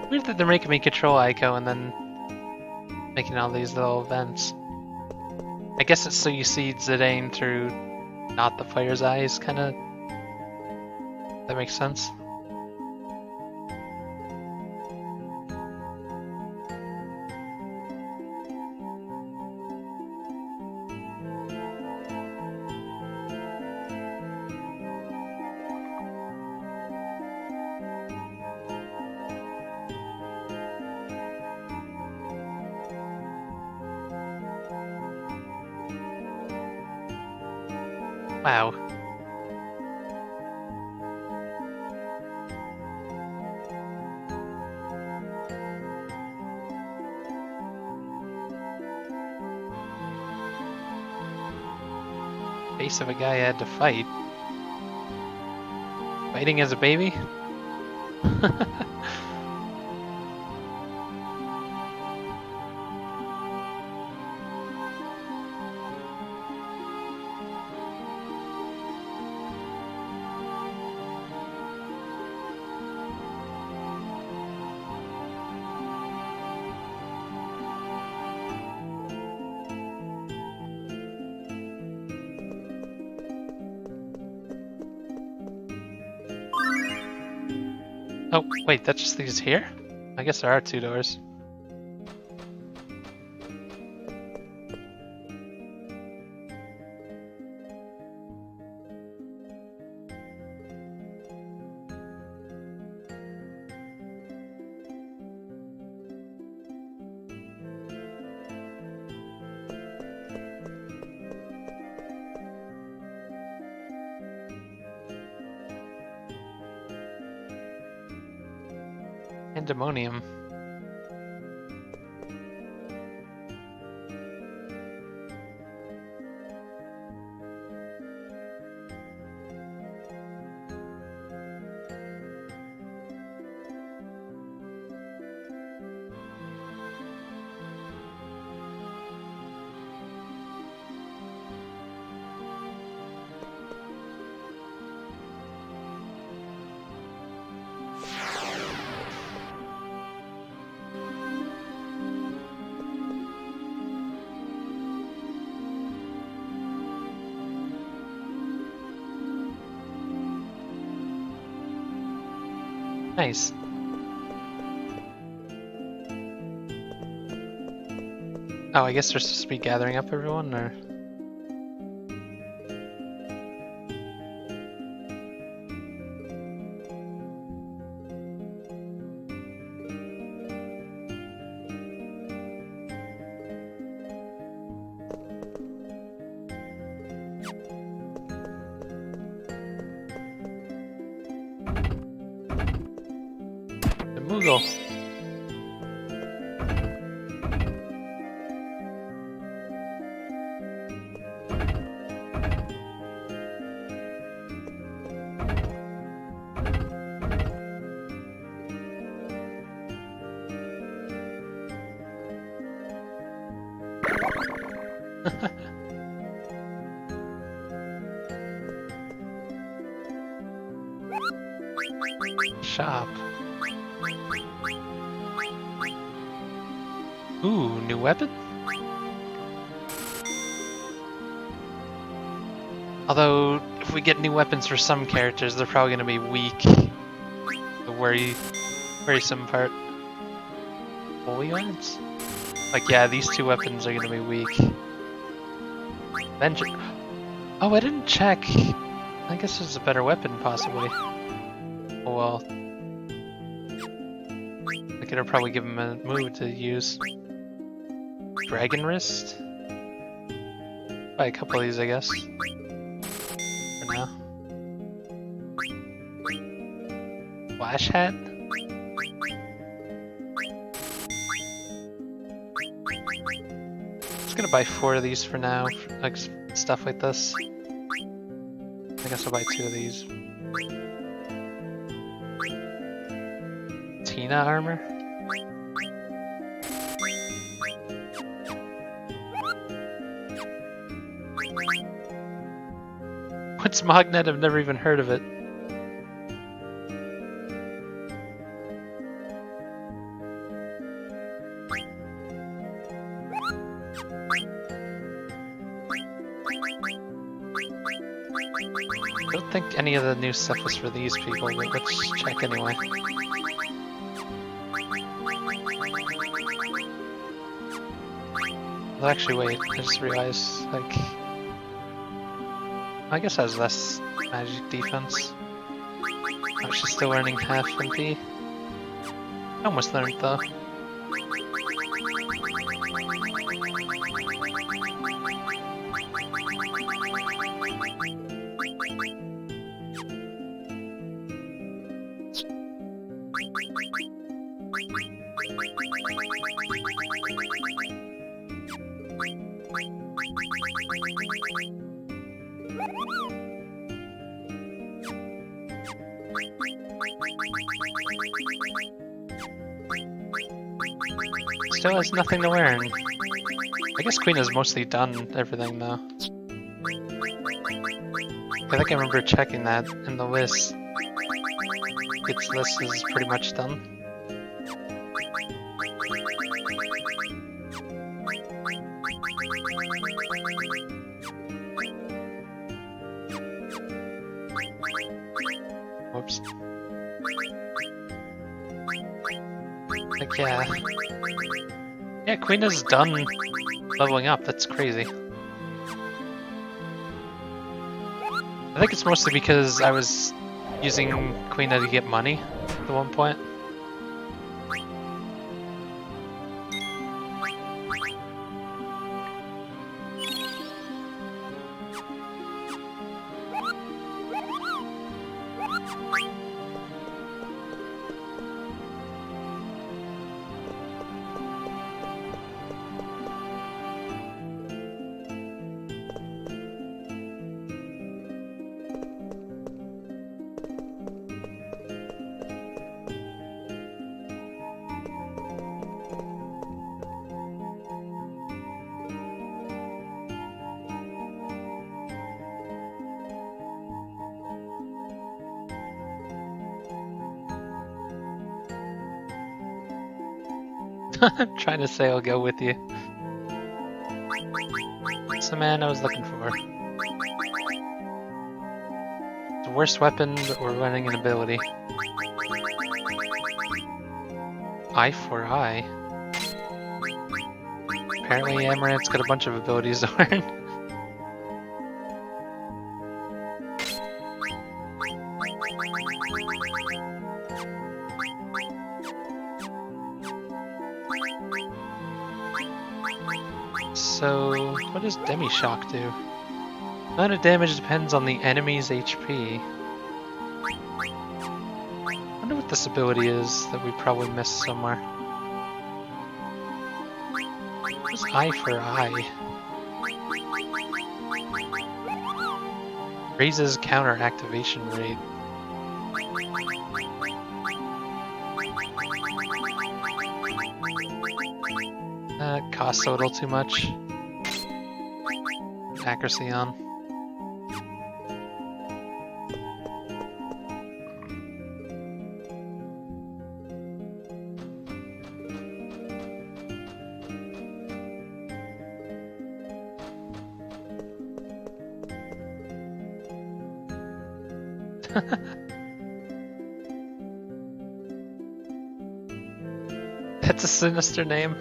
Speaker 1: Weird that they're making me control Aiko and then making all these little events. I guess it's so you see Zidane through not the player's eyes, kinda. That makes sense. Wow. Face of a guy I had to fight. Fighting as a baby? Oh, wait, that just leads here? I guess there are two doors. Pandemonium. Nice. Oh, I guess they're supposed to be gathering up everyone, or... The Moogle. Shop. Ooh, new weapon? Although, if we get new weapons for some characters, they're probably going to be weak. The worrisome part. Holy ones? Like, yeah, these two weapons are going to be weak. Venture. Oh, I didn't check. I guess there's a better weapon, possibly. Oh well. I could have probably given him a move to use. Dragon Wrist? Buy a couple of these, I guess. For now. Flash Hat? Just gonna buy 4 of these for now, like stuff like this. I guess I'll buy 2 of these. Tina armor? What's Magnet? I've never even heard of it. I don't think any of the new stuff was for these people, but let's check anyway. Well, actually, wait, I just realized, like... I guess I has less magic defense. Oh, she's still earning half MP. I almost learned though. Still has nothing to learn. I guess Queen has mostly done everything though. I think I remember checking that in the list. Its list is pretty much done. Whoops. Like, yeah. Yeah, Queen is done leveling up, that's crazy. I think it's mostly because I was using Queen to get money at one point. I'm trying to say I'll go with you. What's the man I was looking for? The worst weapon or running an ability? Eye for eye. Apparently Amaranth's got a bunch of abilities to learn. So, what does Demi Shock do? Amount of damage depends on the enemy's HP. I wonder what this ability is that we probably missed somewhere. What's eye for eye? Raises counter activation rate. That costs a little too much. Accuracy on. That's a sinister name.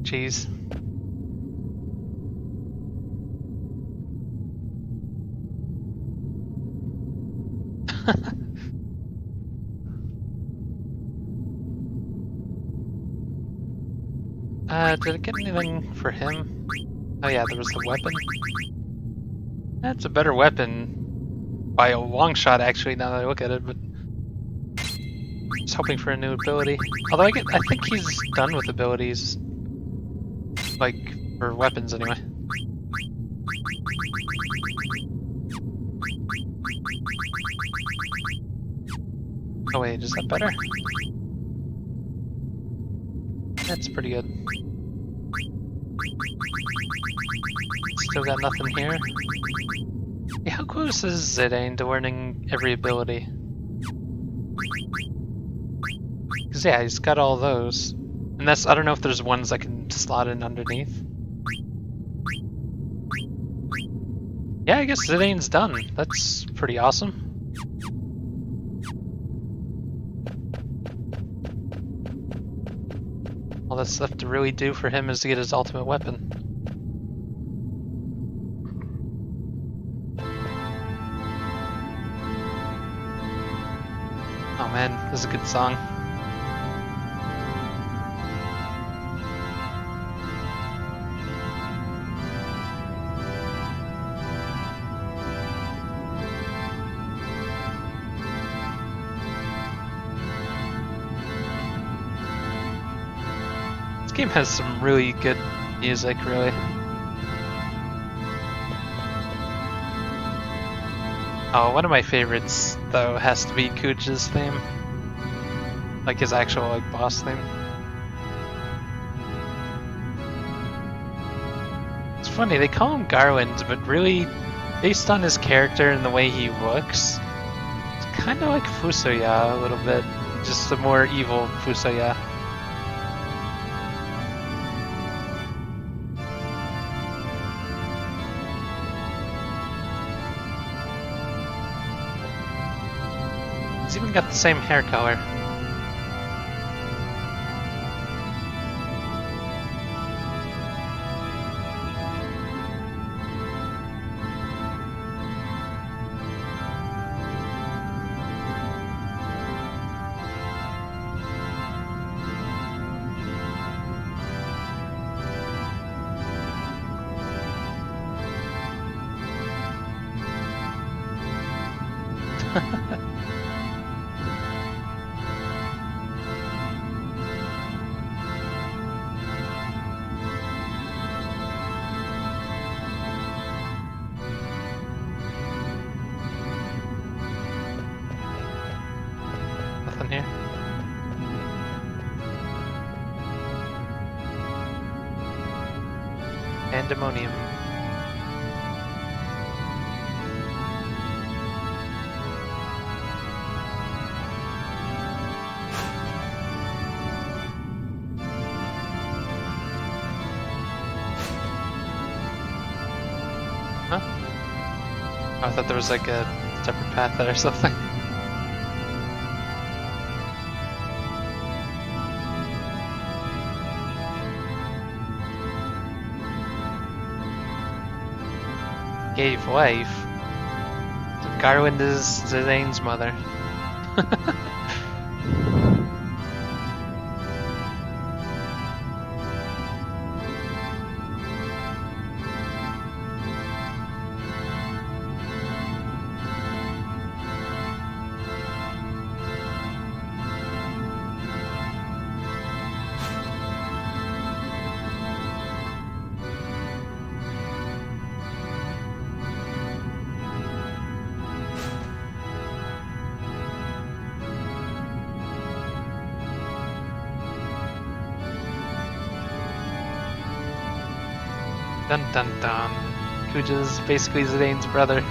Speaker 1: Jeez. Did it get anything for him? Oh yeah, there was the weapon. That's a better weapon by a long shot, actually, now that I look at it, but I was hoping for a new ability. Although I think he's done with abilities. Like, for weapons, anyway. Oh wait, is that better? That's pretty good. Still got nothing here. Yeah, how close is Zidane to learning every ability? Because yeah, he's got all those. And that's, I don't know if there's ones I can slot in underneath. Yeah, I guess Zidane's done. That's pretty awesome. All that's left to really do for him is to get his ultimate weapon. Oh man, this is a good song. This game has some really good music, really. Oh, one of my favorites, though, has to be Cooch's theme. Like his actual, like, boss theme. It's funny, they call him Garland, but really, based on his character and the way he looks, it's kind of like Fusoya a little bit. Just a more evil Fusoya. He's even got the same hair color. pandemonium. Huh? Oh, I thought there was like a separate path there or something. Gave life. So Garwind is Zidane's mother. Dun dun dun. Kuja's basically Zidane's brother.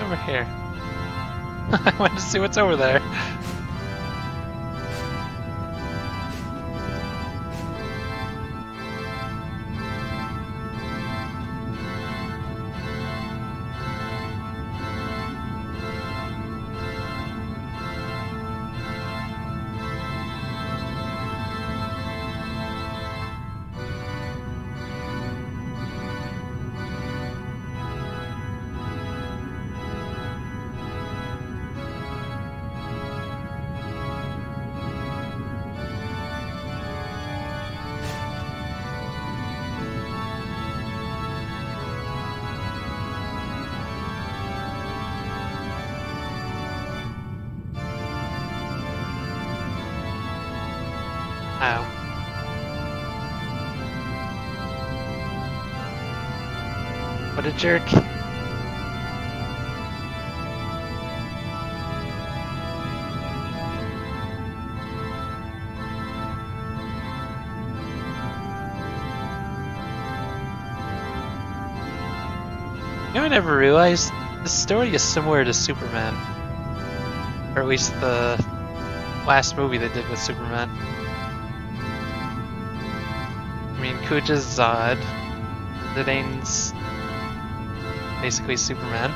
Speaker 1: Over here. I want to see what's over there. Ow. What a jerk. You know, I never realized this story is similar to Superman. Or at least the last movie they did with Superman. I mean, Kuja's Zod. Zidane's basically Superman.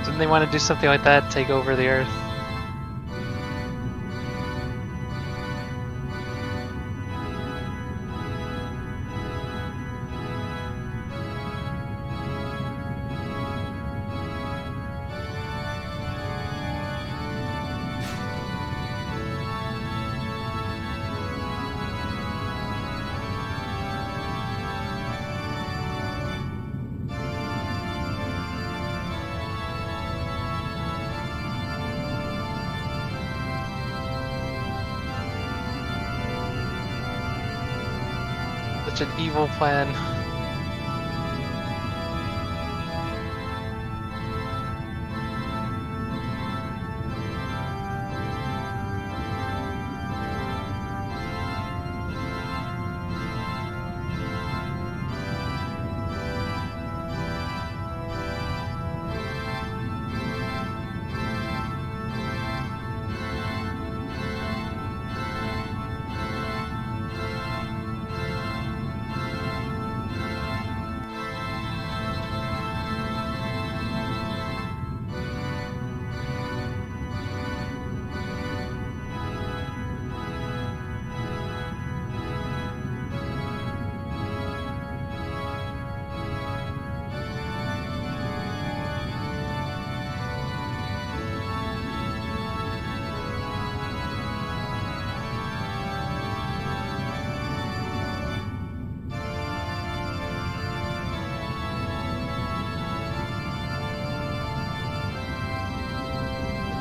Speaker 1: Didn't they want to do something like that? Take over the Earth? Such an evil plan.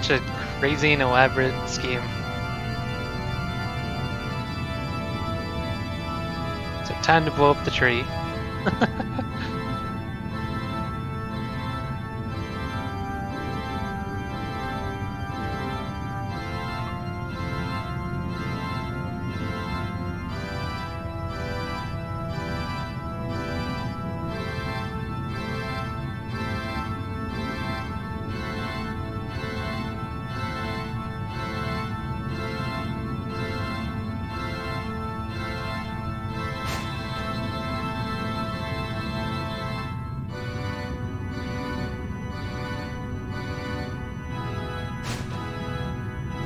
Speaker 1: such a crazy and elaborate scheme. So time to blow up the tree.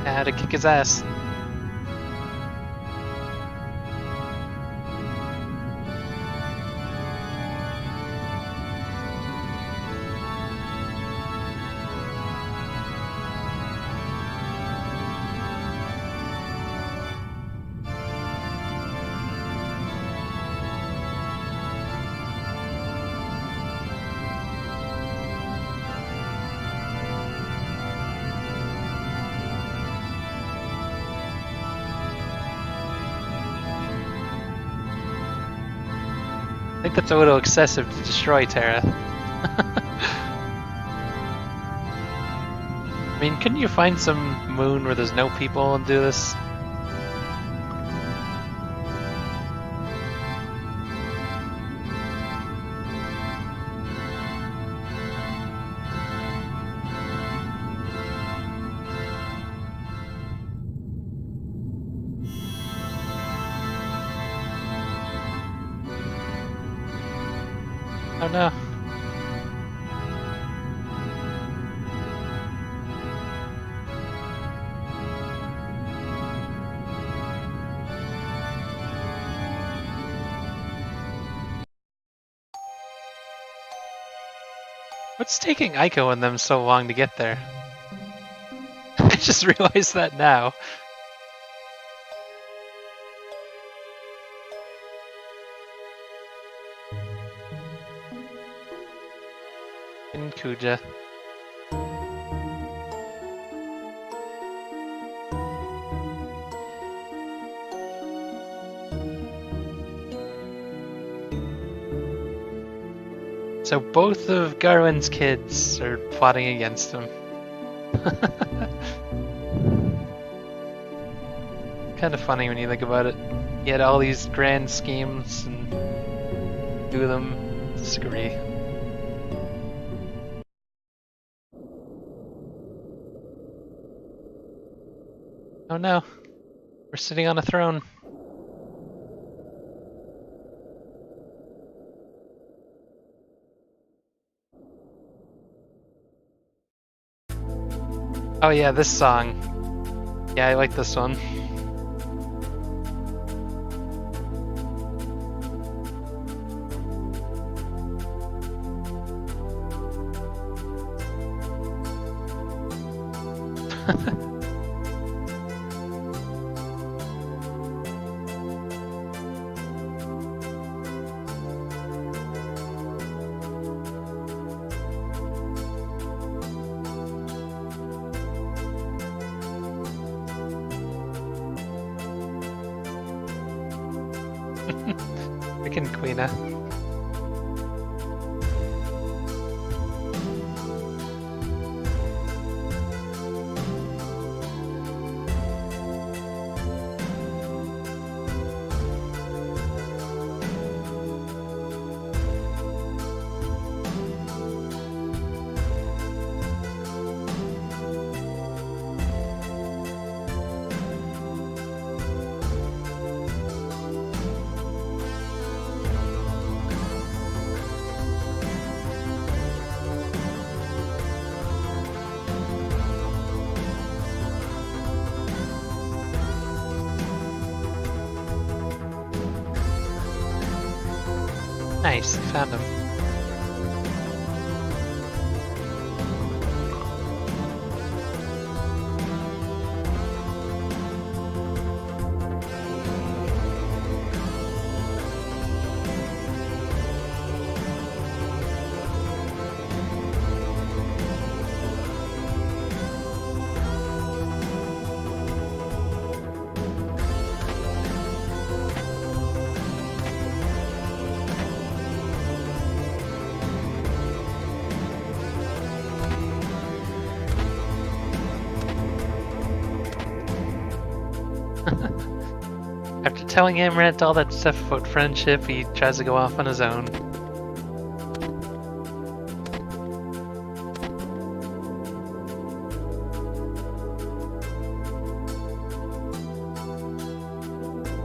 Speaker 1: I had to kick his ass. I think that's a little excessive to destroy Terra. I mean, couldn't you find some moon where there's no people and do this? Oh no. What's taking Aiko and them so long to get there? I just realized that now. In Kuja. So both of Garwin's kids are plotting against him. Kind of funny when you think about it. He had all these grand schemes and two of them disagree. Oh no, we're sitting on a throne. Oh yeah, this song. Yeah, I like this one. Freaking Queena. Nice, found him. After telling Amaranth all that stuff about friendship, he tries to go off on his own.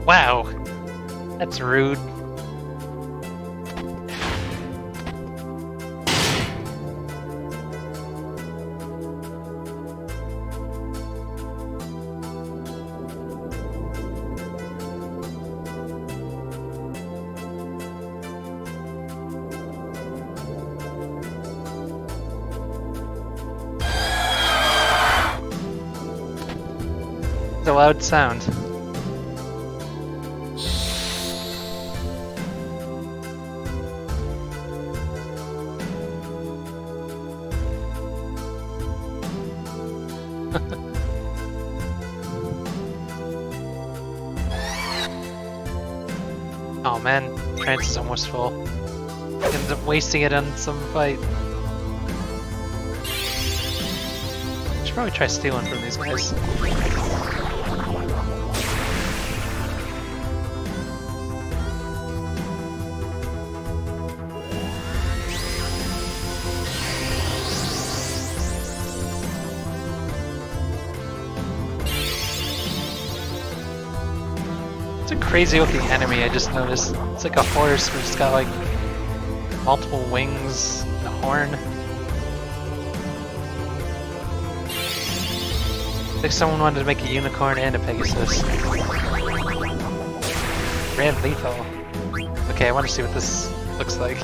Speaker 1: Wow, that's rude. It's a loud sound. Oh man, trance is almost full. Ends up wasting it on some fight. Should probably try stealing from these guys. It's a crazy looking enemy, I just noticed. It's like a horse, but it's got like multiple wings and a horn. It's like someone wanted to make a unicorn and a Pegasus. Red lethal. Okay, I want to see what this looks like.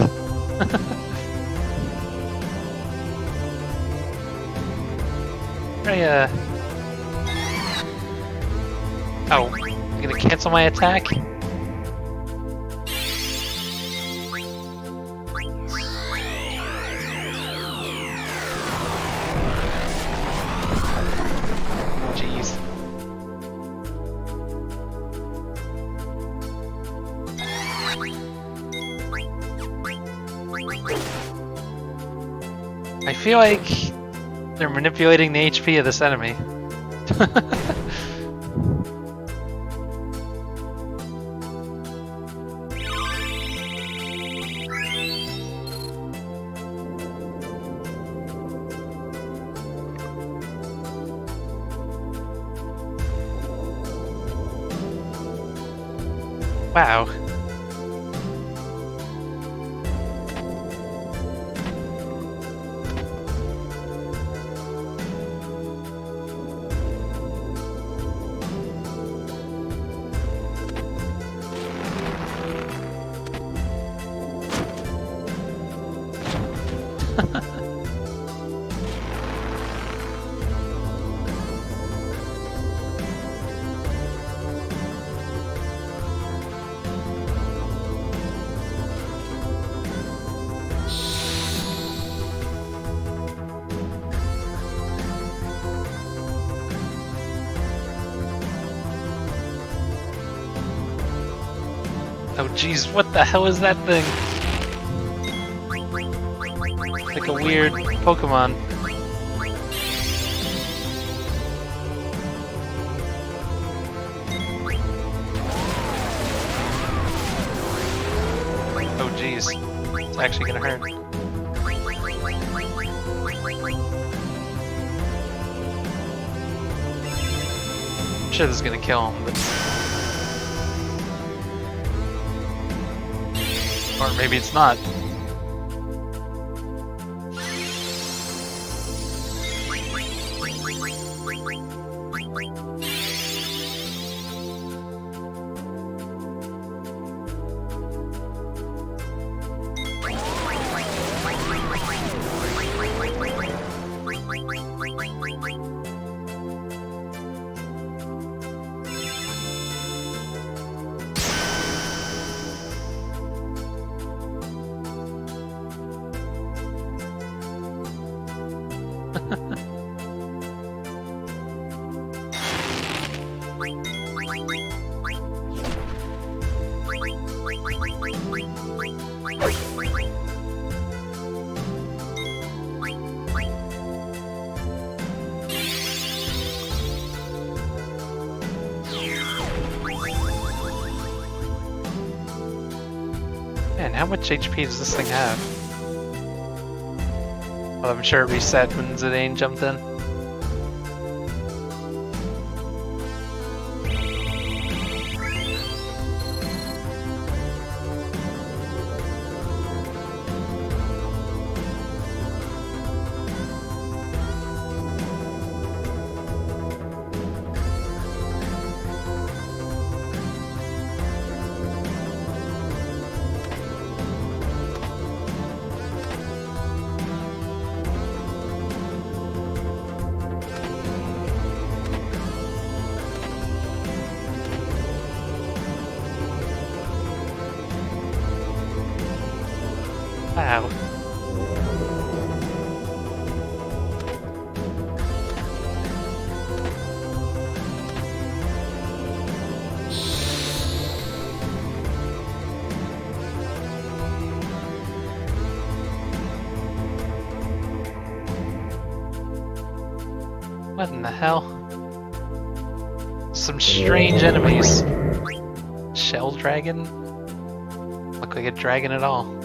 Speaker 1: Try, oh, I'm gonna cancel my attack? Jeez. I feel like they're manipulating the HP of this enemy. Wow. Oh jeez, what the hell is that thing? Like a weird Pokemon. Oh jeez, it's actually gonna hurt. I'm sure this is gonna kill him, but... Or maybe it's not. how much HP does this thing have? Well, I'm sure it reset when Zidane jumped in. Wow. What in the hell? Some strange enemies. Shell dragon? Look like a dragon at all.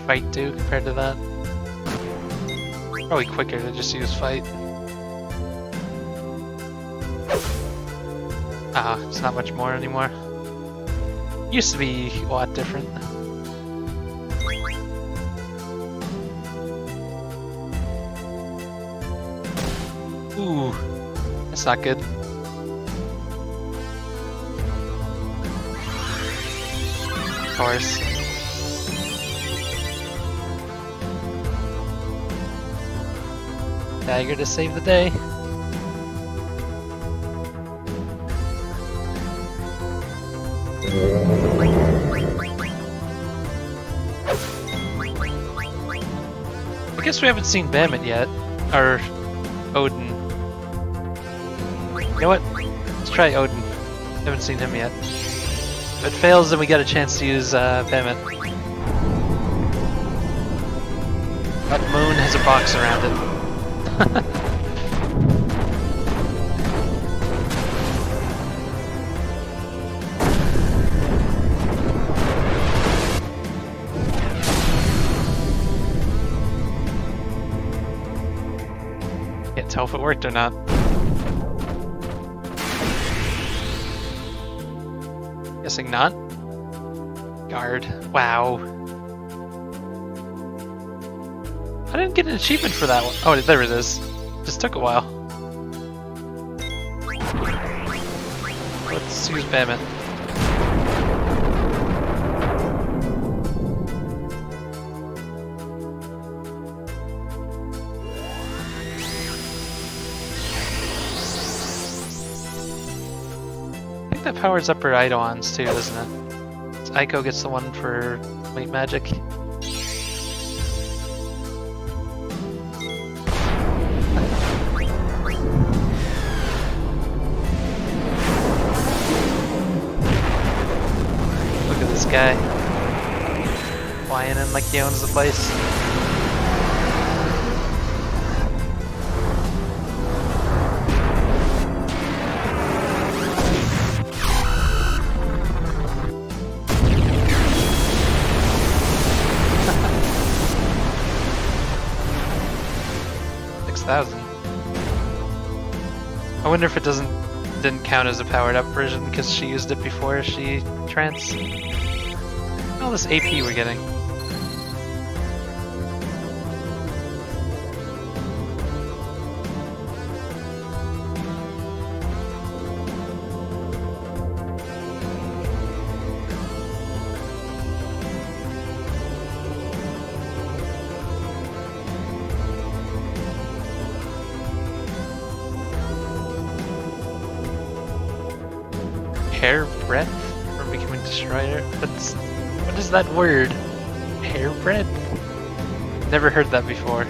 Speaker 1: Fight do compared to that? Probably quicker to just use fight. Ah, it's not much more anymore. Used to be a lot different. Ooh, that's not good. Of course. Dagger to save the day. I guess we haven't seen Bahamut yet. Or Odin. You know what? Let's try Odin. Haven't seen him yet. If it fails, then we get a chance to use Bahamut. That moon has a box around it. Can't tell if it worked or not. Guessing not. Guard. Wow. I didn't get an achievement for that one. Oh, there it is. Just took a while. Let's use Bahamut. I think that powers up her Eidolons too, doesn't it? So Aiko gets the one for White Magic. Guy flying in like he owns the place. $6,000. I wonder if it didn't count as a powered up version because she used it before she trans. All this AP we're getting. Hair breadth from becoming Destroyer? That's... What is that word? Hairbread? Never heard that before.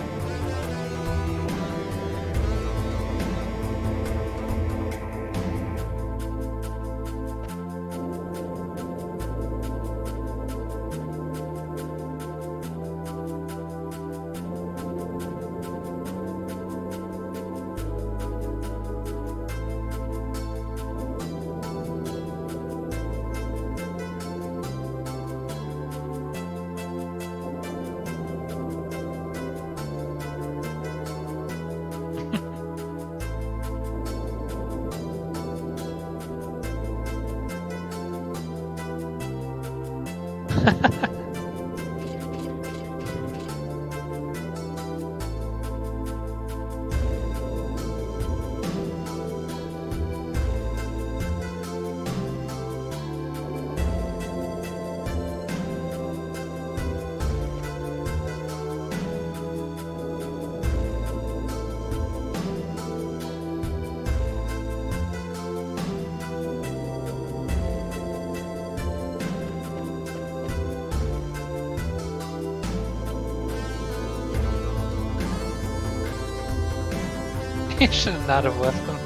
Speaker 1: You should not have left them.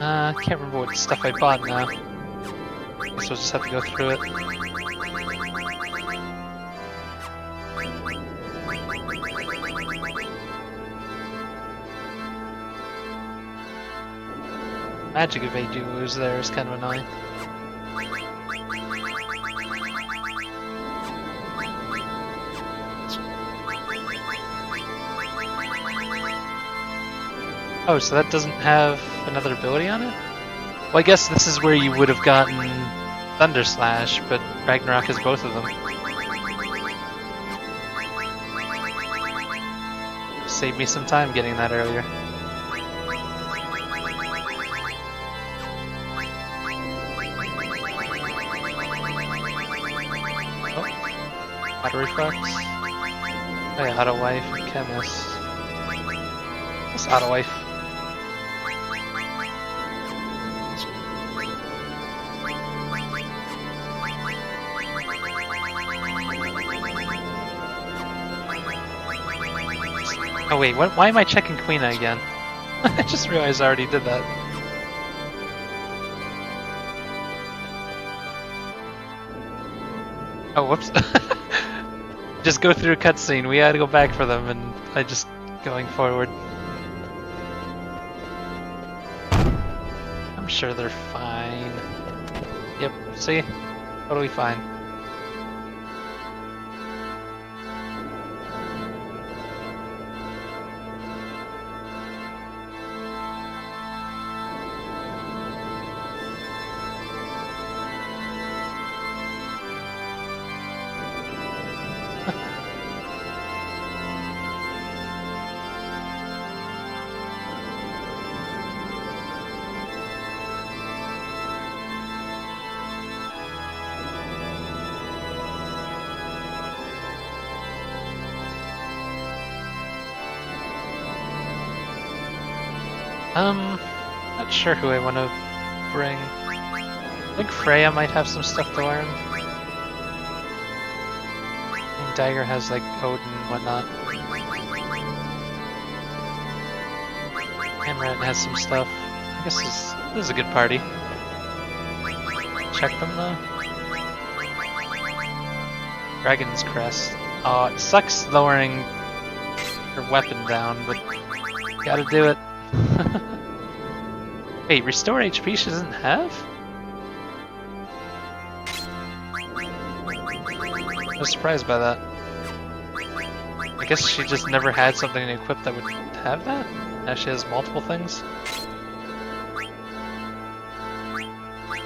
Speaker 1: I can't remember what stuff I bought now. Guess we'll just have to go through it. Magic evade you lose there is kind of annoying. Oh, so that doesn't have another ability on it? Well, I guess this is where you would have gotten Thunder Slash, but Ragnarok has both of them. Saved me some time getting that earlier. Auto Reflex? Oh yeah, Auto Life, Chemist. What's Auto Life? Oh wait, why am I checking Queena again? I just realized I already did that. Oh, whoops. Just go through a cutscene. We had to go back for them, and I just going forward. I'm sure they're fine. Yep, see? Totally fine. Not sure who I want to bring. I think Freya might have some stuff to learn. And Dagger has like Odin and whatnot. Hammerhead has some stuff. I guess this is a good party. Check them though. Dragon's Crest. Oh, it sucks lowering her weapon down, but gotta do it. Wait, restore HP she doesn't have? I was surprised by that. I guess she just never had something to equip that would have that? Now she has multiple things?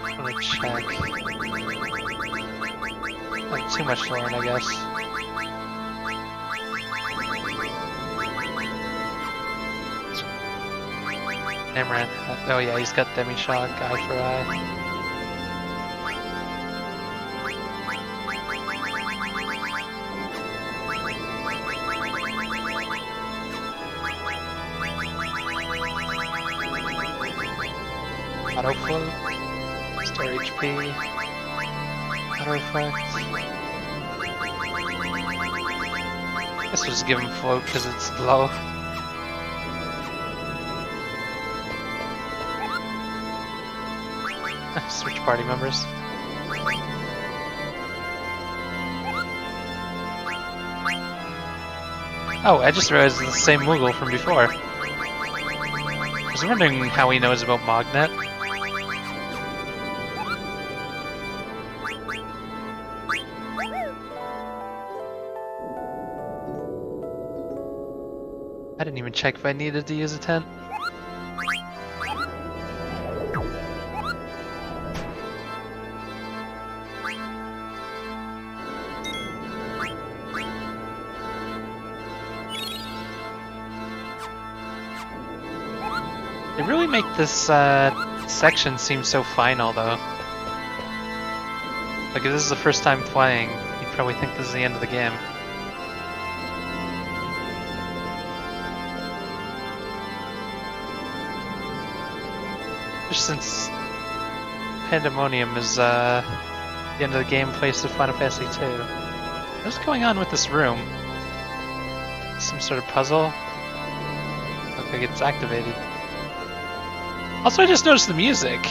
Speaker 1: I'm gonna check. Not too much to learn, I guess. Hammerhead. Oh yeah, he's got Demi-Shock, Eye for Eye. Auto float. Restore HP. Auto reflect. Guess we'll just give him float because it's low. Switch party members. Oh, I just realized it's the same Moogle from before. I was wondering how he knows about Mognet. I didn't even check if I needed to use a tent. They really make this section seem so final, though. Like, if this is the first time playing, you'd probably think this is the end of the game. Just since Pandemonium is the end of the game place of Final Fantasy II. What's going on with this room? Some sort of puzzle? Looks like it's activated. Also, I just noticed the music.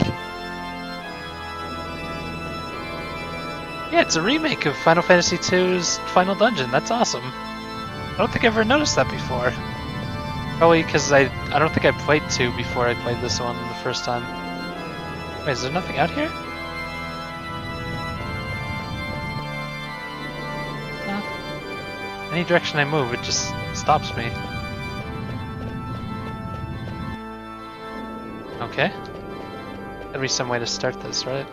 Speaker 1: Yeah, it's a remake of Final Fantasy II's Final Dungeon. That's awesome. I don't think I've ever noticed that before. Probably because I don't think I played 2 before I played this one the first time. Wait, is there nothing out here? No. Any direction I move, it just stops me. Okay. Gotta be some way to start this, right?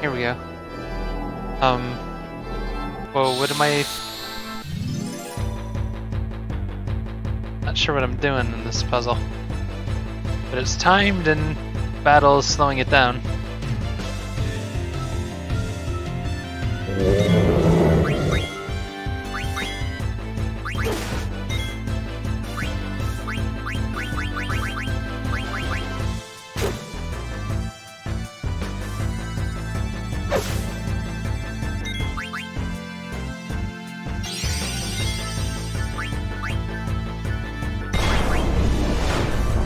Speaker 1: Here we go. Whoa, what am I... Not sure what I'm doing in this puzzle. But it's timed and battle is slowing it down.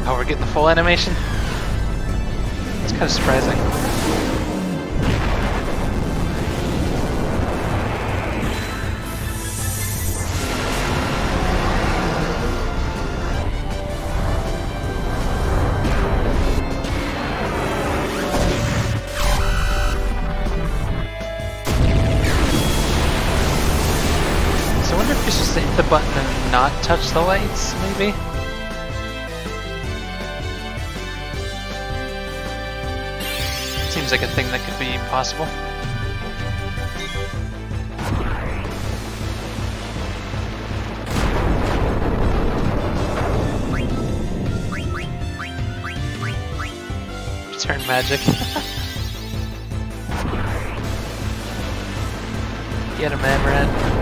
Speaker 1: Oh, we're getting the full animation? It's kind of surprising. So I wonder if you're supposed to hit the button and not touch the lights, maybe? Seems like a thing that could be possible. Return magic. Get him, Amaranth.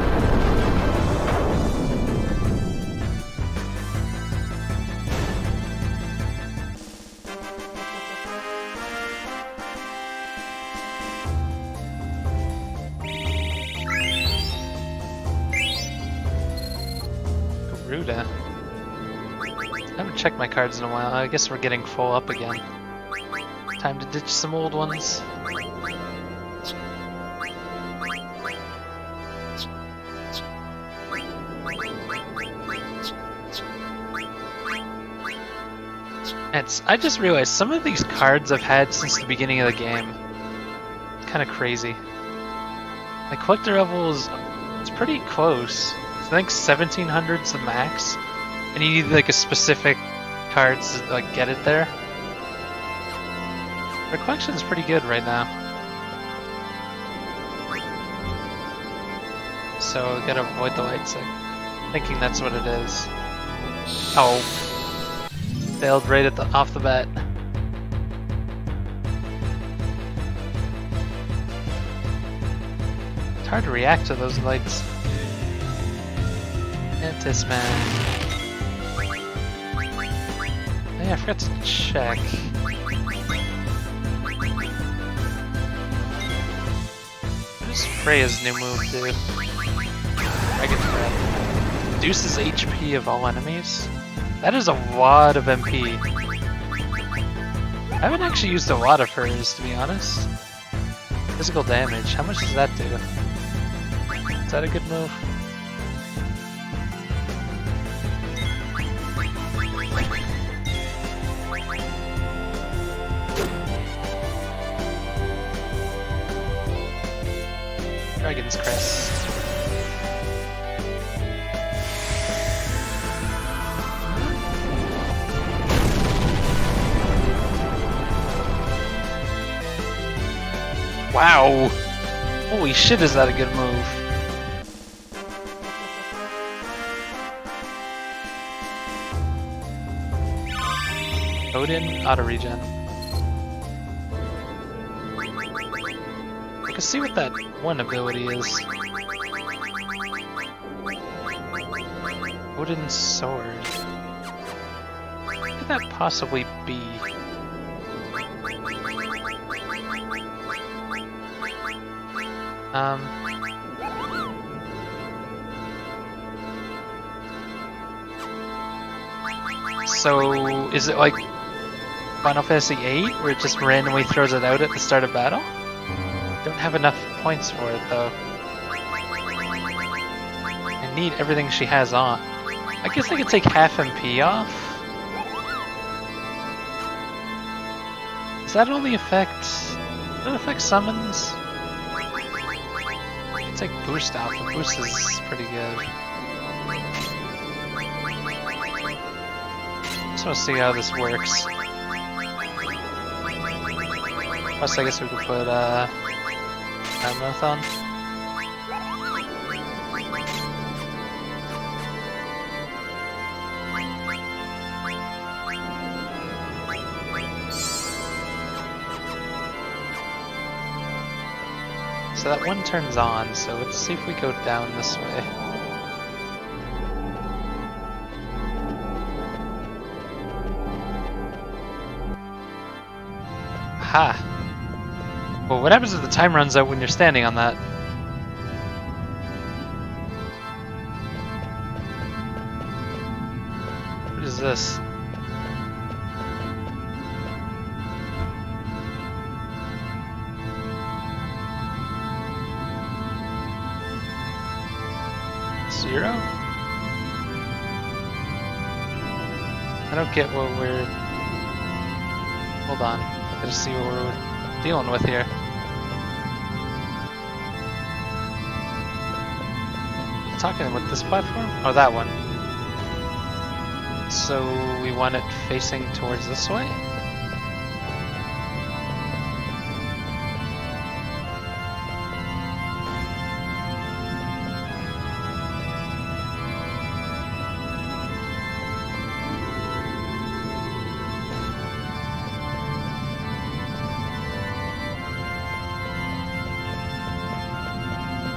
Speaker 1: Ruda. I haven't checked my cards in a while. I guess we're getting full up again. Time to ditch some old ones. I just realized some of these cards I've had since the beginning of the game. It's kind of crazy. My collector level is it's pretty close. I think 1700's the max, and you need like a specific cards to like get it there. The collection's pretty good right now. So gotta avoid the lights. I'm thinking that's what it is. Oh, failed right at off the bat. It's hard to react to those lights. Mantis Man. Yeah, I forgot to check. What does Freya's new move do? Dragon Breath. Reduces HP of all enemies? That is a lot of MP. I haven't actually used a lot of hers, to be honest. Physical damage, how much does that do? Is that a good move? Dragon's Crest. Wow! Holy shit, is that a good move? Odin, auto regen. I can see what that one ability is. Odin's sword. What could that possibly be? So is it like Final Fantasy VIII, where it just randomly throws it out at the start of battle? Don't have enough points for it though. I need everything she has on. I guess I could take half MP off. Does that only affect? Does that affect summons? I can take boost off. The boost is pretty good. Just want to see how this works. Plus, I guess we could put Amroth on. So that one turns on, so let's see if we go down this way. Ha! Well, what happens if the time runs out when you're standing on that? What is this? Zero? I don't get what we're... Hold on. Gotta see what we're dealing with here. Talking with this platform? Oh, that one. So we want it facing towards this way?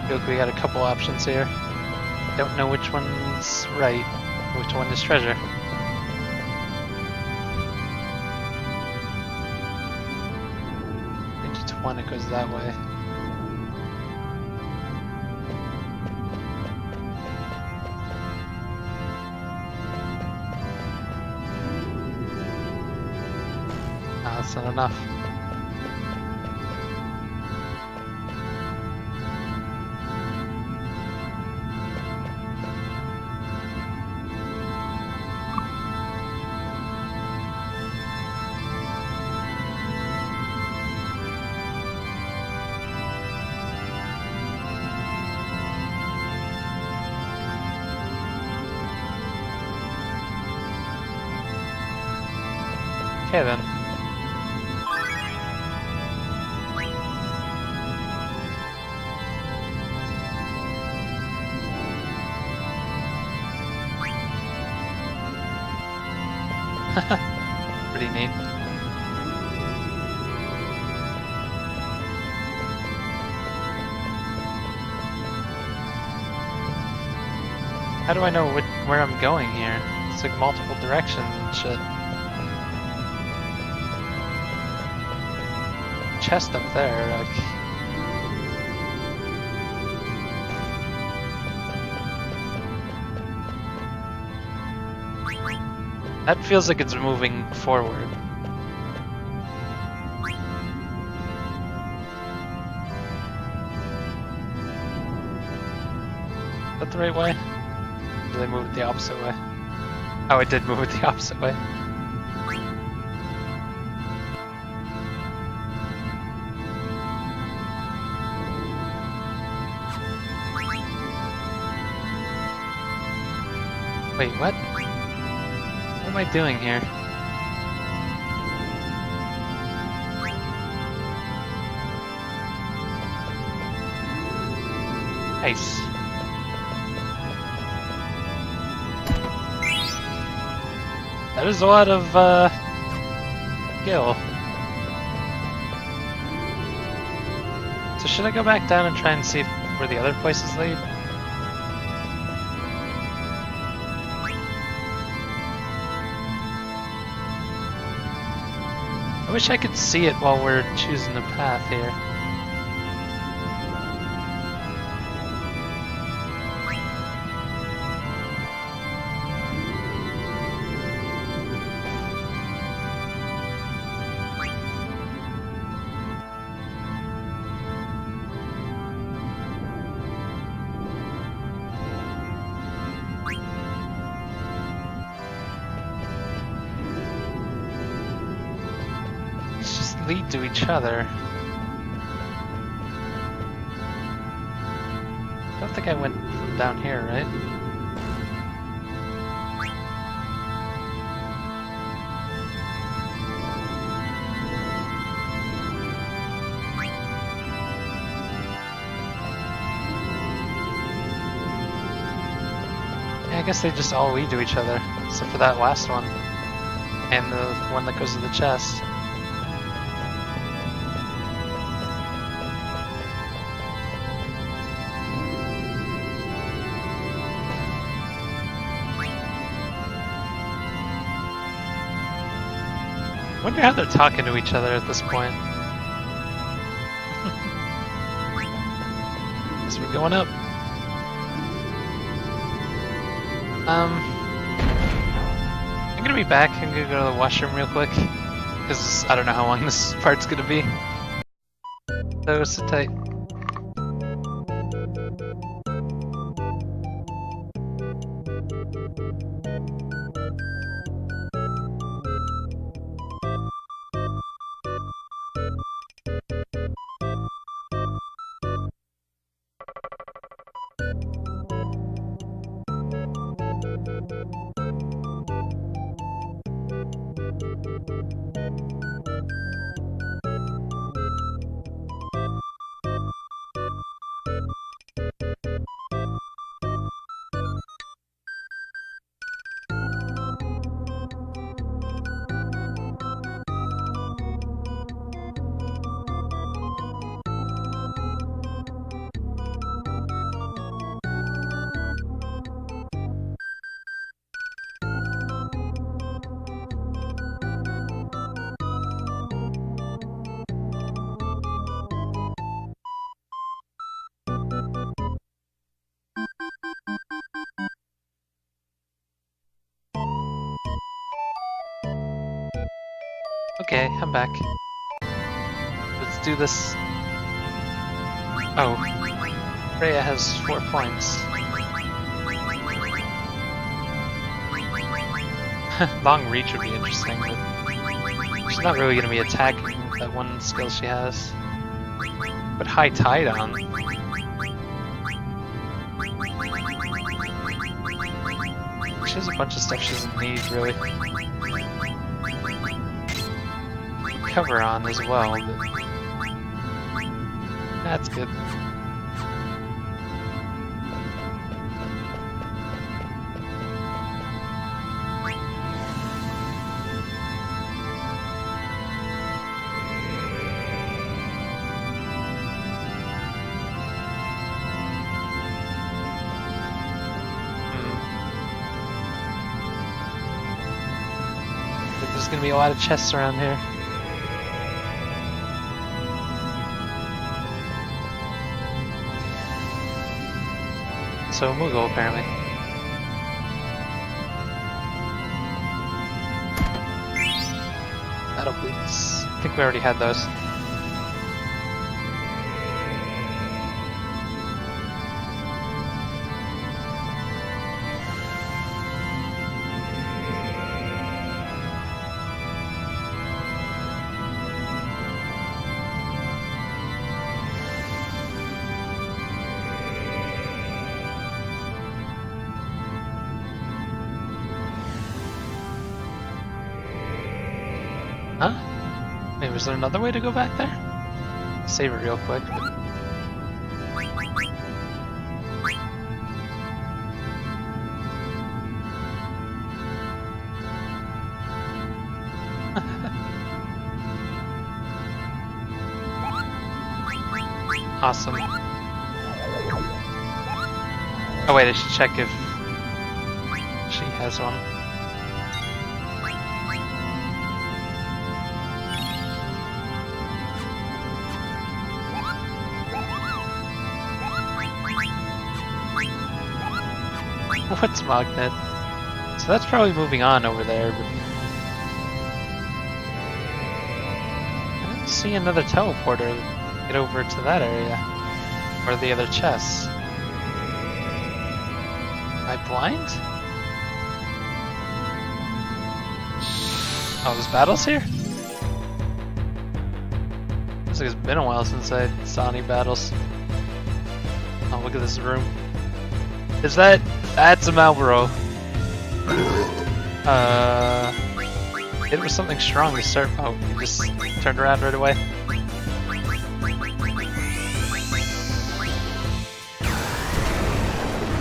Speaker 1: Look, we got a couple options here. Don't know which one's right, which one is treasure. I think it's one, it goes that way. No, that's not enough. Okay then. Pretty neat. How do I know where I'm going here? It's like multiple directions and shit. chest up there, like... That feels like it's moving forward. Is that the right way? Or did I move it the opposite way? Oh, I did move it the opposite way. Wait, what? What am I doing here? Nice. That is a lot of, skill. So should I go back down and try and see where the other places lead? I wish I could see it while we're choosing the path here. Lead to each other. I don't think I went from down here, right? Yeah, I guess they just all lead to each other, except for that last one. And the one that goes to the chest. I wonder how they're talking to each other at this point. Guess we're going up. I'm gonna be back. I'm gonna go to the washroom real quick. Because I don't know how long this part's gonna be. So sit tight. Okay, I'm back. Let's do this. Oh, Freya has 4 points. Long reach would be interesting, but she's not really going to be attacking with that one skill she has. But high tide on. She has a bunch of stuff she doesn't need, really. Cover on as well, but that's good. There's gonna be a lot of chests around here. also a Moogle, apparently. Battle boots. I think we already had those. Huh? Wait, was there another way to go back there? Save it real quick. Awesome. Oh wait, I should check if she has one. What's magnet? So that's probably moving on over there, but I didn't see another teleporter to get over to that area. Or the other chests. Am I blind? Oh, there's battles here? Looks like it's been a while since I saw any battles. Oh, look at this room. Is that... That's a Malboro. It was something strong to start. Oh, you just turned around right away.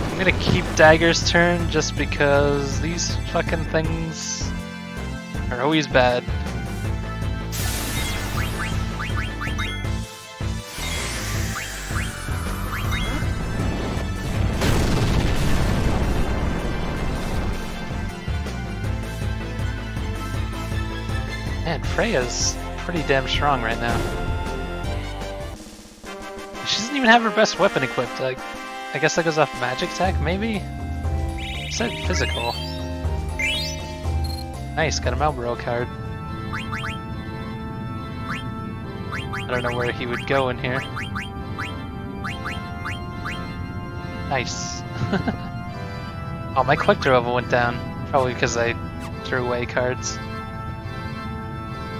Speaker 1: I'm gonna keep Dagger's turn just because these fucking things are always bad. Man, Freya's pretty damn strong right now. She doesn't even have her best weapon equipped. Like, I guess that goes off magic attack, maybe? It said physical. Nice, got a Malboro card. I don't know where he would go in here. Nice. Oh, my collector level went down. Probably because I threw away cards.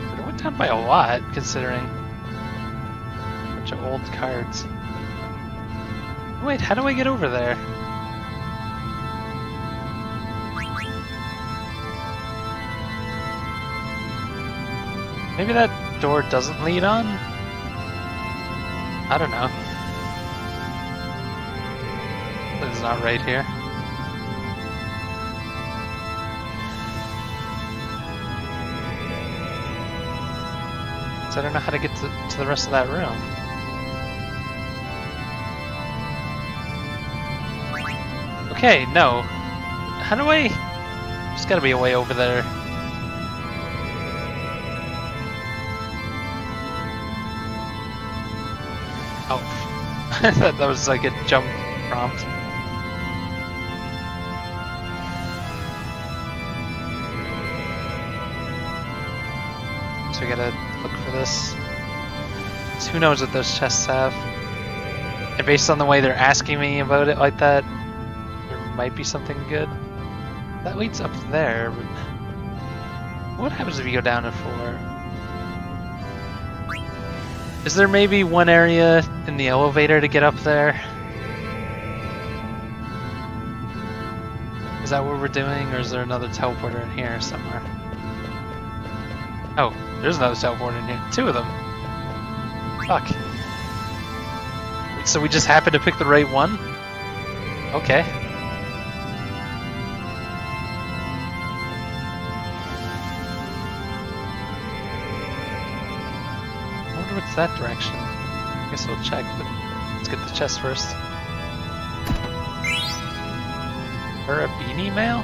Speaker 1: But it went down by a lot, considering a bunch of old cards. Wait, how do I get over there? Maybe that door doesn't lead on? I don't know. It's not right here. So I don't know how to get to the rest of that room. Okay, no. How do I... There's gotta be a way over there. Oh. I thought that was like a jump prompt. So we gotta look for this. So who knows what those chests have? And based on the way they're asking me about it like that, there might be something good. That leads up there, but what happens if you go down to 4? Is there maybe one area in the elevator to get up there? Is that what we're doing, or is there another teleporter in here somewhere? Oh, there's another teleporter in here. 2 of them. Fuck. So we just happened to pick the right one? Okay. I wonder what's that direction. I guess we'll check, but let's get the chest first. Or a beanie mail?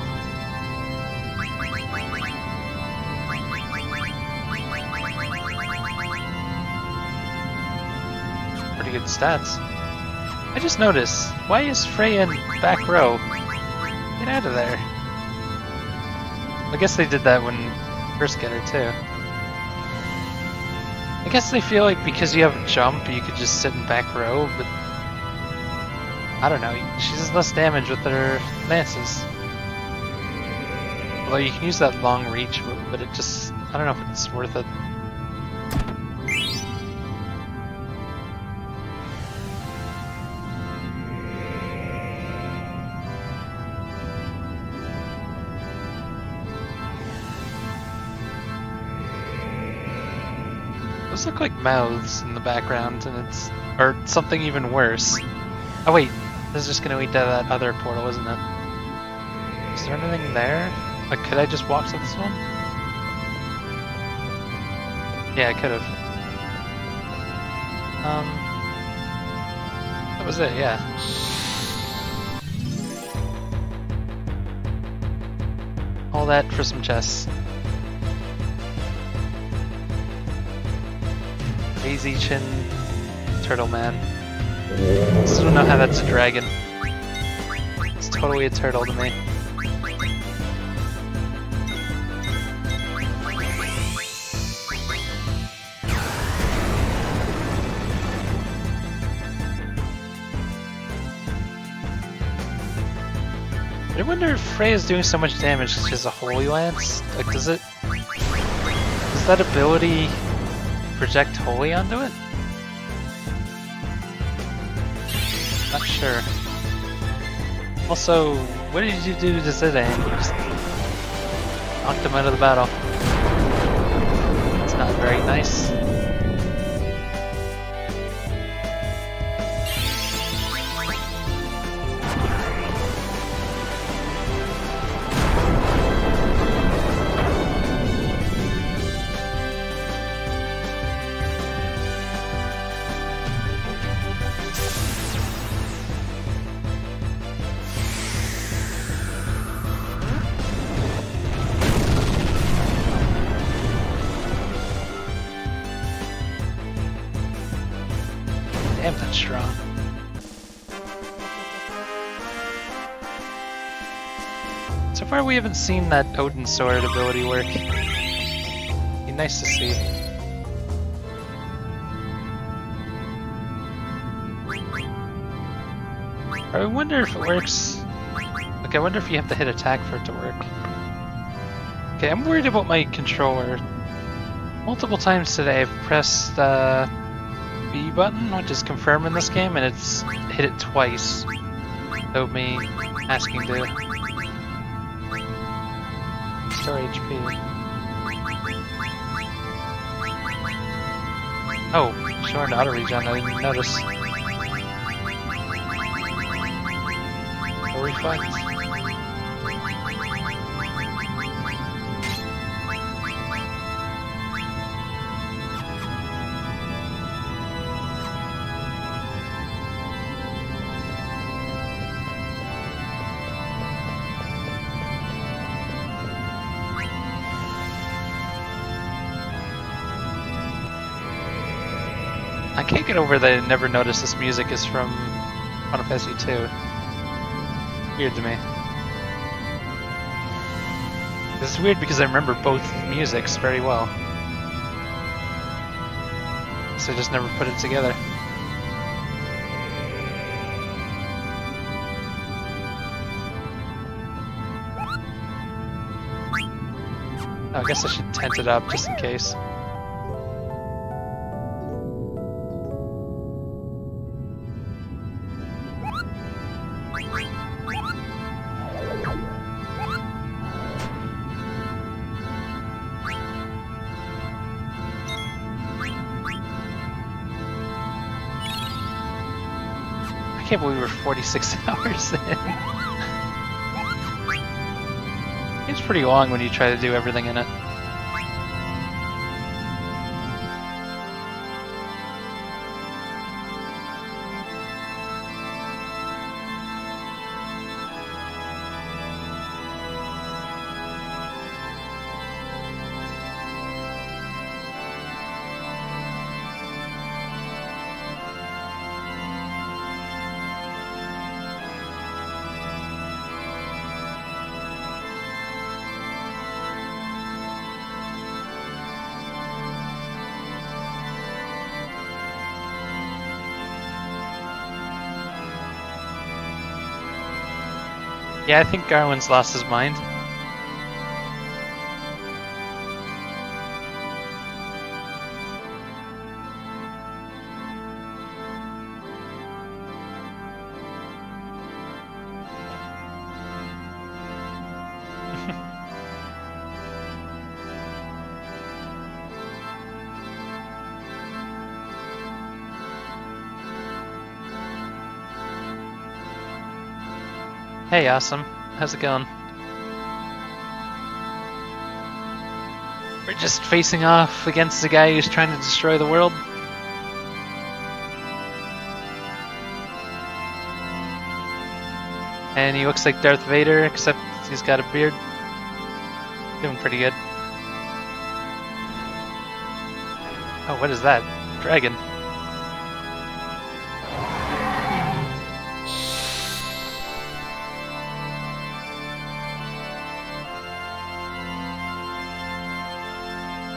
Speaker 1: Pretty good stats. I just noticed, why is Freya in back row? Get out of there. I guess they did that when first get her too. I guess they feel like because you have jump, you could just sit in back row, but I don't know, she does less damage with her lances. Although you can use that long reach, but it just, I don't know if it's worth it. Those look like mouths in the background, and it's, or something even worse. Oh wait, this is just gonna lead to that other portal, isn't it? Is there anything there? Like, could I just walk to this one? Yeah, I could have. That was it, yeah. All that for some chests. Daisy Chin Turtle Man. I still don't know how that's a dragon. It's totally a turtle to me. I wonder if Freya's doing so much damage because she has a Holy Lance. Like, does that ability project Holy onto it? Not sure. Also, what did you do to Zidane? You just knocked him out of the battle. It's not very nice. Damn, that's strong. So far we haven't seen that Odin Sword ability work. Be nice to see. I wonder if it works. Like, I wonder if you have to hit attack for it to work. Okay, I'm worried about my controller. Multiple times today I've pressed B button, which is confirm in this game, and it's hit it twice without me asking to restore HP. Oh, showing auto regen, I didn't notice. A reflect. I can't get over that I never noticed this music is from Final Fantasy 2. Weird to me. This is weird because I remember both musics very well. So I just never put it together. Oh, I guess I should tent it up just in case. I can't believe we're 46 hours in. It's pretty long when you try to do everything in it. Yeah, I think Garwin's lost his mind. Hey, awesome. How's it going? We're just facing off against the guy who's trying to destroy the world. And he looks like Darth Vader, except he's got a beard. Doing pretty good. Oh, what is that? Dragon.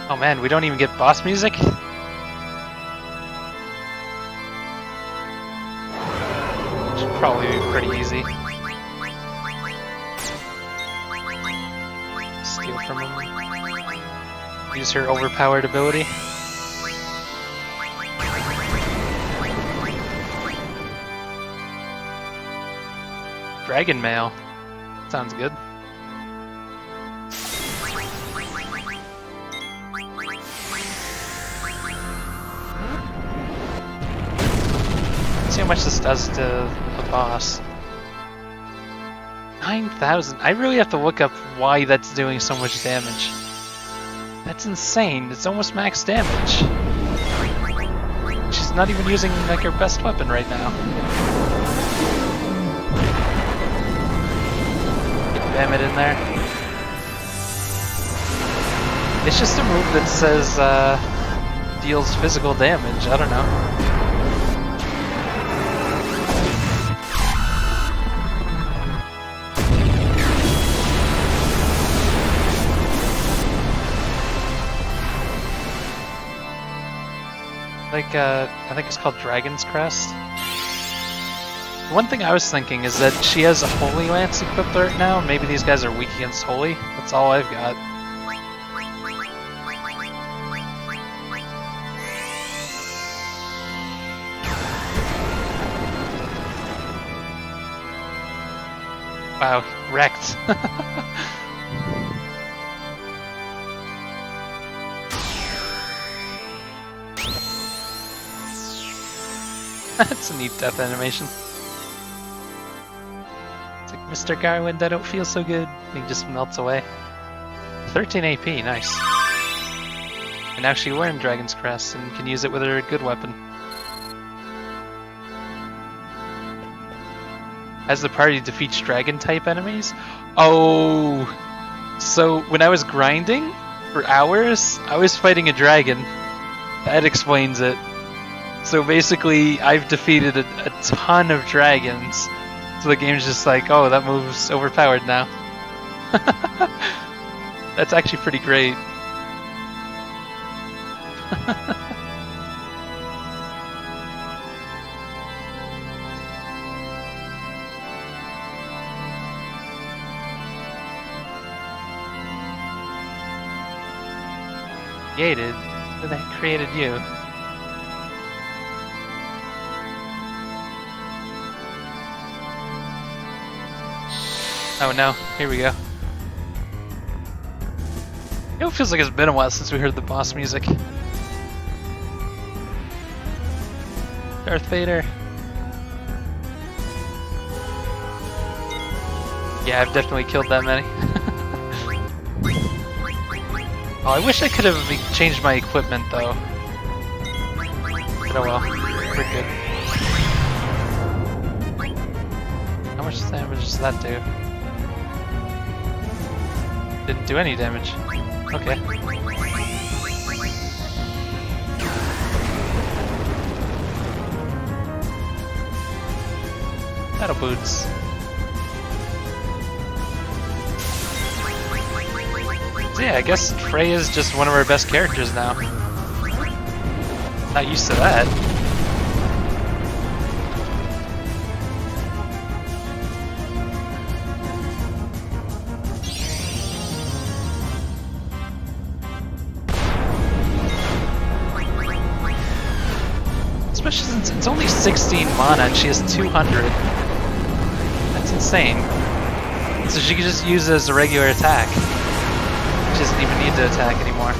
Speaker 1: Oh man, we don't even get boss music? Should probably be pretty easy. Steal from him. Use her overpowered ability. Dragon mail. Sounds good. See how much this does to the boss. 9,000. I really have to look up why that's doing so much damage. That's insane. It's almost max damage. She's not even using like her best weapon right now. Bam it in there. It's just a move that says deals physical damage. I don't know. Like, I think it's called Dragon's Crest. One thing I was thinking is that she has a Holy Lance equipped right now. Maybe these guys are weak against Holy. That's all I've got. Wow, wrecked. That's a neat death animation. It's like, Mr. Garwin, I don't feel so good. He just melts away. 13 AP, nice. And now she learned Dragon's Crest and can use it with her good weapon. As the party defeats dragon-type enemies? Oh! So, when I was grinding for hours, I was fighting a dragon. That explains it. So basically, I've defeated a ton of dragons. So the game's just like, oh, that move's overpowered now. That's actually pretty great. Created? Who the heck created you? Oh no, here we go. It feels like it's been a while since we heard the boss music. Darth Vader. Yeah, I've definitely killed that many. Oh, I wish I could have changed my equipment though. But oh well, we're good. How much damage does that do? Didn't do any damage. Okay. Battle boots. So yeah, I guess Freya's just one of our best characters now. Not used to that. Especially since it's only 16 mana and she has 200. That's insane. So she could just use it as a regular attack. She doesn't even need to attack anymore.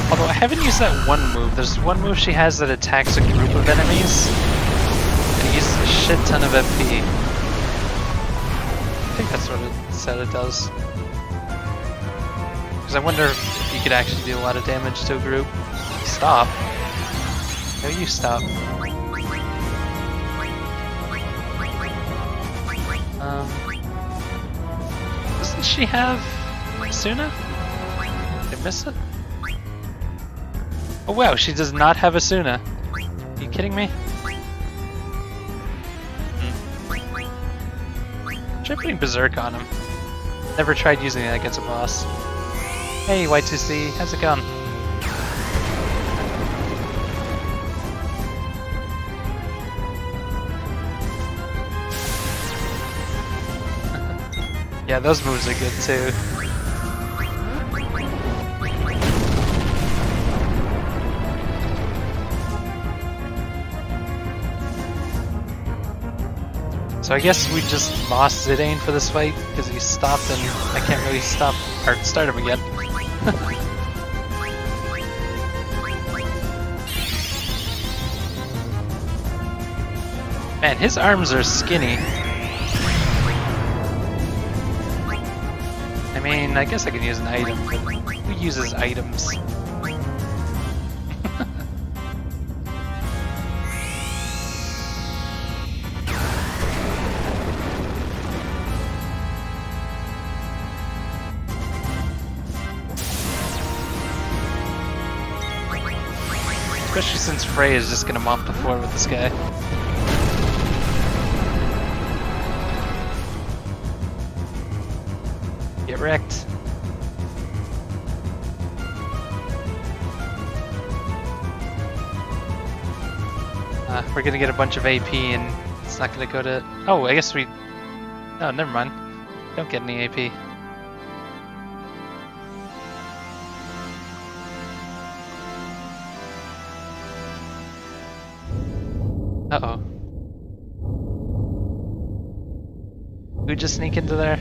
Speaker 1: Although I haven't used that one move. There's one move she has that attacks a group of enemies. And it uses a shit ton of FP. I think that's what it said it does. Because I wonder if you could actually do a lot of damage to a group. Stop. No, you stop. Doesn't she have Asuna? Did I miss it? Oh wow, she does not have Asuna. Are you kidding me? Try putting Berserk on him. Never tried using it against a boss. Hey Y2C, how's it going? Yeah, those moves are good too. So I guess we just lost Zidane for this fight because he stopped and I can't really stop or start him again. Man, his arms are skinny. I mean, I guess I can use an item, but who uses items? Especially since Frey is just gonna mop the floor with this guy. Get wrecked. We're gonna get a bunch of AP and it's not gonna go to... Oh, I guess we... Oh, never mind. Don't get any AP. Uh-oh. Who just sneak into there?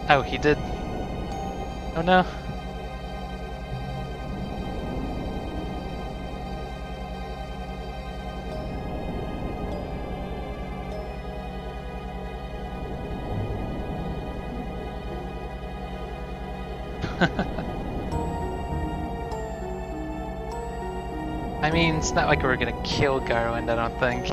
Speaker 1: Oh, he did. Oh no. I mean, it's not like we're gonna kill Garland, I don't think.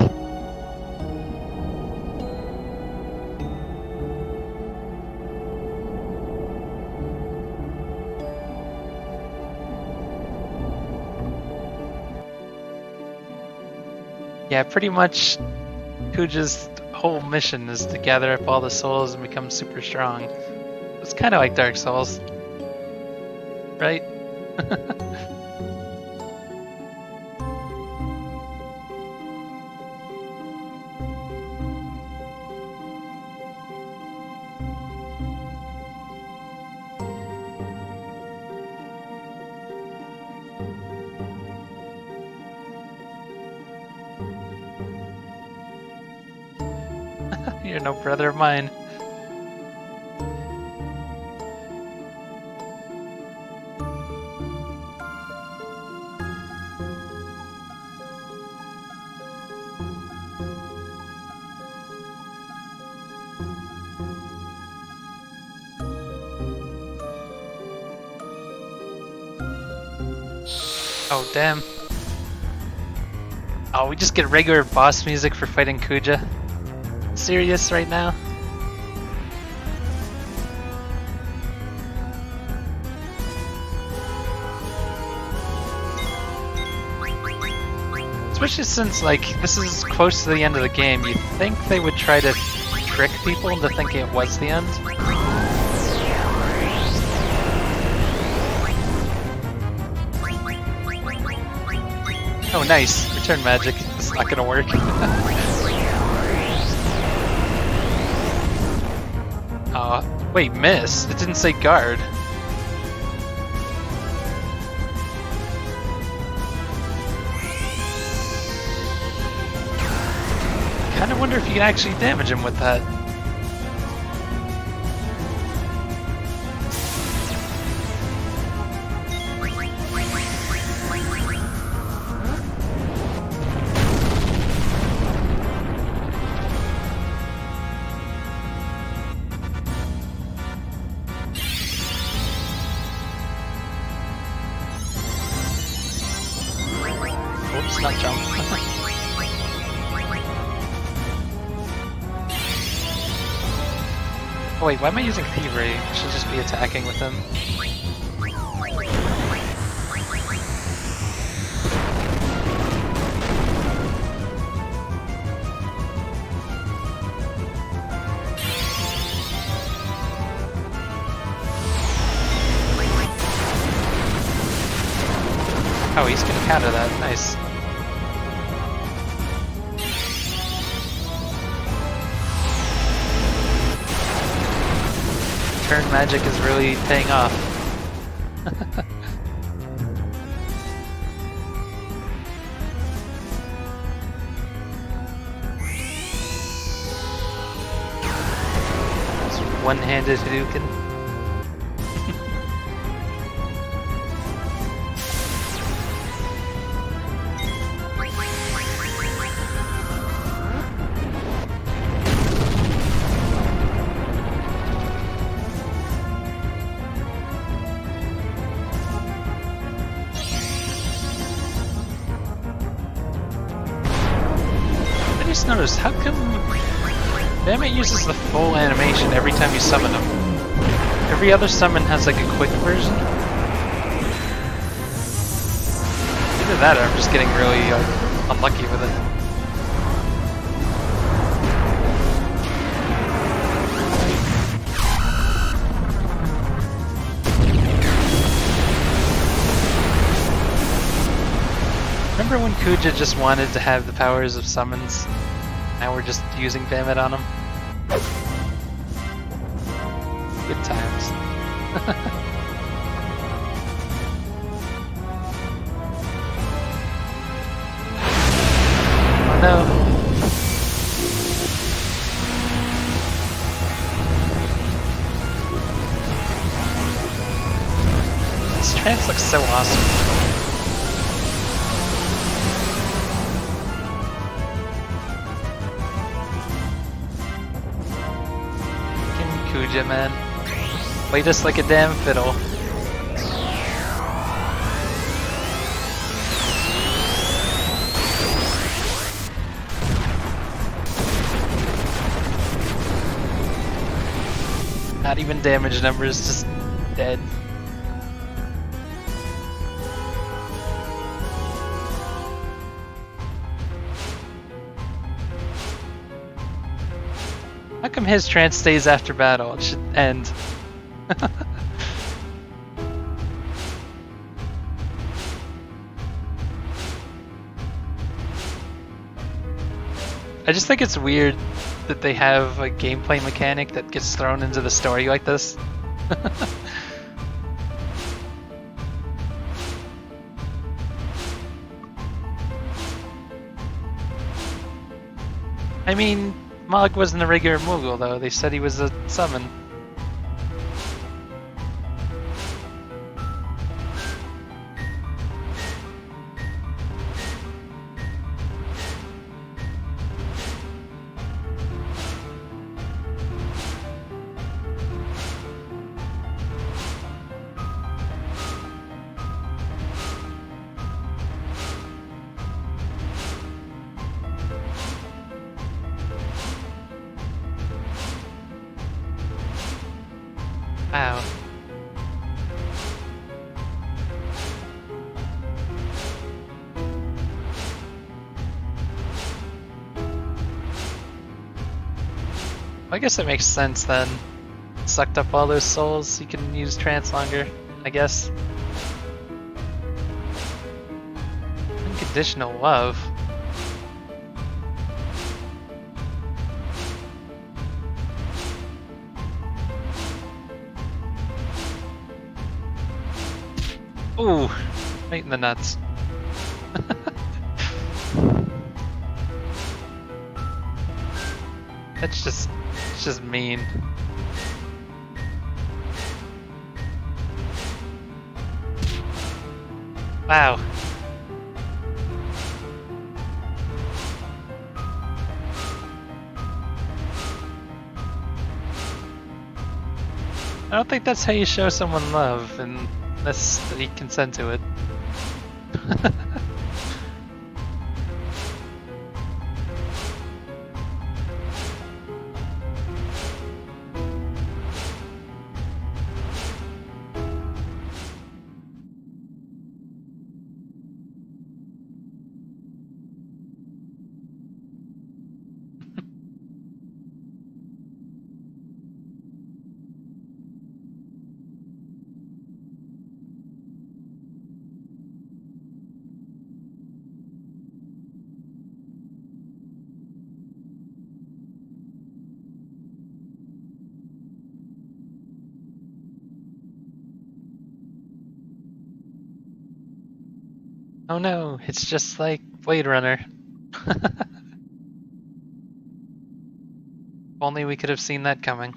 Speaker 1: Yeah, pretty much Kuja's whole mission is to gather up all the souls and become super strong. It's kind of like Dark Souls, right? You're no brother of mine. Oh, damn. Oh, we just get regular boss music for fighting Kuja? Serious right now? Especially since, like, this is close to the end of the game, you'd think they would try to trick people into thinking it was the end. Oh, nice. Return magic. It's not gonna work. Oh, Wait, miss? It didn't say guard. Kinda wonder if you can actually damage him with that. Oops, not jump. Oh wait, why am I using Thievery? I should just be attacking with him. Oh, he's gonna counter that. Nice. Turn magic is really paying off. One-handed Hadouken. I just noticed, how come Bahamut uses the full animation every time you summon him? Every other summon has like a quick version. Either that or I'm just getting really unlucky with it. Remember when Kuja just wanted to have the powers of summons? Now we're just using Bahamut on him. Good times. Oh no. This trance looks so awesome. Kuja, man. Play just like a damn fiddle. Not even damage numbers, just dead. How come his trance stays after battle? It should end. I just think it's weird that they have a gameplay mechanic that gets thrown into the story like this. I mean, Mog wasn't a regular Moogle though, they said he was a summon. Wow. I guess it makes sense then. Sucked up all those souls, you can use trance longer, I guess. Unconditional love. Ooh, right in the nuts. It's just mean. Wow. I don't think that's how you show someone love, unless they consent to it. Oh no, it's just like Blade Runner. If only we could have seen that coming.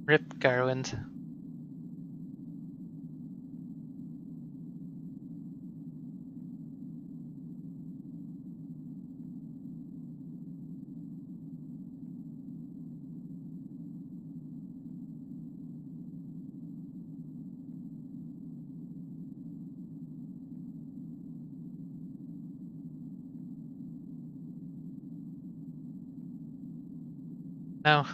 Speaker 1: Rip Garland. No.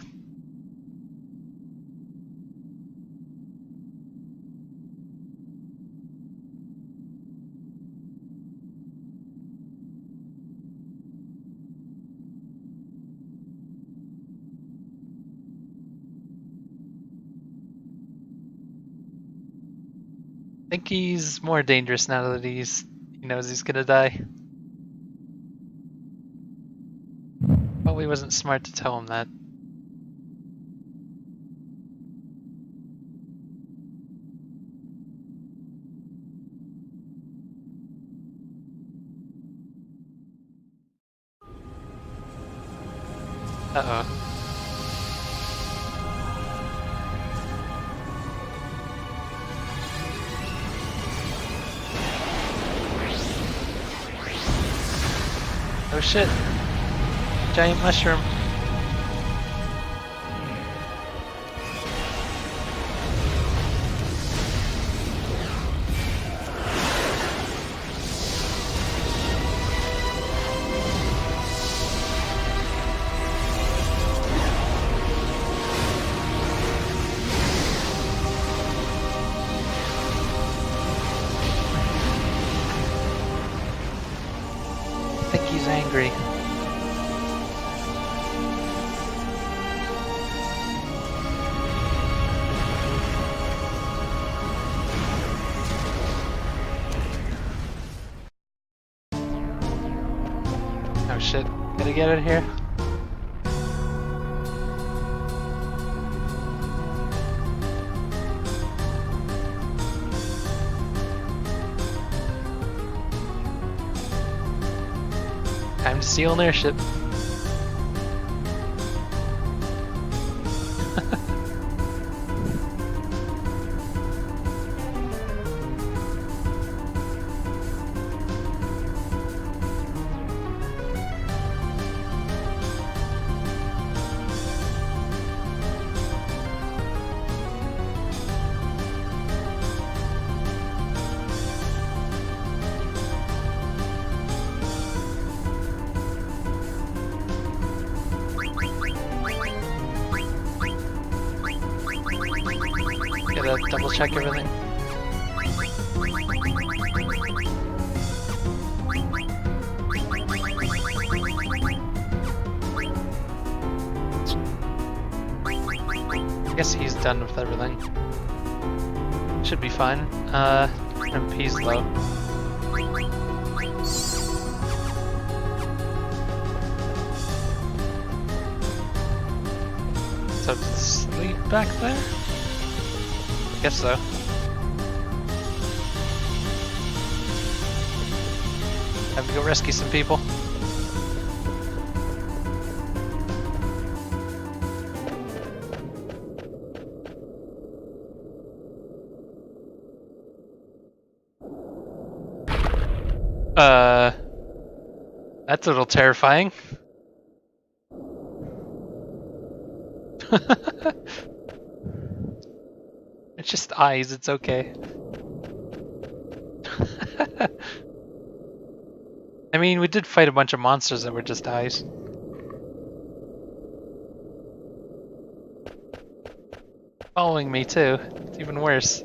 Speaker 1: I think he's more dangerous now that he knows he's gonna die. Probably wasn't smart to tell him that. Uh-oh. Oh shit. Giant mushroom. I think he's angry. Oh shit, gotta get out of here. Time to steal an airship. Gotta double check everything. I guess he's done with everything. Should be fine. MP's low. So sleep back there? Guess so. Have to go rescue some people. That's a little terrifying. It's just eyes, it's okay. I mean, we did fight a bunch of monsters that were just eyes. Following me too. It's even worse.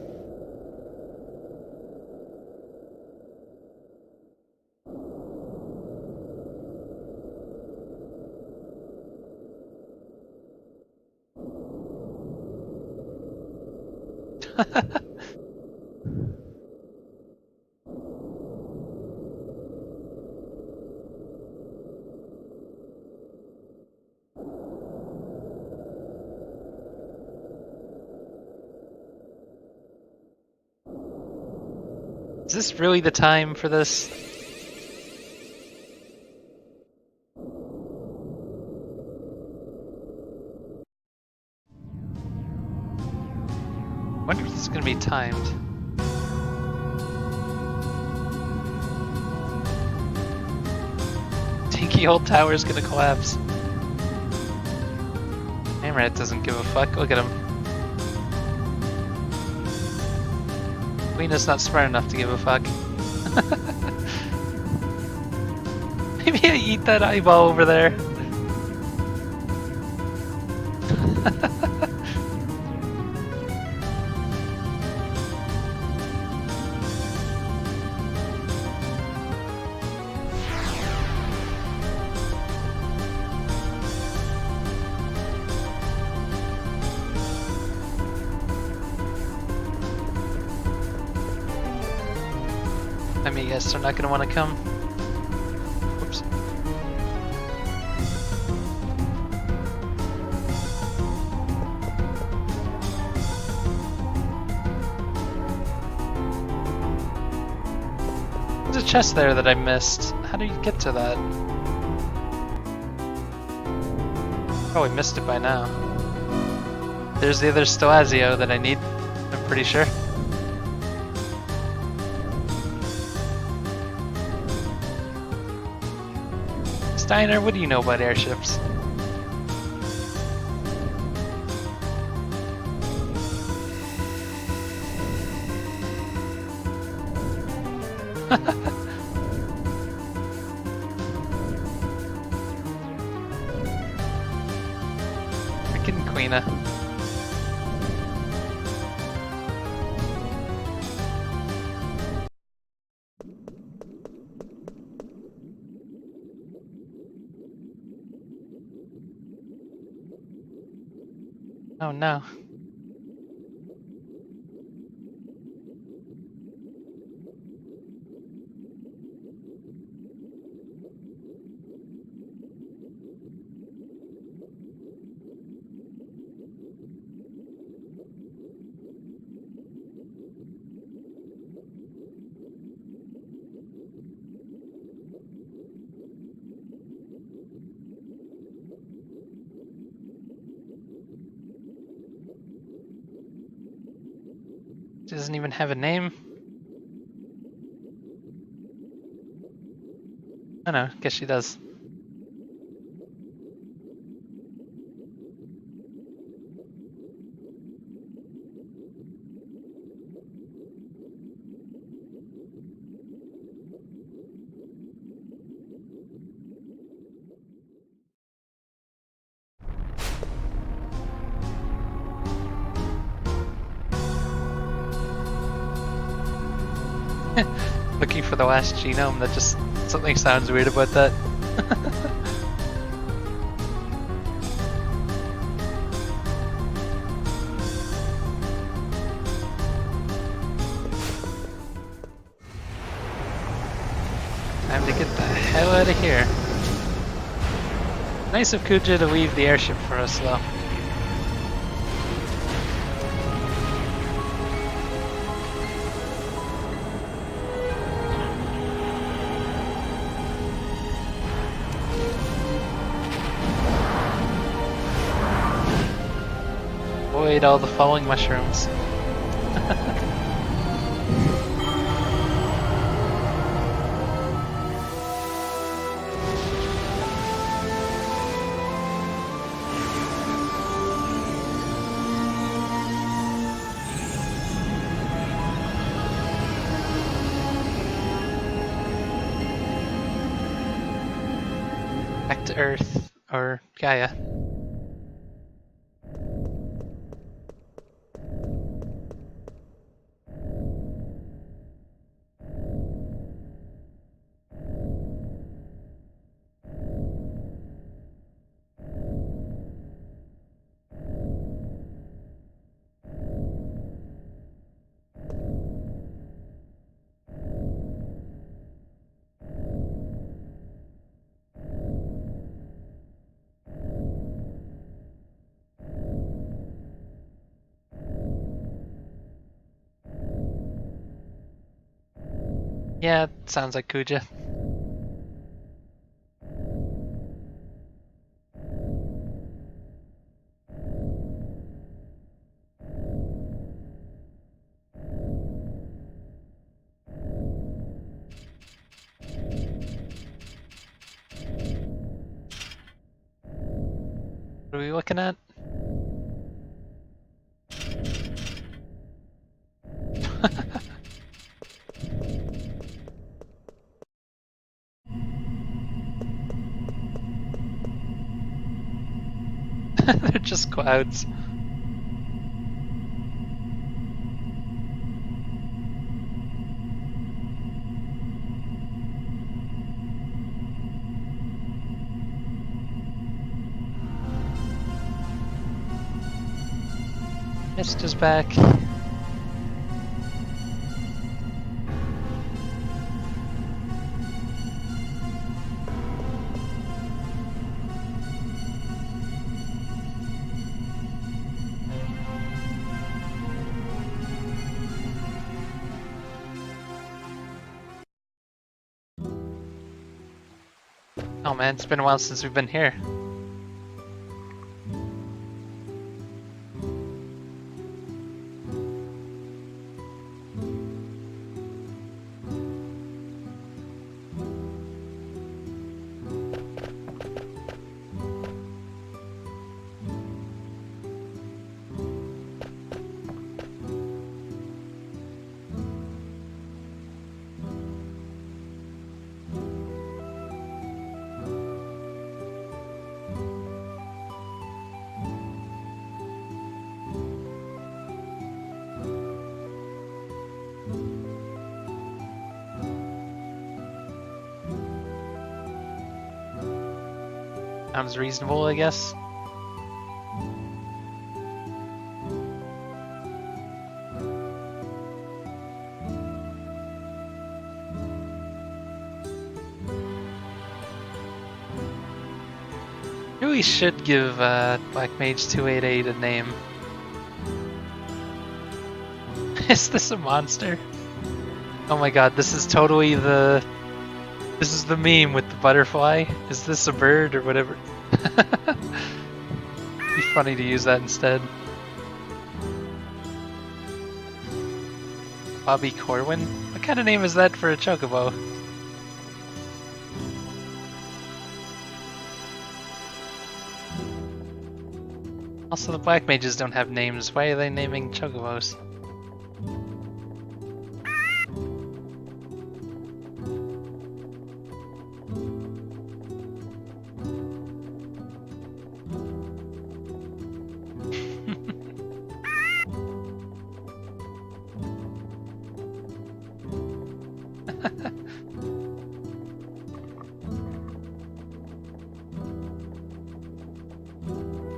Speaker 1: Is this really the time for this? I wonder if this is gonna be timed. Tinky old tower is gonna collapse. Hammerhead doesn't give a fuck. Look at him. Queena's not smart enough to give a fuck. Maybe I eat that eyeball over there. I mean, yes, they're not gonna want to come. Whoops. There's a chest there that I missed. How do you get to that? Probably missed it by now. There's the other Stelazio that I need, I'm pretty sure. Steiner, what do you know about airships? Freaking Queena. Oh no. She doesn't even have a name. I know, guess she does. Looking for the last genome, that just, something sounds weird about that. Time to get the hell out of here. Nice of Kuja to leave the airship for us, though. Avoid all the falling mushrooms. Back to Earth, or Gaia. Yeah, sounds like Kuja. What are we looking at? They're just clouds. Mist is back. Oh man, it's been a while since we've been here. Sounds reasonable, I guess. Maybe we should give Black Mage 288 a name. Is this a monster? Oh my god, this is totally the... This is the meme with the butterfly. Is this a bird or whatever? It'd be funny to use that instead. Bobby Corwin? What kind of name is that for a chocobo? Also, the Black Mages don't have names. Why are they naming chocobos?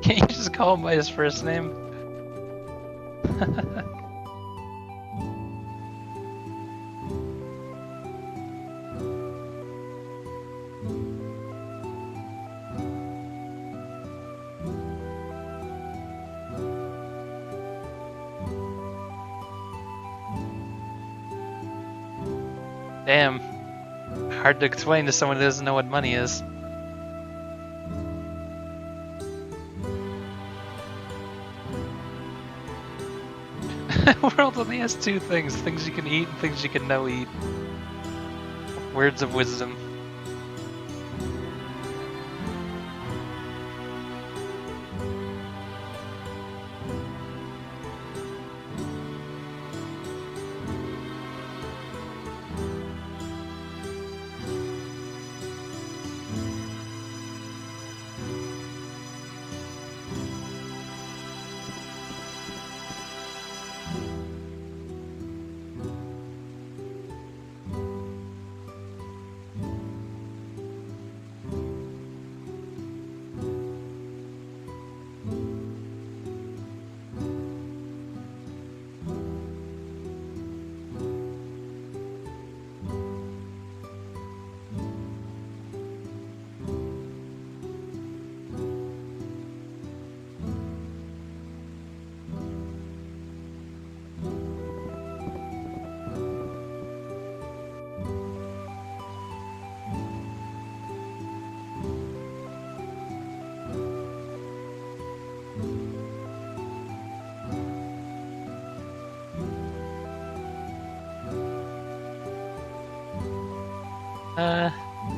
Speaker 1: Can't you just call him by his first name? Damn. Hard to explain to someone who doesn't know what money is. World only has two things. Things you can eat and things you can no eat. Words of wisdom.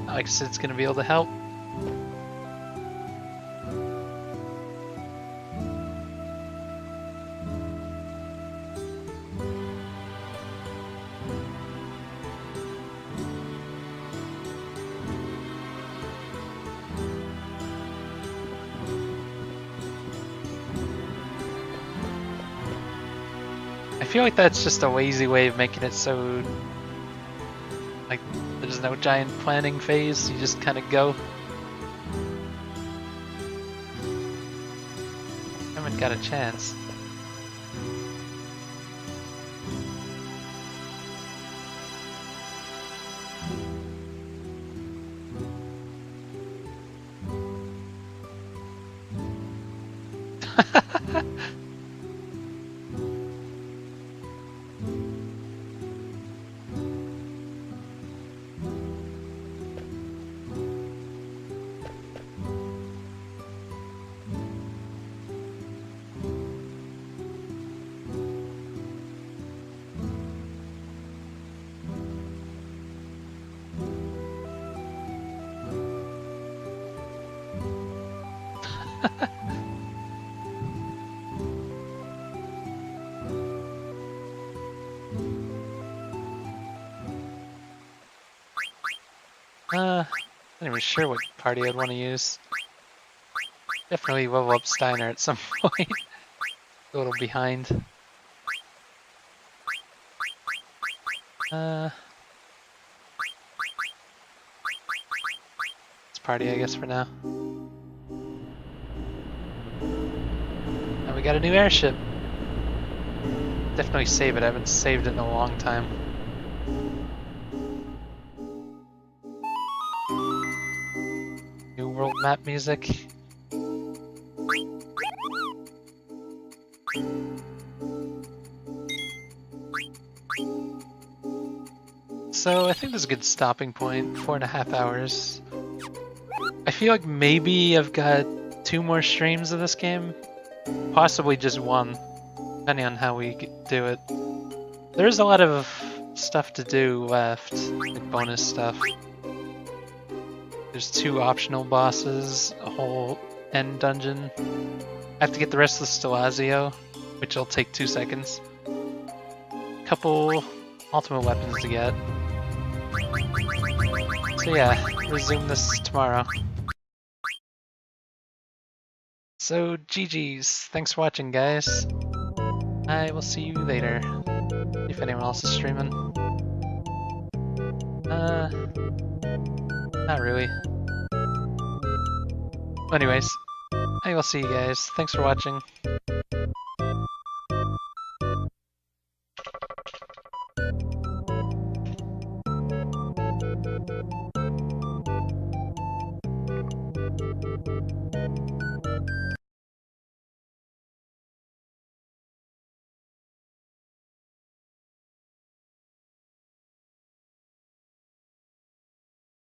Speaker 1: Alex said it's gonna be able to help. I feel like that's just a lazy way of making it so, like, there's no giant planning phase, you just kind of go. Haven't got a chance. Not even sure what party I'd want to use. Definitely level up Steiner at some point. A little behind. It's party, I guess, for now. And we got a new airship. Definitely save it. I haven't saved it in a long time. New world map music. So I think this is a good stopping point, 4.5 hours. I feel like maybe I've got 2 more streams of this game, possibly just 1, depending on how we do it. There's a lot of stuff to do left, like bonus stuff. There's 2 optional bosses, a whole end dungeon. I have to get the rest of the Stelazio, which will take 2 seconds. Couple ultimate weapons to get. So yeah, resume this tomorrow. So GG's, thanks for watching guys. I will see you later, if anyone else is streaming. Not really. Anyways, I will see you guys, thanks for watching.